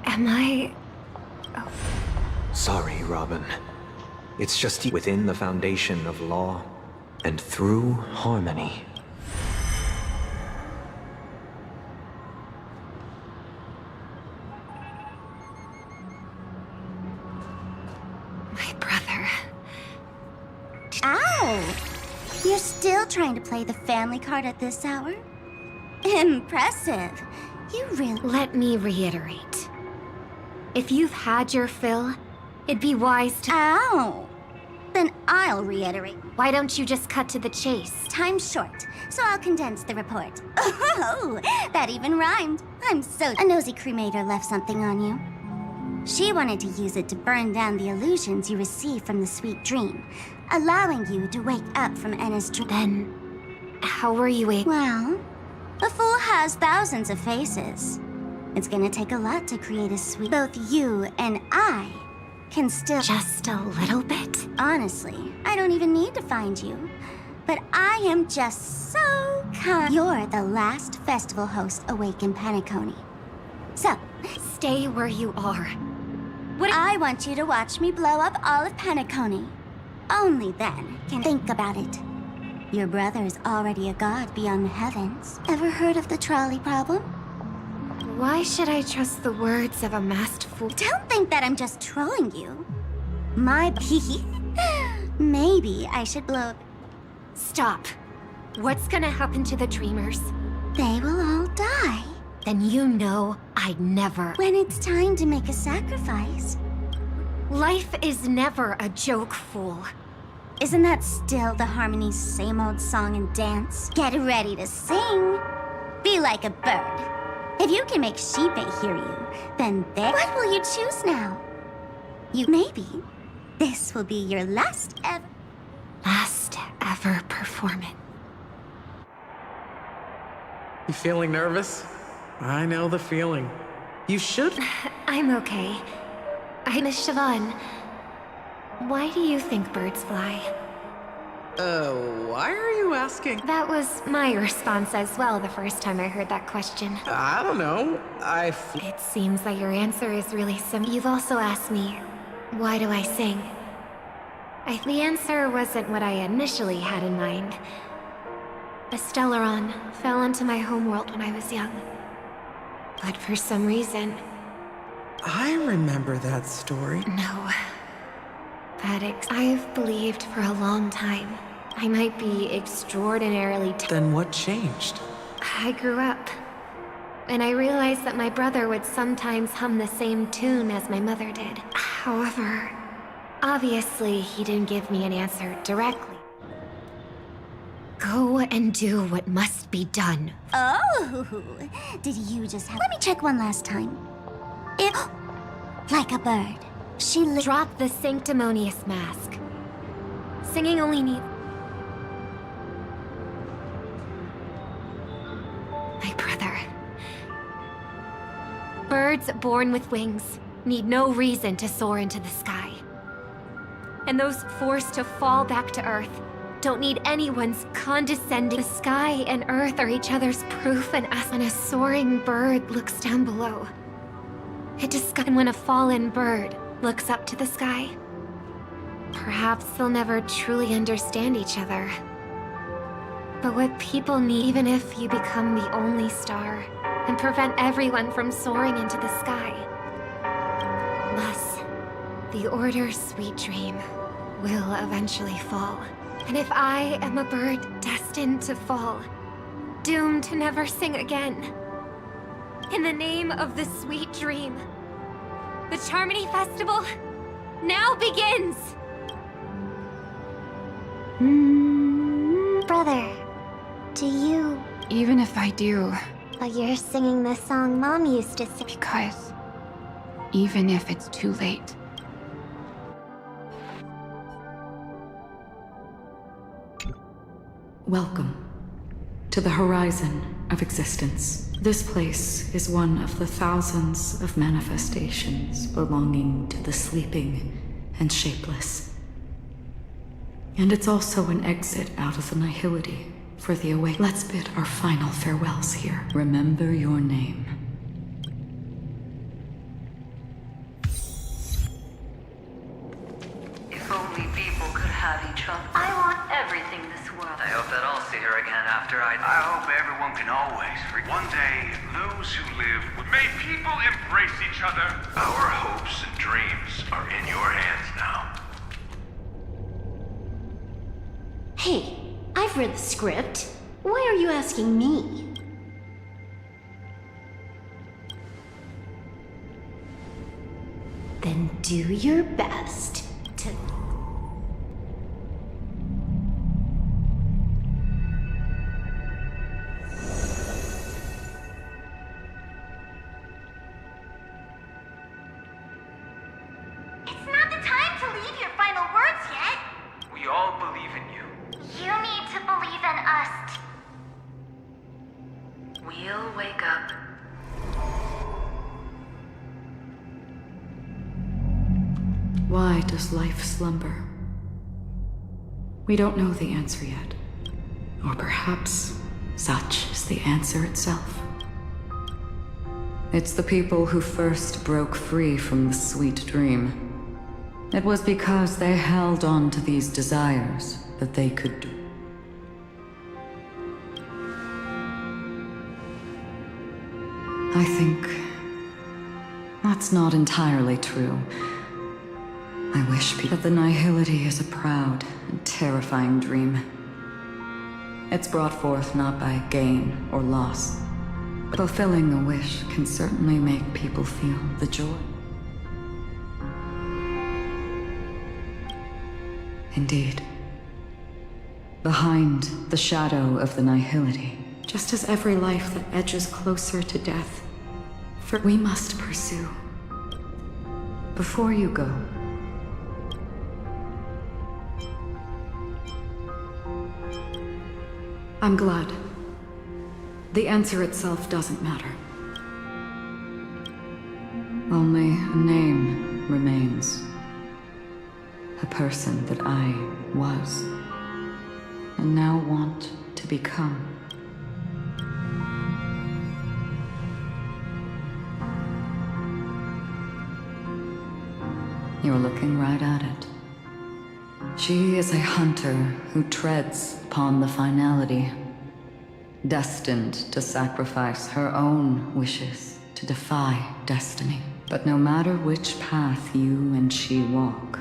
Am I... Sorry, Robin. It's just within the foundation of law and through harmony. My brother... Ow! You're still trying to play the family card at this hour? Impressive. You really... Let me reiterate. If you've had your fill, it'd be wise to... Ow! Then I'll reiterate. Why don't you just cut to the chase? Time's short, so I'll condense the report. Oh, that even rhymed. I'm so... A nosy cremator left something on you. She wanted to use it to burn down the illusions you received from the sweet dream, allowing you to wake up from Enna's dream. Then, how were you able... Well, a fool has thousands of faces. It's gonna take a lot to create a sweet... Both you and I can still... Just a little bit? Honestly, I don't even need to find you. But I am just so kind. You're the last festival host awake in Penacony. So, stay where you are. What I want you to watch me blow up all of Penacony. Only then can think about it. Your brother's already a god beyond the heavens. Ever heard of the trolley problem? Why should I trust the words of a masked fool? Don't think that I'm just trolling you. My Maybe I should blow up. Stop. What's gonna happen to the dreamers? They will all die. Then you know I'd never... When it's time to make a sacrifice. Life is never a joke, fool. Isn't that still the Harmony's same old song and dance? Get ready to sing. Be like a bird. If you can make Sheepei hear you, then what will you choose now? Maybe this will be your last ever performance. You feeling nervous? I know the feeling. You should. I'm okay. Miss Siobhan, why do you think birds fly? Why are you asking? That was my response as well the first time I heard that question. I don't know. It seems that your answer is really simple. You've also asked me, why do I sing? The answer wasn't what I initially had in mind. A Stellaron fell into my homeworld when I was young. But for some reason... I remember that story. No. I've believed for a long time I might be extraordinarily Then what changed? I grew up, and I realized that my brother would sometimes hum the same tune as my mother did. However, obviously he didn't give me an answer directly. Go and do what must be done. Oh, did you just have... Let me check one last time. Like a bird. She dropped the sanctimonious mask. Singing only needs... My brother. Birds born with wings need no reason to soar into the sky. And those forced to fall back to Earth don't need anyone's condescending. The sky and Earth are each other's proof and as when a soaring bird looks down below. And when a fallen bird looks up to the sky. Perhaps they'll never truly understand each other. But what people need, even if you become the only star and prevent everyone from soaring into the sky. Thus, the Order's sweet dream will eventually fall. And if I am a bird destined to fall, doomed to never sing again, in the name of the sweet dream, The Charmony Festival now begins! Brother, do you... Even if I do... But you're singing the song Mom used to sing. Because... even if it's too late... Welcome to the horizon of existence. This place is one of the thousands of manifestations belonging to the sleeping and shapeless. And it's also an exit out of the nihility for the awake. Let's bid our final farewells here. Remember your name. If only people could have each other. I want everything this world. I hope that I'll see her again after I hope everyone can always one day, those who live may people embrace each other. Our hopes and dreams are in your hands now. Hey, I've read the script. Why are you asking me? Then do your best to... It's not the time to leave your final words yet. We all believe in you. You need to believe in us. We'll wake up. Why does life slumber? We don't know the answer yet. Or perhaps such is the answer itself. It's the people who first broke free from the sweet dream. It was because they held on to these desires that they could do. I think that's not entirely true. I wish that the nihility is a proud and terrifying dream. It's brought forth not by gain or loss. Fulfilling a wish can certainly make people feel the joy. Indeed. Behind the shadow of the nihility, just as every life that edges closer to death, for we must pursue. Before you go, I'm glad. The answer itself doesn't matter. Only a name remains. A person that I was, and now want to become. You're looking right at it. She is a hunter who treads upon the finality, destined to sacrifice her own wishes to defy destiny. But no matter which path you and she walk,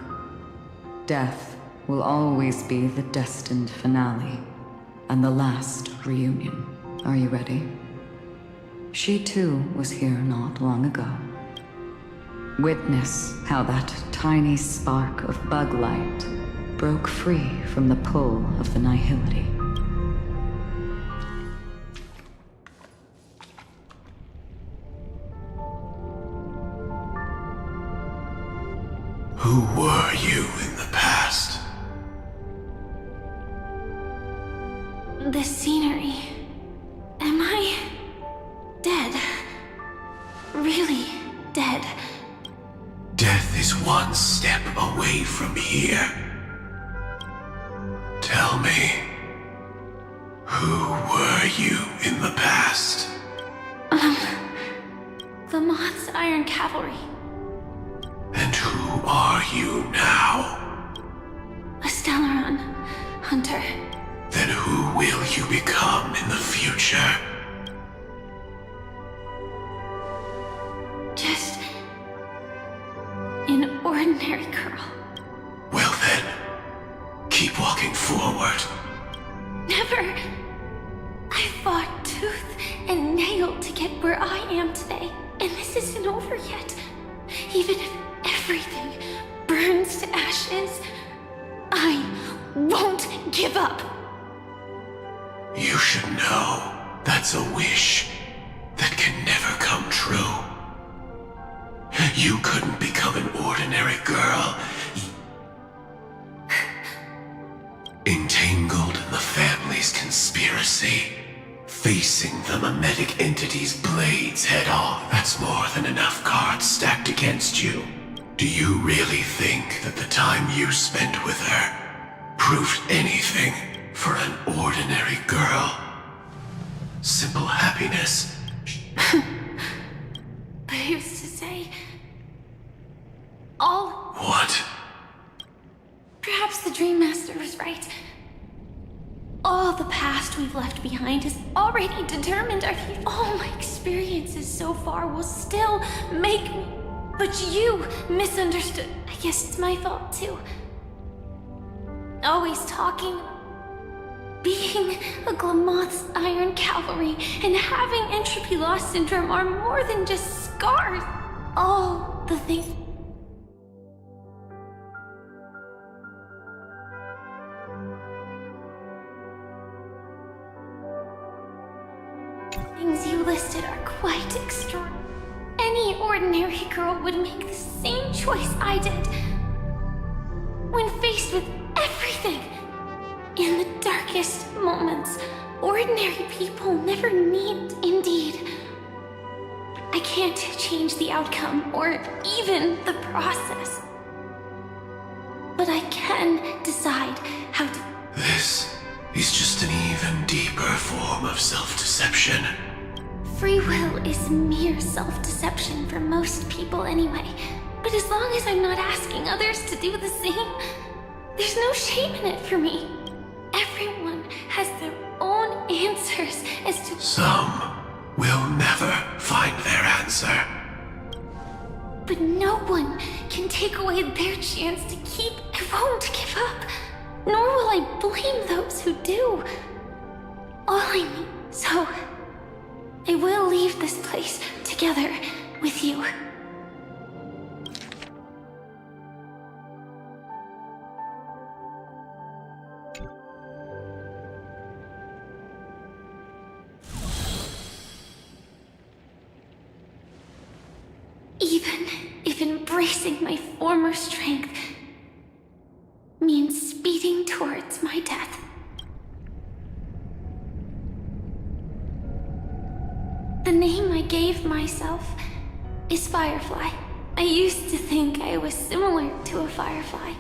death will always be the destined finale and the last reunion. Are you ready? She too was here not long ago. Witness how that tiny spark of bug light broke free from the pull of the nihility. Who were you in the past? The scenery. Am I dead? Really dead? Death is one step away from here. Tell me, who were you in the past? The Moth's Iron Cavalry. And who are you now? A Stellaron hunter. Then who will you become in the future? Just an ordinary girl. Well then, keep walking forward. Never. I fought tooth and nail to get where I am today, and this isn't over yet. even if everything burns to ashes, I won't give up. You should know that's a wish that can never come true. You couldn't become an ordinary girl. Entangled in the family's conspiracy, facing the mimetic entity's blades head-on. That's more than enough cards stacked against you. Do you really think that the time you spent with her proved anything for an ordinary girl? Simple happiness. But who's to say... all... What? Perhaps the Dream Master was right. All the past we've left behind has already determined our future. All my experiences so far will still make me... But you misunderstood. I guess it's my fault too. Always talking... Being a Glamoth's Iron Cavalry and having entropy loss syndrome are more than just scars. All the things you listed are quite extraordinary. Any ordinary girl would make the same choice I did. When faced with everything, in the darkest moments, ordinary people never need indeed. I can't change the outcome or even the process. But I can decide how to... This is just an even deeper form of self-deception. Free will is mere self-deception for most people anyway. But as long as I'm not asking others to do the same, there's no shame in it for me. Everyone has their own answers as to... Some will never find their answer. But no one can take away their chance to keep... I won't give up. Nor will I blame those who do. All I need... So... I will leave this place together with you. Even if embracing my former strength means speeding towards my death. The name I gave myself is Firefly. I used to think I was similar to a firefly,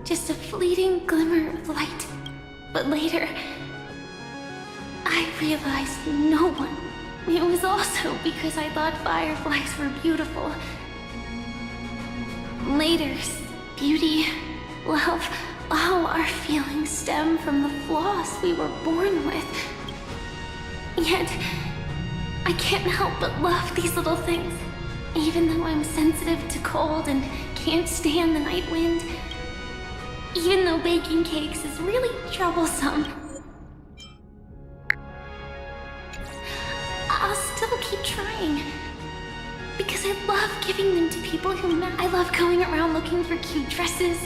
just a fleeting glimmer of light. But later, I realized no one. It was also because I thought fireflies were beautiful. Later, beauty, love, all our feelings stem from the flaws we were born with. Yet, I can't help but love these little things. Even though I'm sensitive to cold and can't stand the night wind. Even though baking cakes is really troublesome. I'll still keep trying. Because I love giving them to people who matter. I love going around looking for cute dresses.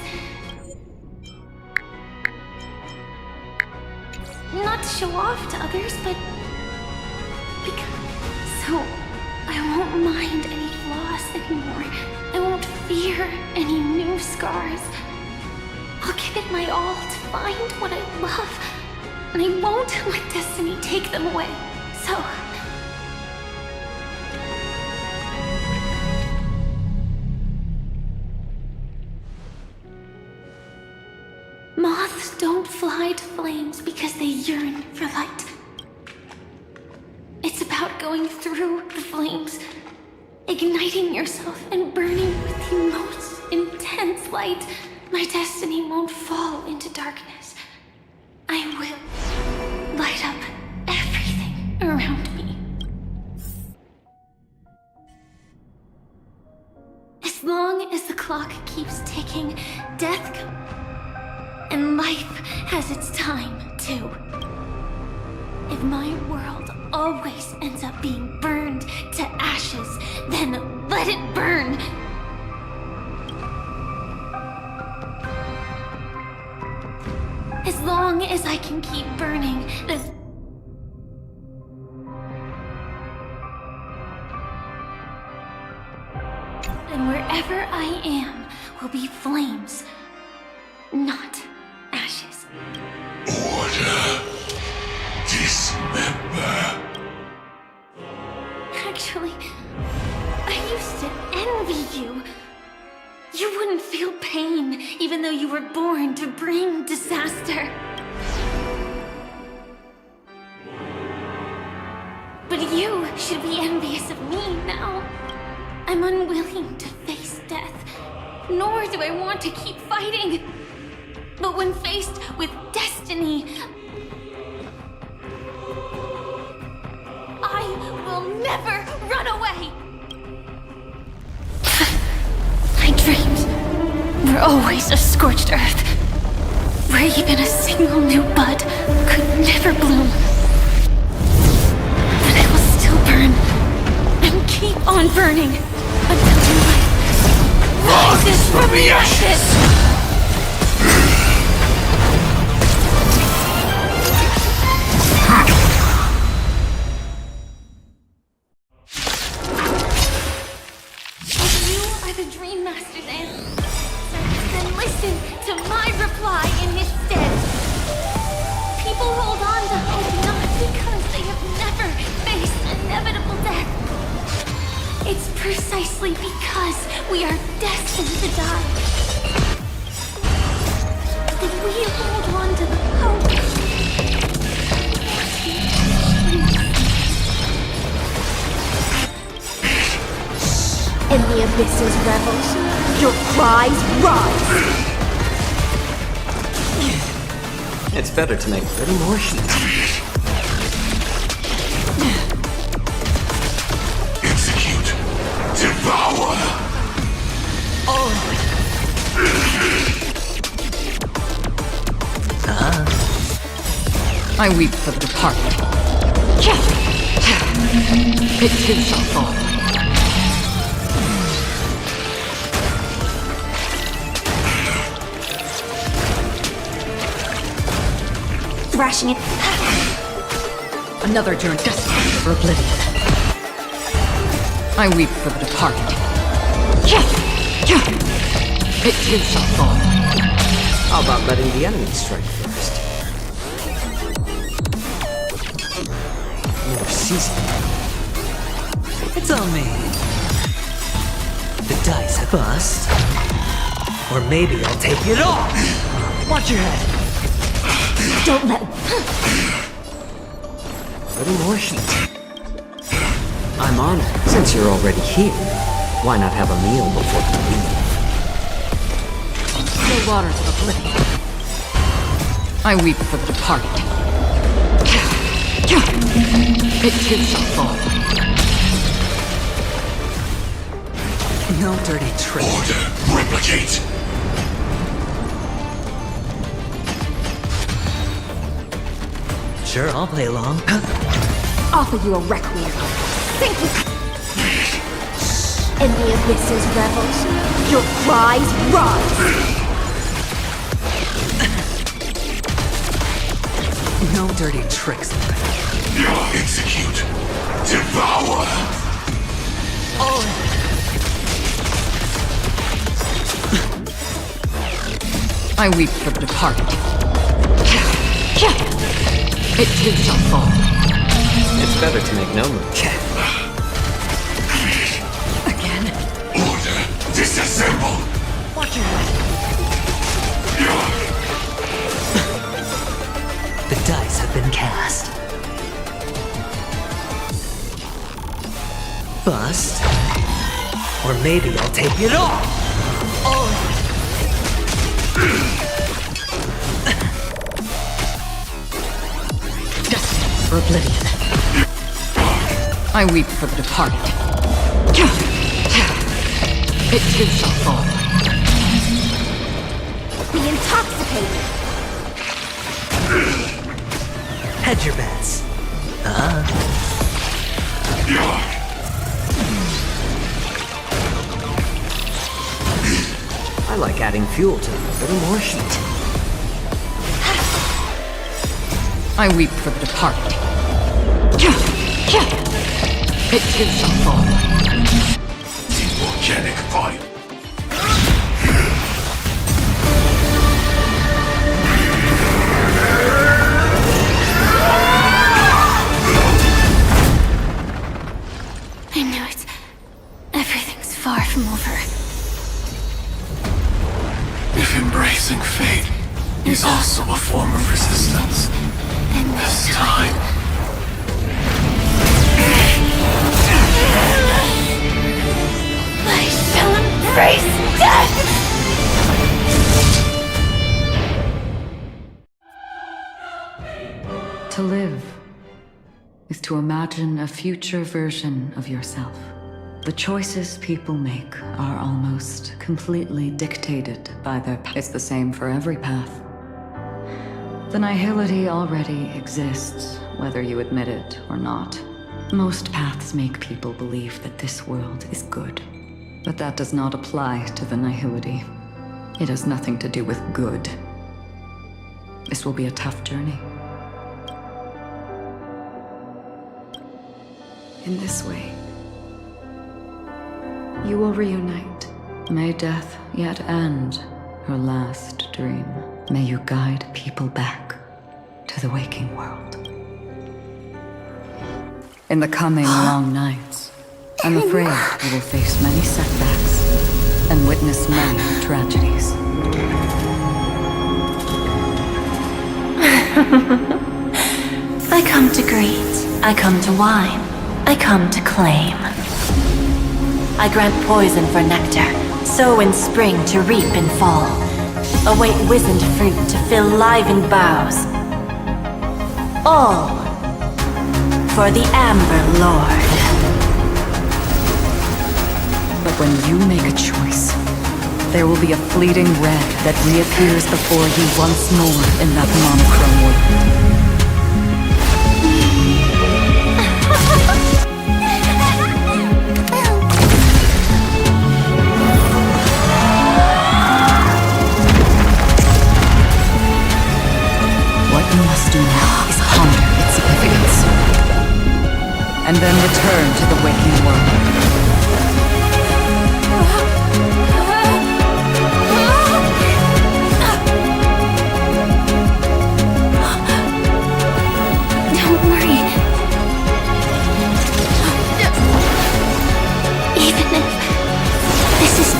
Not to show off to others, but... So, I won't mind any flaws anymore. I won't fear any new scars. I'll give it my all to find what I love. And I won't let destiny take them away. So... Moths don't fly to flames because they yearn for light. It's about going through the flames, igniting yourself and burning with the most intense light. My destiny won't fall into darkness. I will light up everything around me. As long as the clock keeps ticking, death comes. And life has its time, too. If my world always ends up being burned to ashes, then let it burn! As long as I can keep burning, then wherever I am will be flames, not ashes. Order. Dismember. Actually, I used to envy you. You wouldn't feel pain, even though you were born to bring disaster. But you should be envious of me now. I'm unwilling to face death, nor do I want to keep fighting. But when faced with destiny, I will never run away! My dreams were always a scorched earth, where even a single new bud could never bloom. But I will still burn, and keep on burning, until new life rises from the ashes! Precisely because we are destined to die, that we hold on to the hope. In the abyss's revels, your cries rise. It's better to make a little more heat. Devour! I weep for the departed. It too shall fall. Thrashing it. Another journey destined for oblivion. I weep for the departed. It too shall fall. How about letting the enemy strike first? More seasoning. It's on me. The dice bust. Or maybe I'll take it off. Watch your head. Don't let... A little more heat. I'm honored. Since you're already here, why not have a meal before you leave? The waters of oblivion. I weep for the departed. It too shall fall. No dirty trick. Order. Replicate. Sure, I'll play along. Offer you a requiem. Think in the abyss's revels, your cries rise. No dirty tricks. Execute. Devour. I weep for the departed. It too shall fall. It's better to make no move. Again? Order. Disassemble. Watch your head. The dice have been cast. Bust. Or maybe I'll take it off. For oblivion. I weep for the departed. It too shall fall. Be intoxicated. Hedge your bets. I like adding fuel to a little more heat. I weep for the departed. It is a fall. The organic fight. I knew it. Everything's far from over. If embracing fate is also a form of resistance, this time... I shall embrace death! To live is to imagine a future version of yourself. The choices people make are almost completely dictated by their path. It's the same for every path. The nihility already exists, whether you admit it or not. Most paths make people believe that this world is good. But that does not apply to the nihility. It has nothing to do with good. This will be a tough journey. In this way, you will reunite. May death yet end her last dream. May you guide people back to the waking world. In the coming long nights, I'm afraid you will face many setbacks and witness many tragedies. I come to greet. I come to whine. I come to claim. I grant poison for nectar, sow in spring to reap in fall. Await wizened fruit to fill livened boughs. All for the Amber Lord. But when you make a choice, there will be a fleeting red that reappears before you once more in that monochrome world. What you must do now is ponder its significance, and then return to the waking world.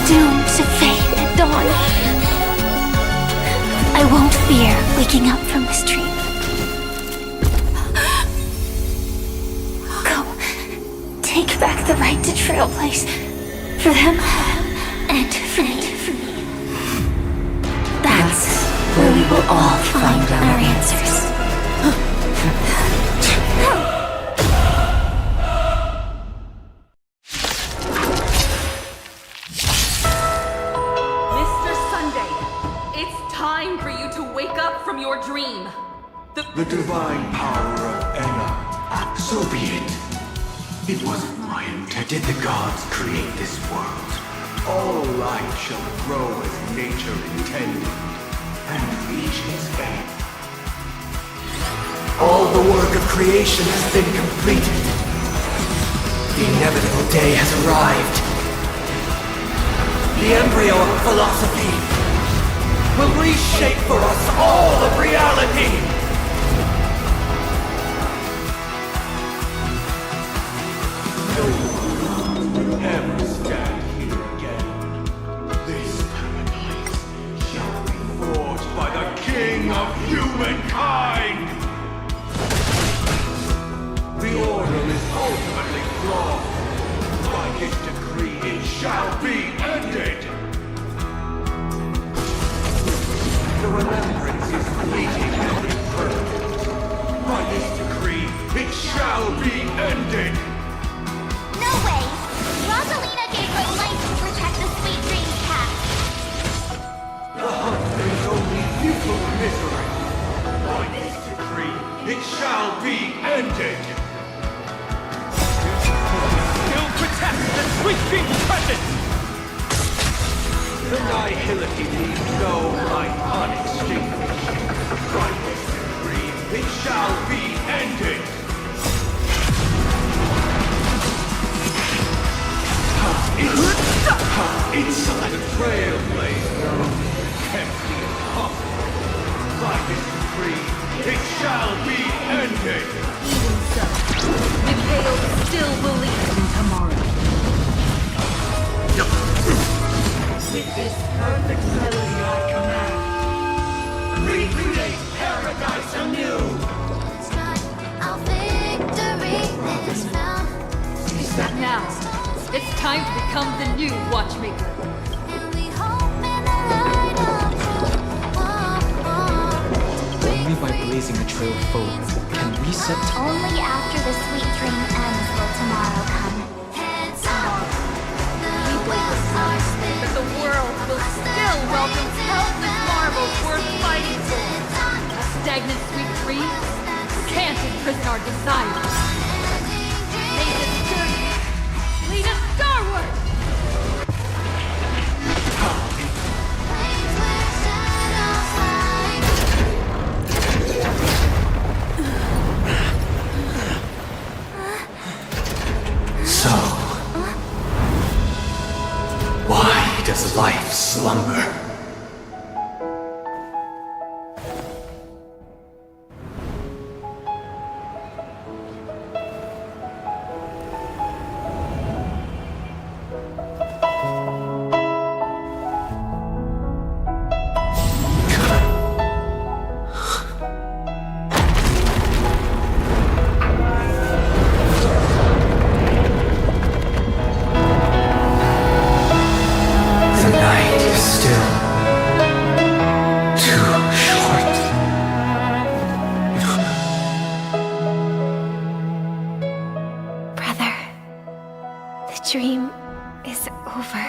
Doomed to fade at dawn. I won't fear waking up from this dream. Go. Take back the right to trailblaze. For them and for me. That's where we will all find our answers. The divine power of Ena. So be it. It wasn't my intent. Did the gods create this world? All life shall grow as nature intended, and reach its end. All the work of creation has been completed. The inevitable day has arrived. The embryo of philosophy will reshape for us all of reality. Ever stand here again. This paradise shall be forged by the king of humankind. The order is ultimately flawed. By his decree, it shall be ended. The remembrance is fleeting and impermanent. By his decree, it shall be ended. No way! Rosalina gave her life to protect the Sweet Dreams Path. The hunt brings only futile misery. By this decree, it shall be ended. Still protect the Sweet Dreams presence! The nihility leaves no life unextinguished. By this decree, it shall be ended! Inside the trailblazer, empty and humble. By this decree, it shall be ended! Even so, Mikhail still believes in tomorrow. With this perfect melody I command, recreate paradise anew! Our victory is found. Now, it's time to become the new Watchmaker. Only by blazing a trail forward can we set Only after the sweet dream ends will tomorrow come. We blaze that the world will still welcome countless marvels worth fighting for. A stagnant sweet dream can't imprison our desires. May this journey lead us starward! So, why does life slumber? The night is still too short. Brother, the dream is over.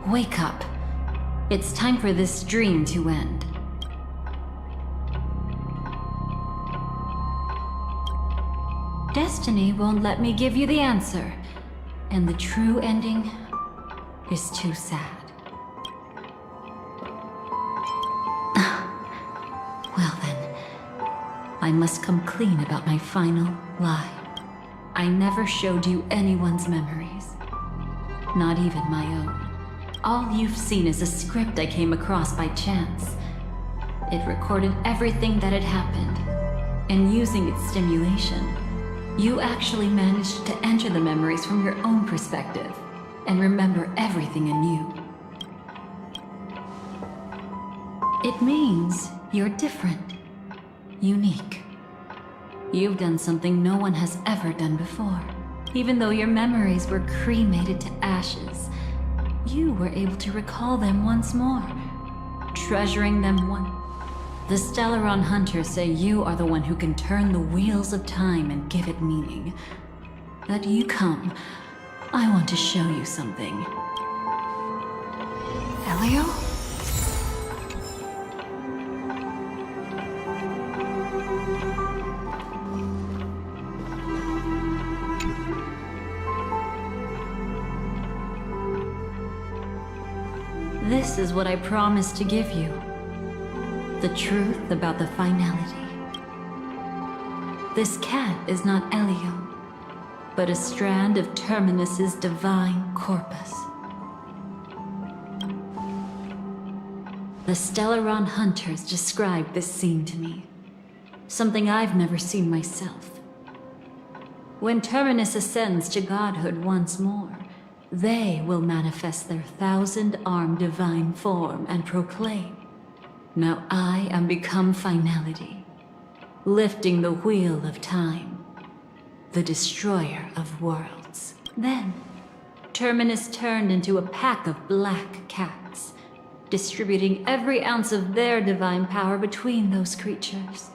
Wake up. It's time for this dream to end. Destiny won't let me give you the answer, and the true ending is too sad. Well then, I must come clean about my final lie. I never showed you anyone's memories, not even my own. All you've seen is a script I came across by chance. It recorded everything that had happened, and using its stimulation, you actually managed to enter the memories from your own perspective and remember everything anew. It means you're different, unique. You've done something no one has ever done before. Even though your memories were cremated to ashes, you were able to recall them once more, treasuring them The Stellaron Hunters say you are the one who can turn the wheels of time and give it meaning. That you come, I want to show you something. Elio? This is what I promised to give you. The truth about the finality. This cat is not Elio, but a strand of Terminus's divine corpus. The Stellaron hunters described this scene to me. Something I've never seen myself. When Terminus ascends to godhood once more, they will manifest their 1,000-armed divine form and proclaim, "Now I am become finality, lifting the wheel of time, the destroyer of worlds." Then, Terminus turned into a pack of black cats, distributing every ounce of their divine power between those creatures.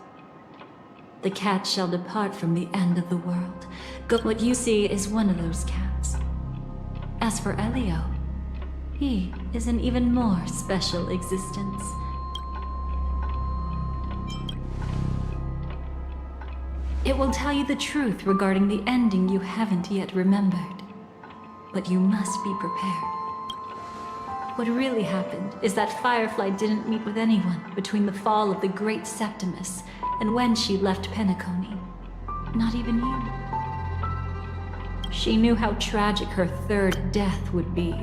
The cat shall depart from the end of the world. What you see is one of those cats. As for Elio, he is an even more special existence. It will tell you the truth regarding the ending you haven't yet remembered. But you must be prepared. What really happened is that Firefly didn't meet with anyone between the fall of the Great Septimus and when she left Penacony. Not even you. She knew how tragic her third death would be.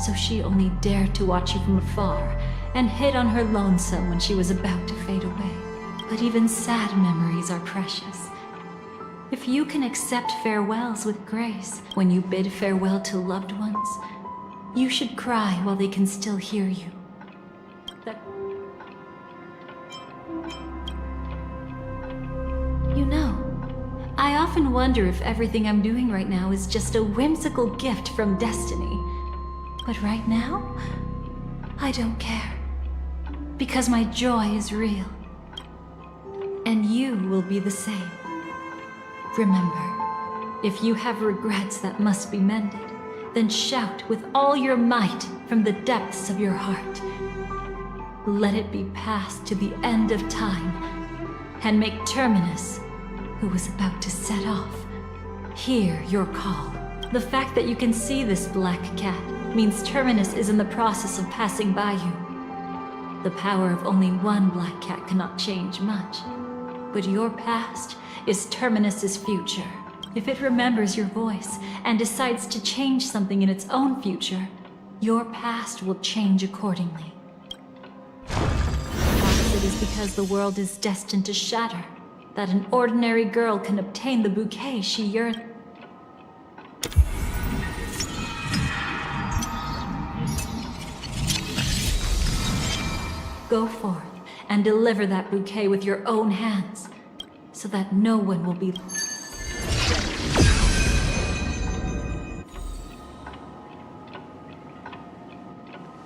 So she only dared to watch you from afar and hid on her lonesome when she was about to fade away. But even sad memories are precious. If you can accept farewells with grace when you bid farewell to loved ones, you should cry while they can still hear you. You know, I often wonder if everything I'm doing right now is just a whimsical gift from destiny. But right now, I don't care. Because my joy is real. And you will be the same. Remember, if you have regrets that must be mended, then shout with all your might from the depths of your heart. Let it be passed to the end of time, and make Terminus, who was about to set off, hear your call. The fact that you can see this black cat means Terminus is in the process of passing by you. The power of only one black cat cannot change much, but your past is Terminus's future. If it remembers your voice and decides to change something in its own future, your past will change accordingly. Perhaps it is because the world is destined to shatter that an ordinary girl can obtain the bouquet she yearns. Go forth and deliver that bouquet with your own hands, so that no one will be...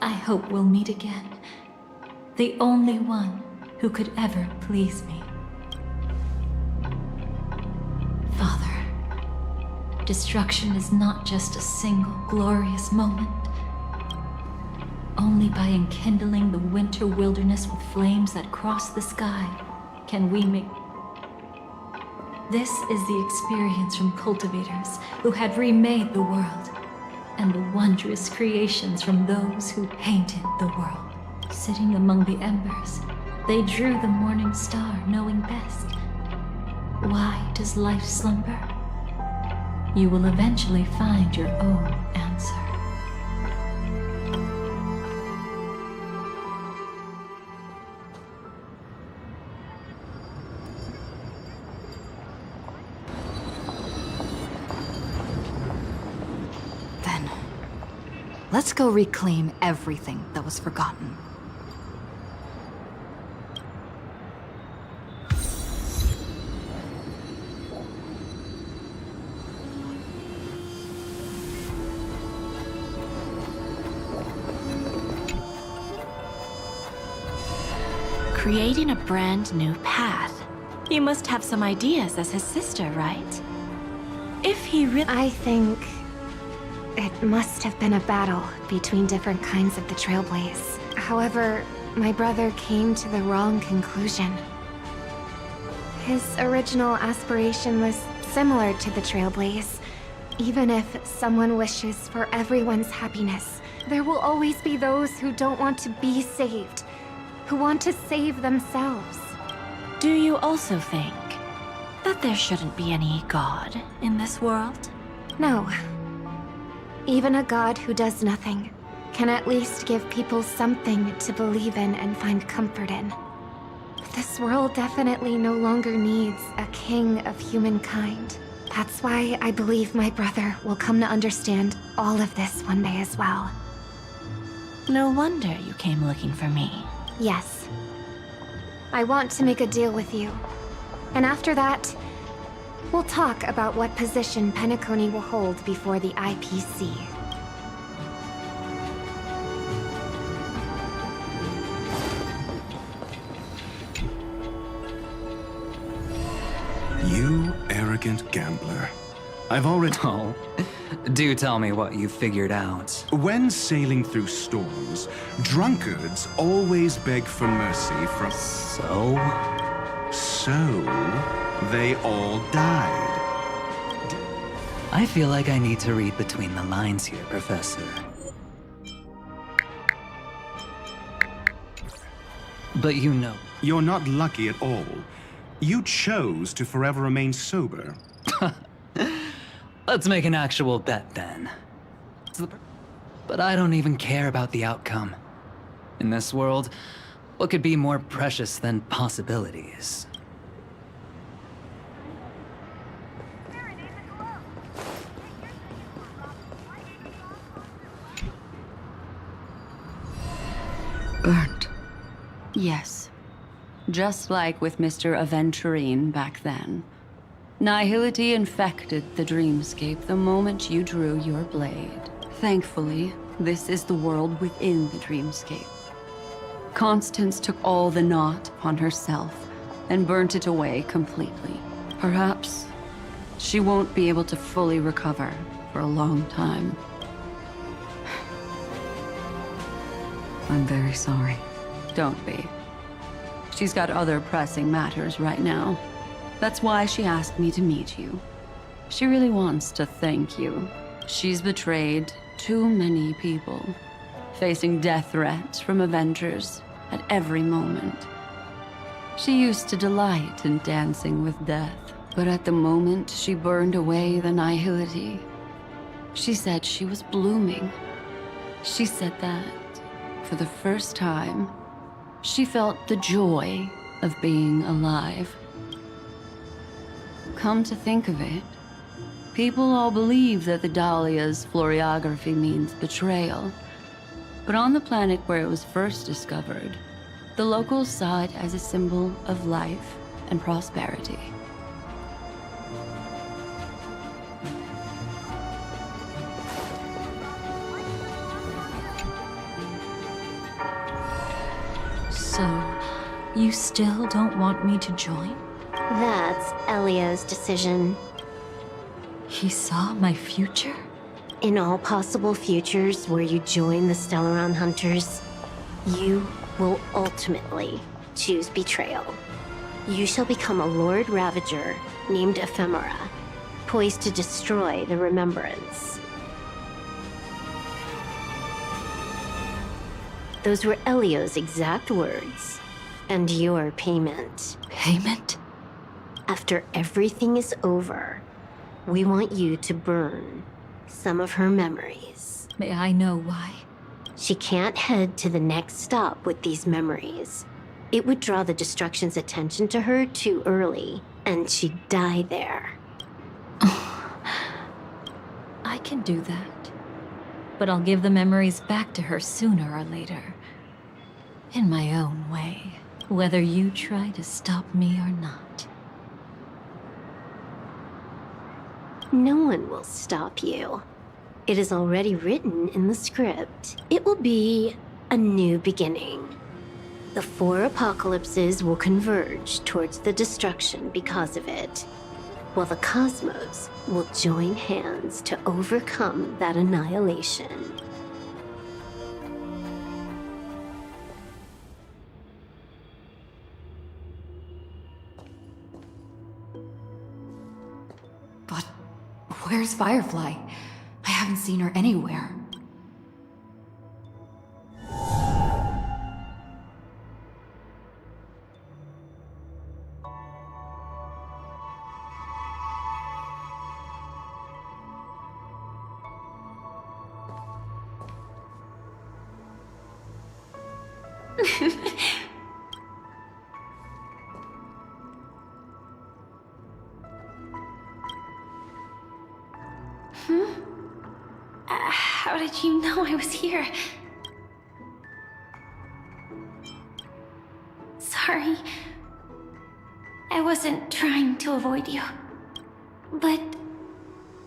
I hope we'll meet again. The only one who could ever please me. Father, destruction is not just a single glorious moment. Only by enkindling the winter wilderness with flames that cross the sky can we make... This is the experience from cultivators who had remade the world, and the wondrous creations from those who painted the world. Sitting among the embers, they drew the morning star, knowing best. Why does life slumber? You will eventually find your own answer. Then, let's go reclaim everything that was forgotten. Creating a brand new path. You must have some ideas as his sister, right? If he really... I think... it must have been a battle between different kinds of the Trailblaze. However, my brother came to the wrong conclusion. His original aspiration was similar to the Trailblaze. Even if someone wishes for everyone's happiness, there will always be those who don't want to be saved, who want to save themselves. Do you also think that there shouldn't be any god in this world? No. Even a god who does nothing can at least give people something to believe in and find comfort in. But this world definitely no longer needs a king of humankind. That's why I believe my brother will come to understand all of this one day as well. No wonder you came looking for me. Yes. I want to make a deal with you. And after that, we'll talk about what position Penacony will hold before the IPC. You arrogant gambler. I've already... Oh, do tell me what you figured out. When sailing through storms, drunkards always beg for mercy from... So? So, they all died. I feel like I need to read between the lines here, Professor. But you know... You're not lucky at all. You chose to forever remain sober. Let's make an actual bet, then. But I don't even care about the outcome. In this world, what could be more precious than possibilities? Burnt. Yes. Just like with Mr. Aventurine back then. Nihility infected the dreamscape the moment you drew your blade. Thankfully, this is the world within the dreamscape. Constance took all the knot upon herself and burnt it away completely. Perhaps she won't be able to fully recover for a long time. I'm very sorry. Don't be. She's got other pressing matters right now. That's why she asked me to meet you. She really wants to thank you. She's betrayed too many people, facing death threats from Avengers at every moment. She used to delight in dancing with death, but at the moment she burned away the nihility, she said she was blooming. She said that, for the first time, she felt the joy of being alive. Come to think of it, people all believe that the Dahlia's floriography means betrayal. But on the planet where it was first discovered, the locals saw it as a symbol of life and prosperity. So, you still don't want me to join? That's Elio's decision. He saw my future? In all possible futures where you join the Stellaron Hunters, you will ultimately choose betrayal. You shall become a Lord Ravager named Ephemera, poised to destroy the Remembrance. Those were Elio's exact words, and your payment. Payment? After everything is over, we want you to burn some of her memories. May I know why? She can't head to the next stop with these memories. It would draw the Destruction's attention to her too early, and she'd die there. I can do that. But I'll give the memories back to her sooner or later. In my own way, whether you try to stop me or not. No one will stop you. It is already written in the script. It will be a new beginning. The 4 apocalypses will converge towards the destruction because of it, while the cosmos will join hands to overcome that annihilation. But where's Firefly? I haven't seen her anywhere. How did you know I was here? Sorry. I wasn't trying to avoid you. But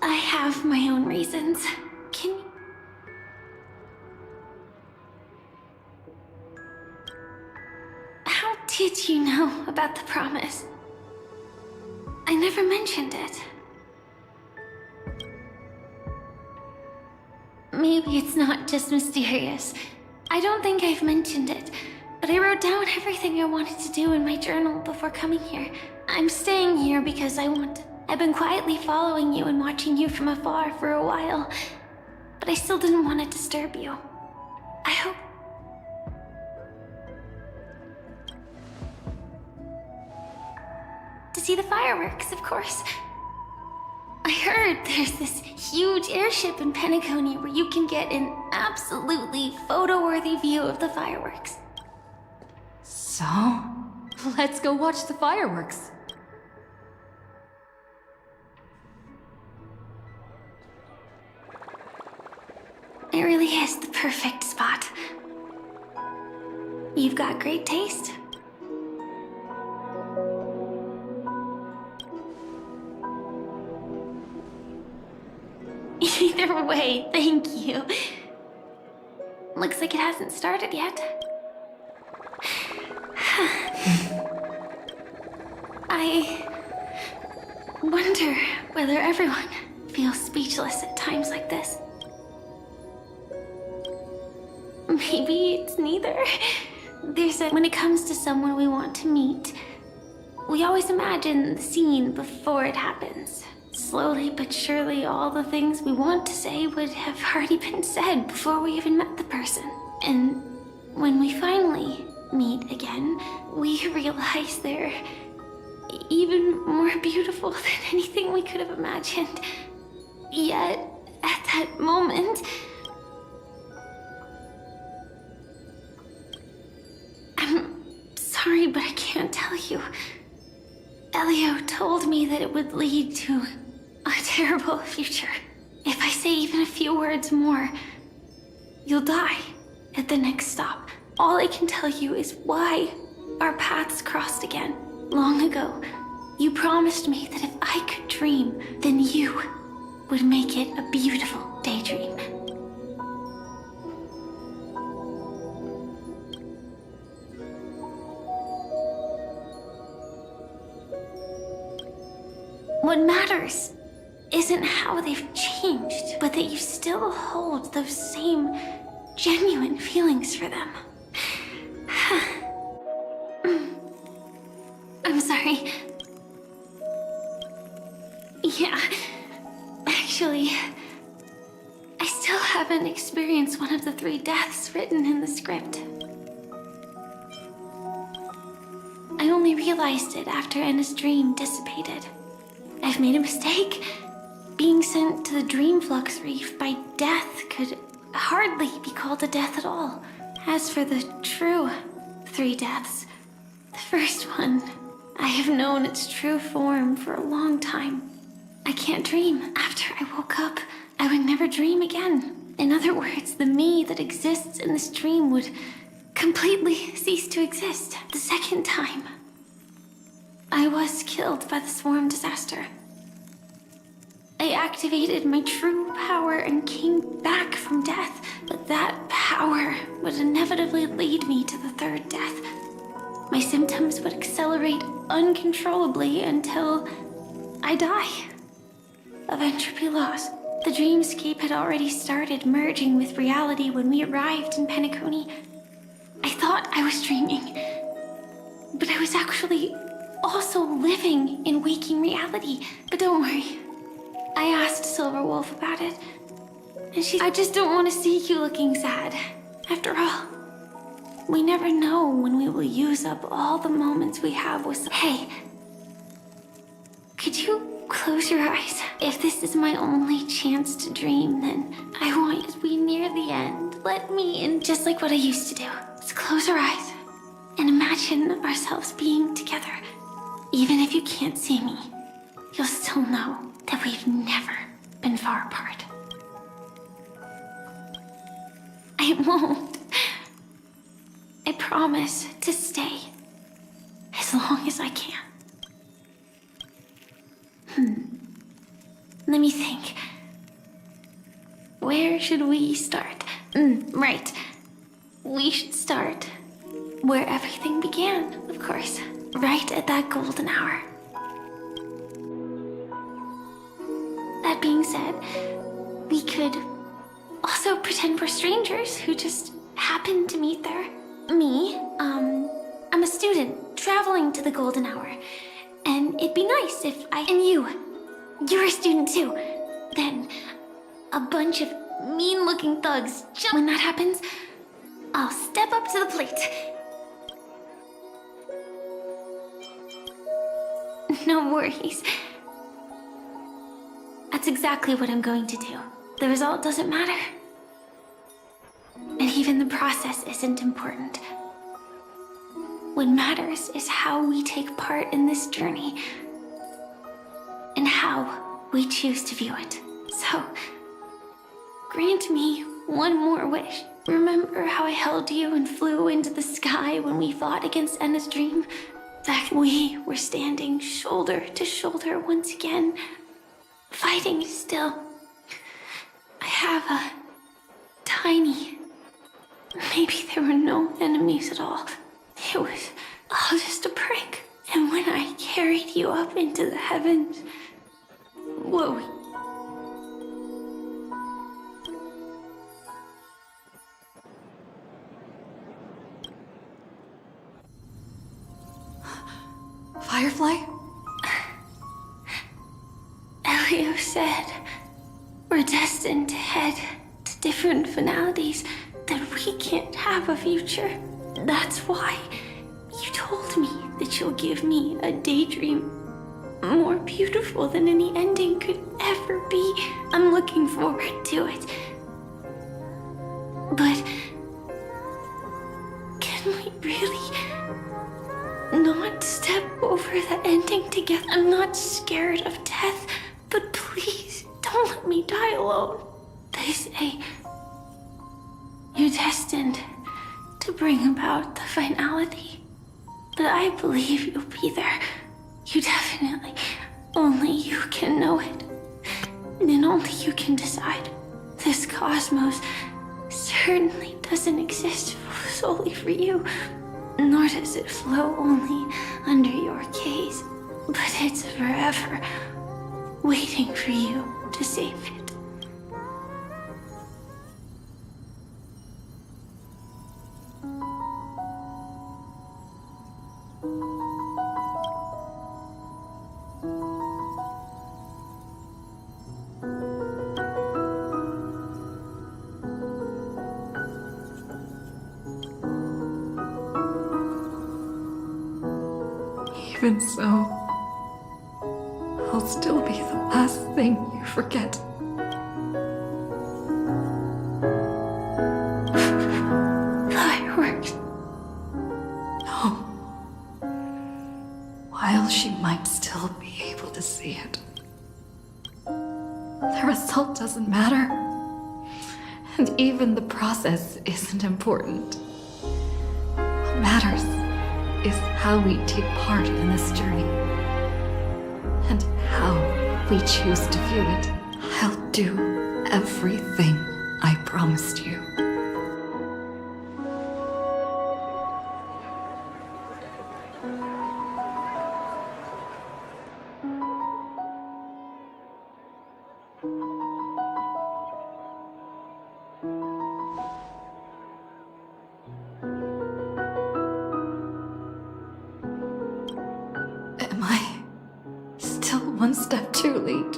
I have my own reasons. Can you... How did you know about the promise? I never mentioned it. Maybe it's not just mysterious. I don't think I've mentioned it, but I wrote down everything I wanted to do in my journal before coming here. I'm staying here because I've been quietly following you and watching you from afar for a while, but I still didn't want to disturb you. I hope... To see the fireworks, of course. I heard there's this huge airship in Penacony where you can get an absolutely photo-worthy view of the fireworks. So, let's go watch the fireworks. It really is the perfect spot. You've got great taste. Either way, thank you. Looks like it hasn't started yet. I wonder whether everyone feels speechless at times like this. Maybe it's neither. When it comes to someone we want to meet, we always imagine the scene before it happens. Slowly but surely, all the things we want to say would have already been said before we even met the person. And when we finally meet again, we realize they're even more beautiful than anything we could have imagined. Yet, at that moment, I'm sorry, but I can't tell you. Elio told me that it would lead to a terrible future. If I say even a few words more, you'll die at the next stop. All I can tell you is why our paths crossed again long ago. You promised me that if I could dream, then you would make it a beautiful daydream. What matters isn't how they've changed, but that you still hold those same genuine feelings for them. I'm sorry. Yeah, actually, I still haven't experienced one of the 3 deaths written in the script. I only realized it after Anna's dream dissipated. I've made a mistake. Being sent to the Dream Flux Reef by death could hardly be called a death at all. As for the true 3 deaths, the first one, I have known its true form for a long time. I can't dream. After I woke up, I would never dream again. In other words, the me that exists in this dream would completely cease to exist. The second time, I was killed by the swarm disaster. I activated my true power and came back from death, but that power would inevitably lead me to the 3rd death. My symptoms would accelerate uncontrollably until I die of entropy loss. The dreamscape had already started merging with reality when we arrived in Penacony. I thought I was dreaming, but I was actually also living in waking reality. But don't worry, I asked Silver Wolf about it, and I just don't want to see you looking sad. After all, we never know when we will use up all the moments we have with Hey, could you close your eyes? If this is my only chance to dream, then I want, as we near the end, let me in, just like what I used to do. Just close our eyes and imagine ourselves being together. Even if you can't see me, you'll still know that we've never been far apart. I won't. I promise to stay as long as I can. Let me think. Where should we start? Right. We should start where everything began, of course. Right at that golden hour. That being said, we could also pretend we're strangers who just happened to meet there. Me, I'm a student traveling to the golden hour. And it'd be nice if and you're a student too. Then a bunch of mean-looking thugs jump. When that happens, I'll step up to the plate. No worries. That's exactly what I'm going to do. The result doesn't matter. And even the process isn't important. What matters is how we take part in this journey. And how we choose to view it. So, grant me one more wish. Remember how I held you and flew into the sky when we fought against Enna's dream? That we were standing shoulder to shoulder once again, fighting still. I have a tiny... Maybe there were no enemies at all. It was all just a prank. And when I carried you up into the heavens... Whoa. Firefly? Elio said we're destined to head to different finalities, that we can't have a future. That's why you told me that you'll give me a daydream more beautiful than any ending could ever be. I'm looking forward to it. But can we really not step over the ending together? I'm not scared of death, but please don't let me die alone. They say you're destined to bring about the finality, but I believe you'll be there. You definitely, only you can know it, and only you can decide. This cosmos certainly doesn't exist solely for you, nor does it flow only under your gaze, but it's forever waiting for you to save it. Even so, I'll still be the last thing you forget. Fireworks. No. While she might still be able to see it, the result doesn't matter. And even the process isn't important. What matters is how we take part in this journey. And how we choose to view it. I'll do everything I promised you. Am I still one step too late?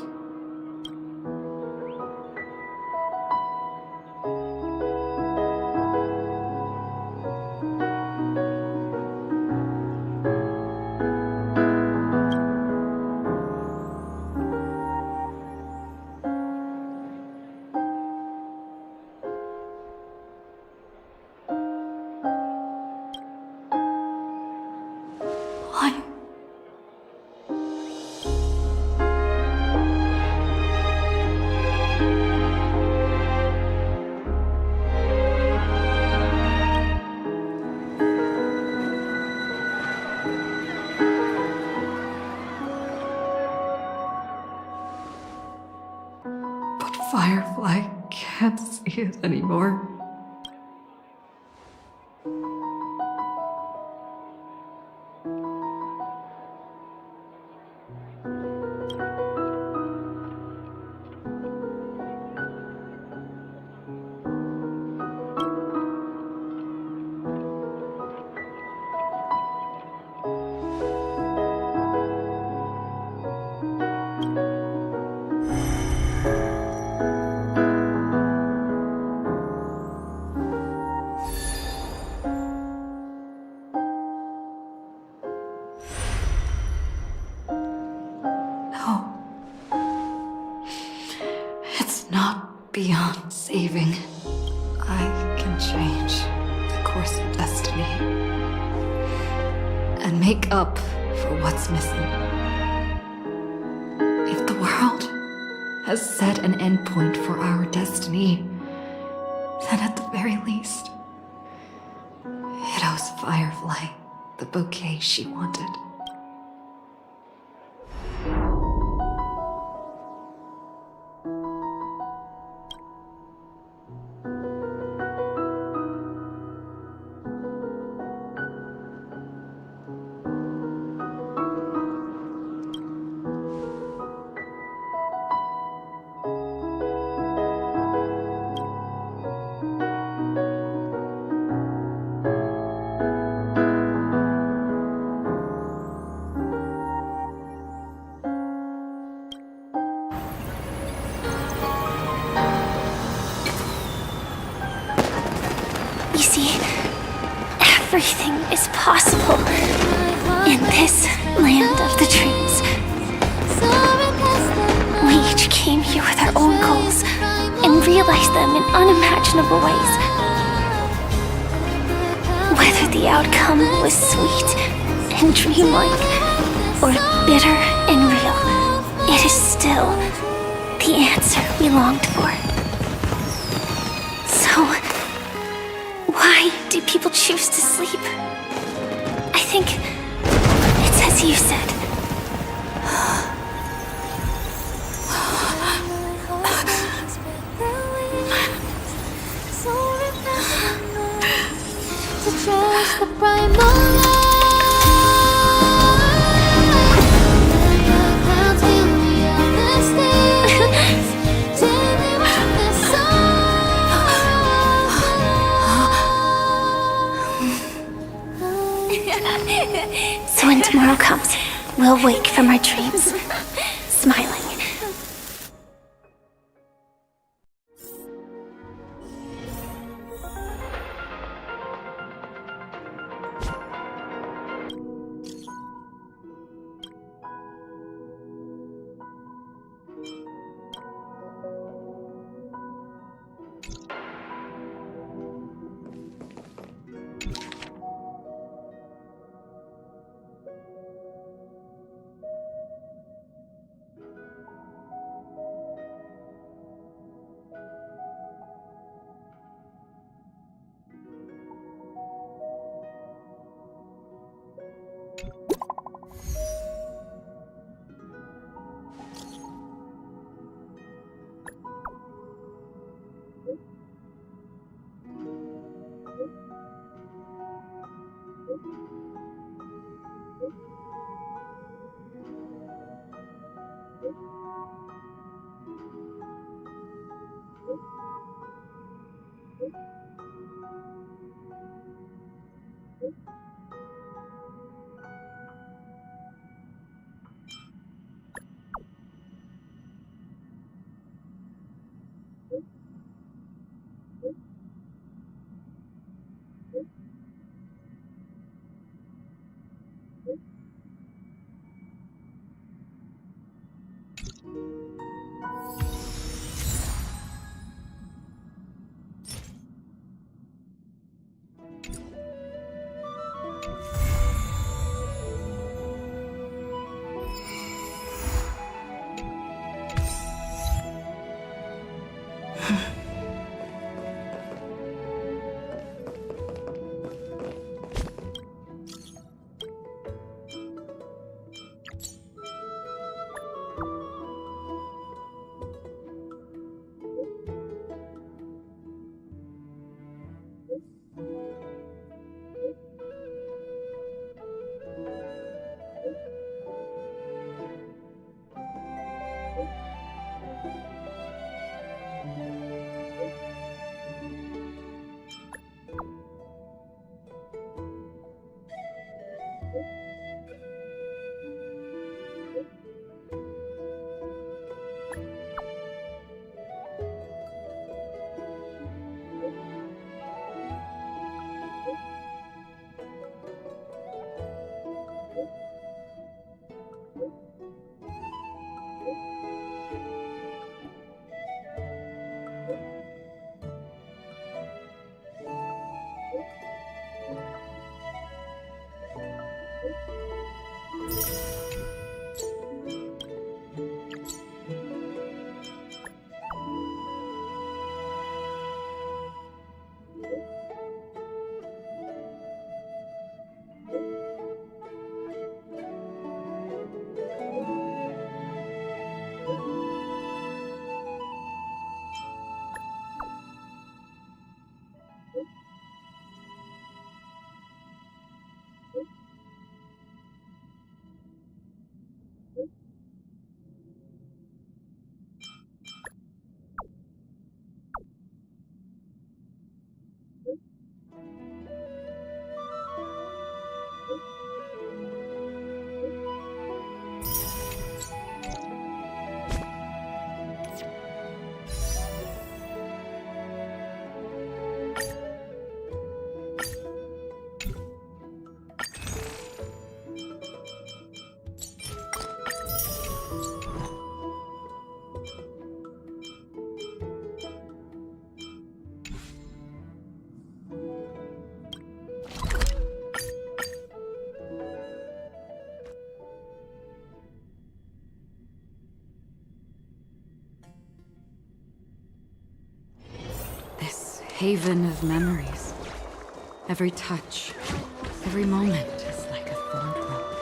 Why? But Firefly can't see it anymore. No. It's not beyond saving. I can change the course of destiny and make up for what's missing. If the world has set an endpoint for our destiny, then at the very least, it owes Firefly the bouquet she wanted. You see, everything is possible in this land of the dreams. We each came here with our own goals and realized them in unimaginable ways. Whether the outcome was sweet and dreamlike or bitter and real, it is still the answer we longed for. So, why do people choose to sleep? I think it's as you said. So when tomorrow comes, we'll wake from our dreams, smiling. haven of memories. Every touch, every moment is like a thorned rose.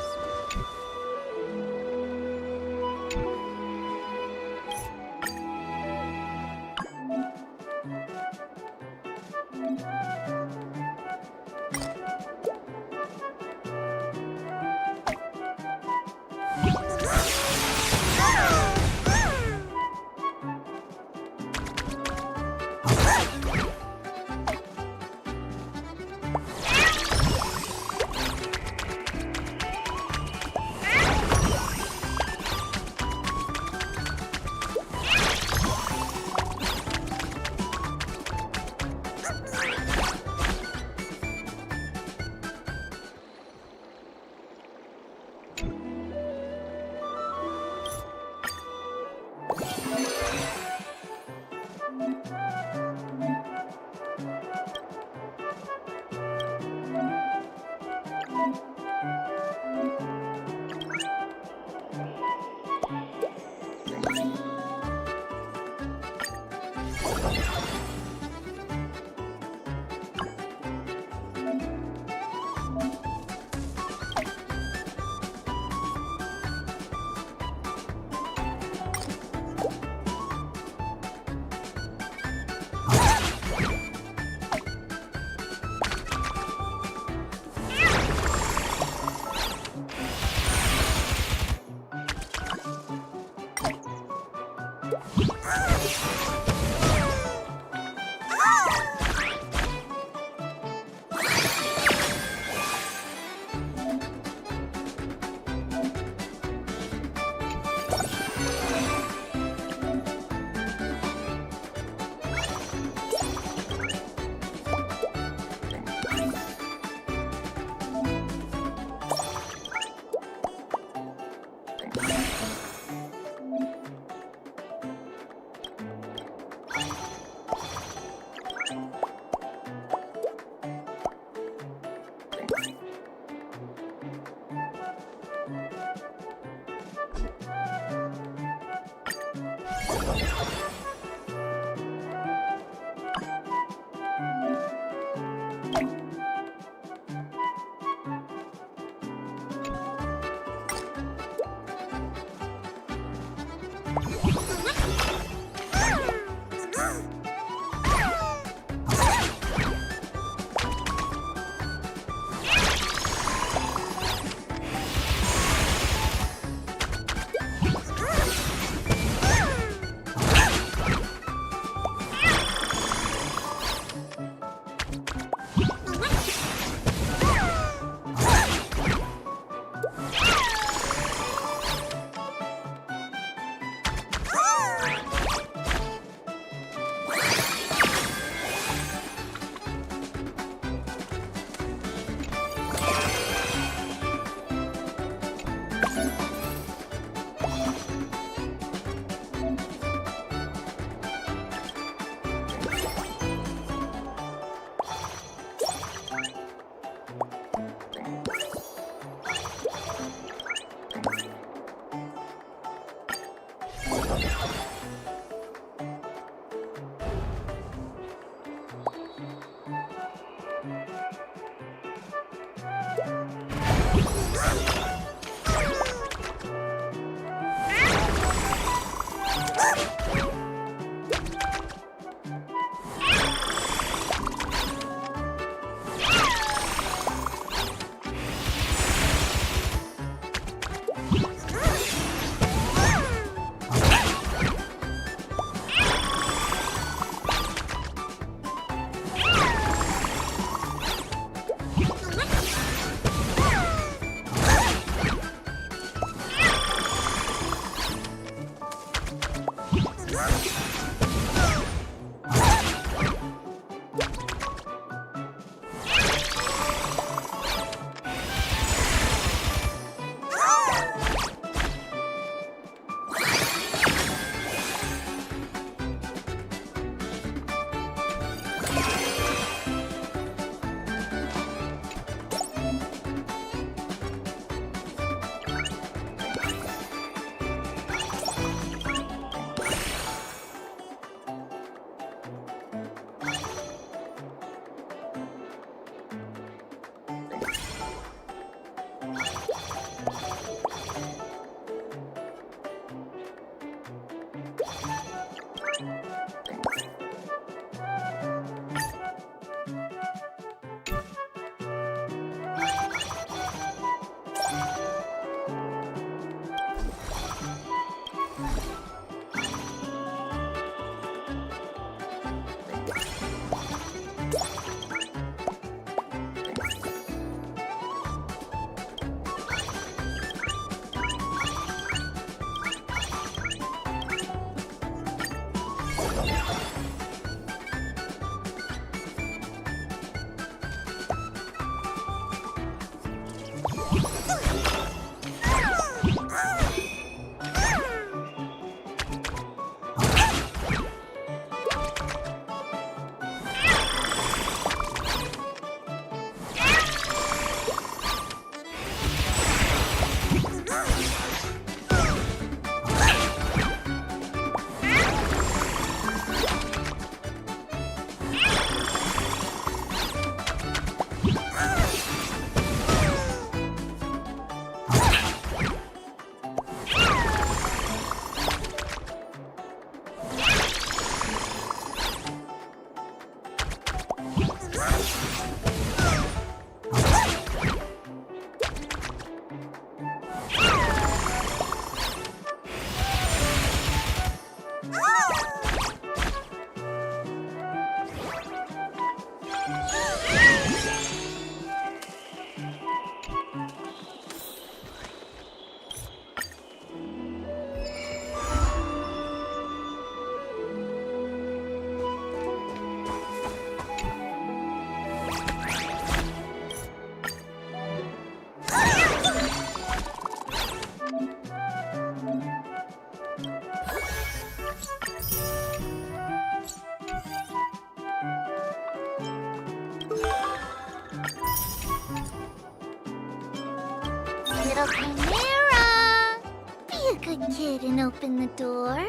Little Chimera! Be a good kid and open the door.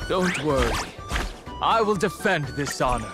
Don't worry. I will defend this honor.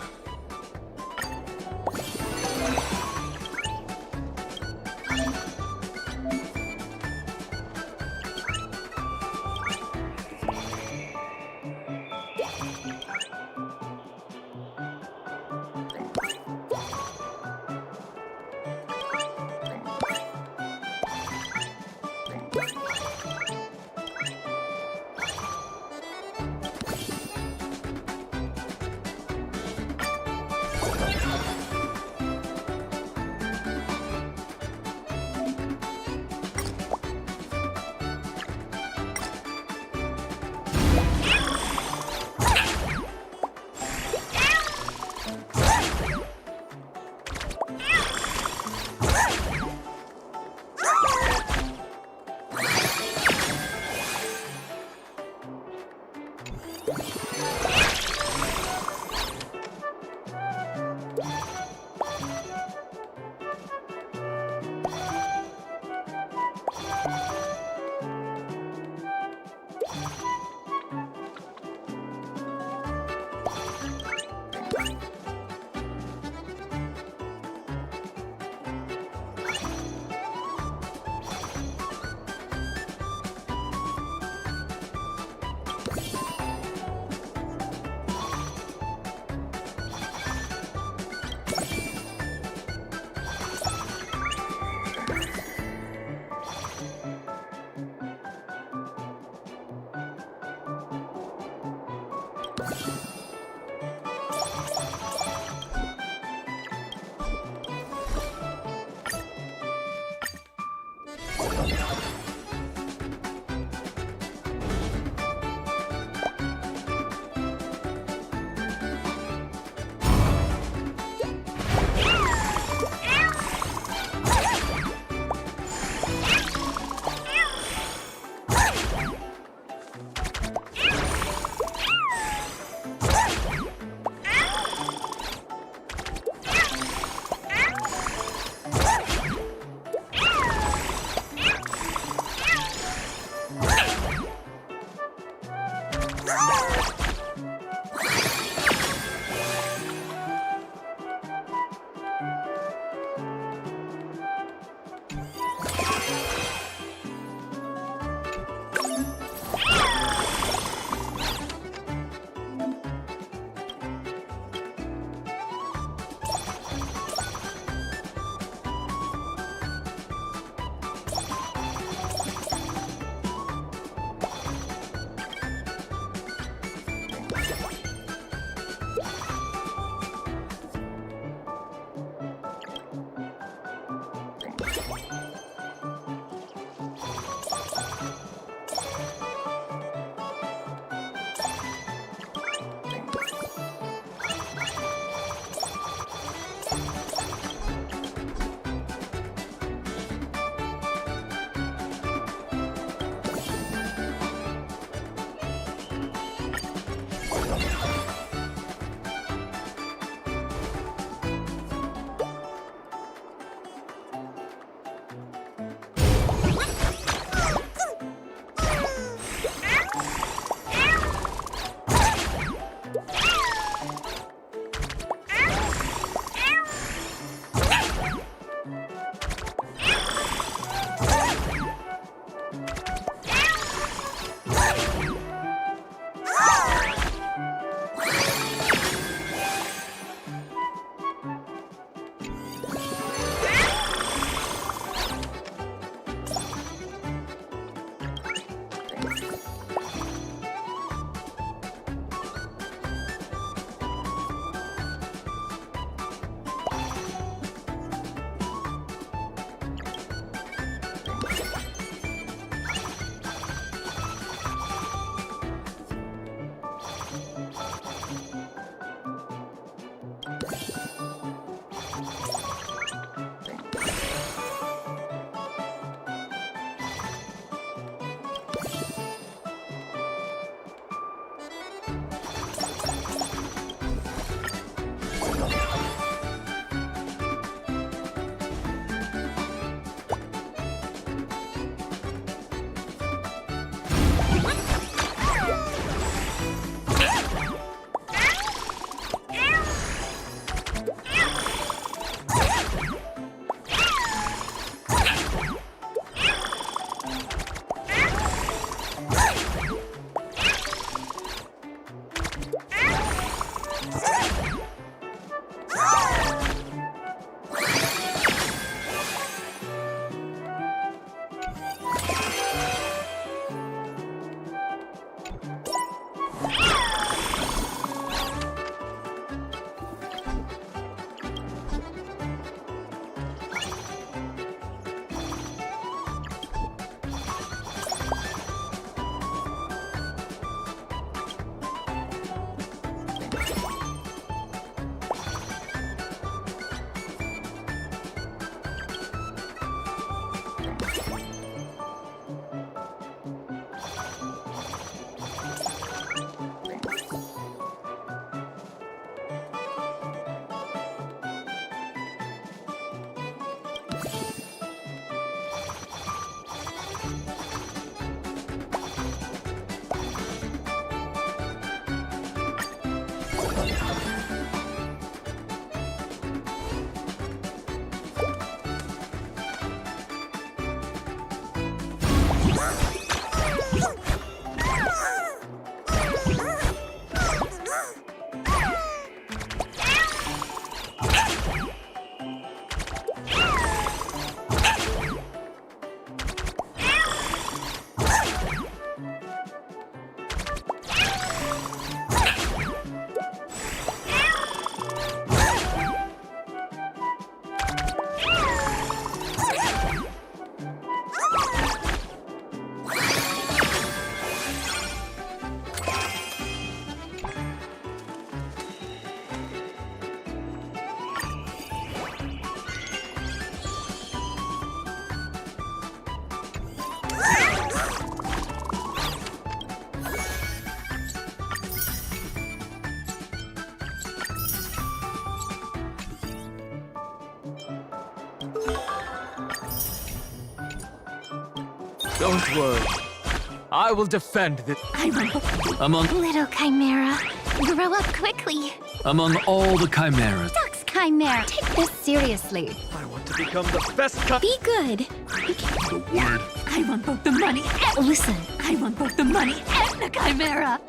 Don't worry. I will defend this. Among little chimera, grow up quickly. Among all the chimeras. Ducks chimera, take this seriously. I want to become the best Be good. The word. I want both the money and listen. I want both the money and the chimera.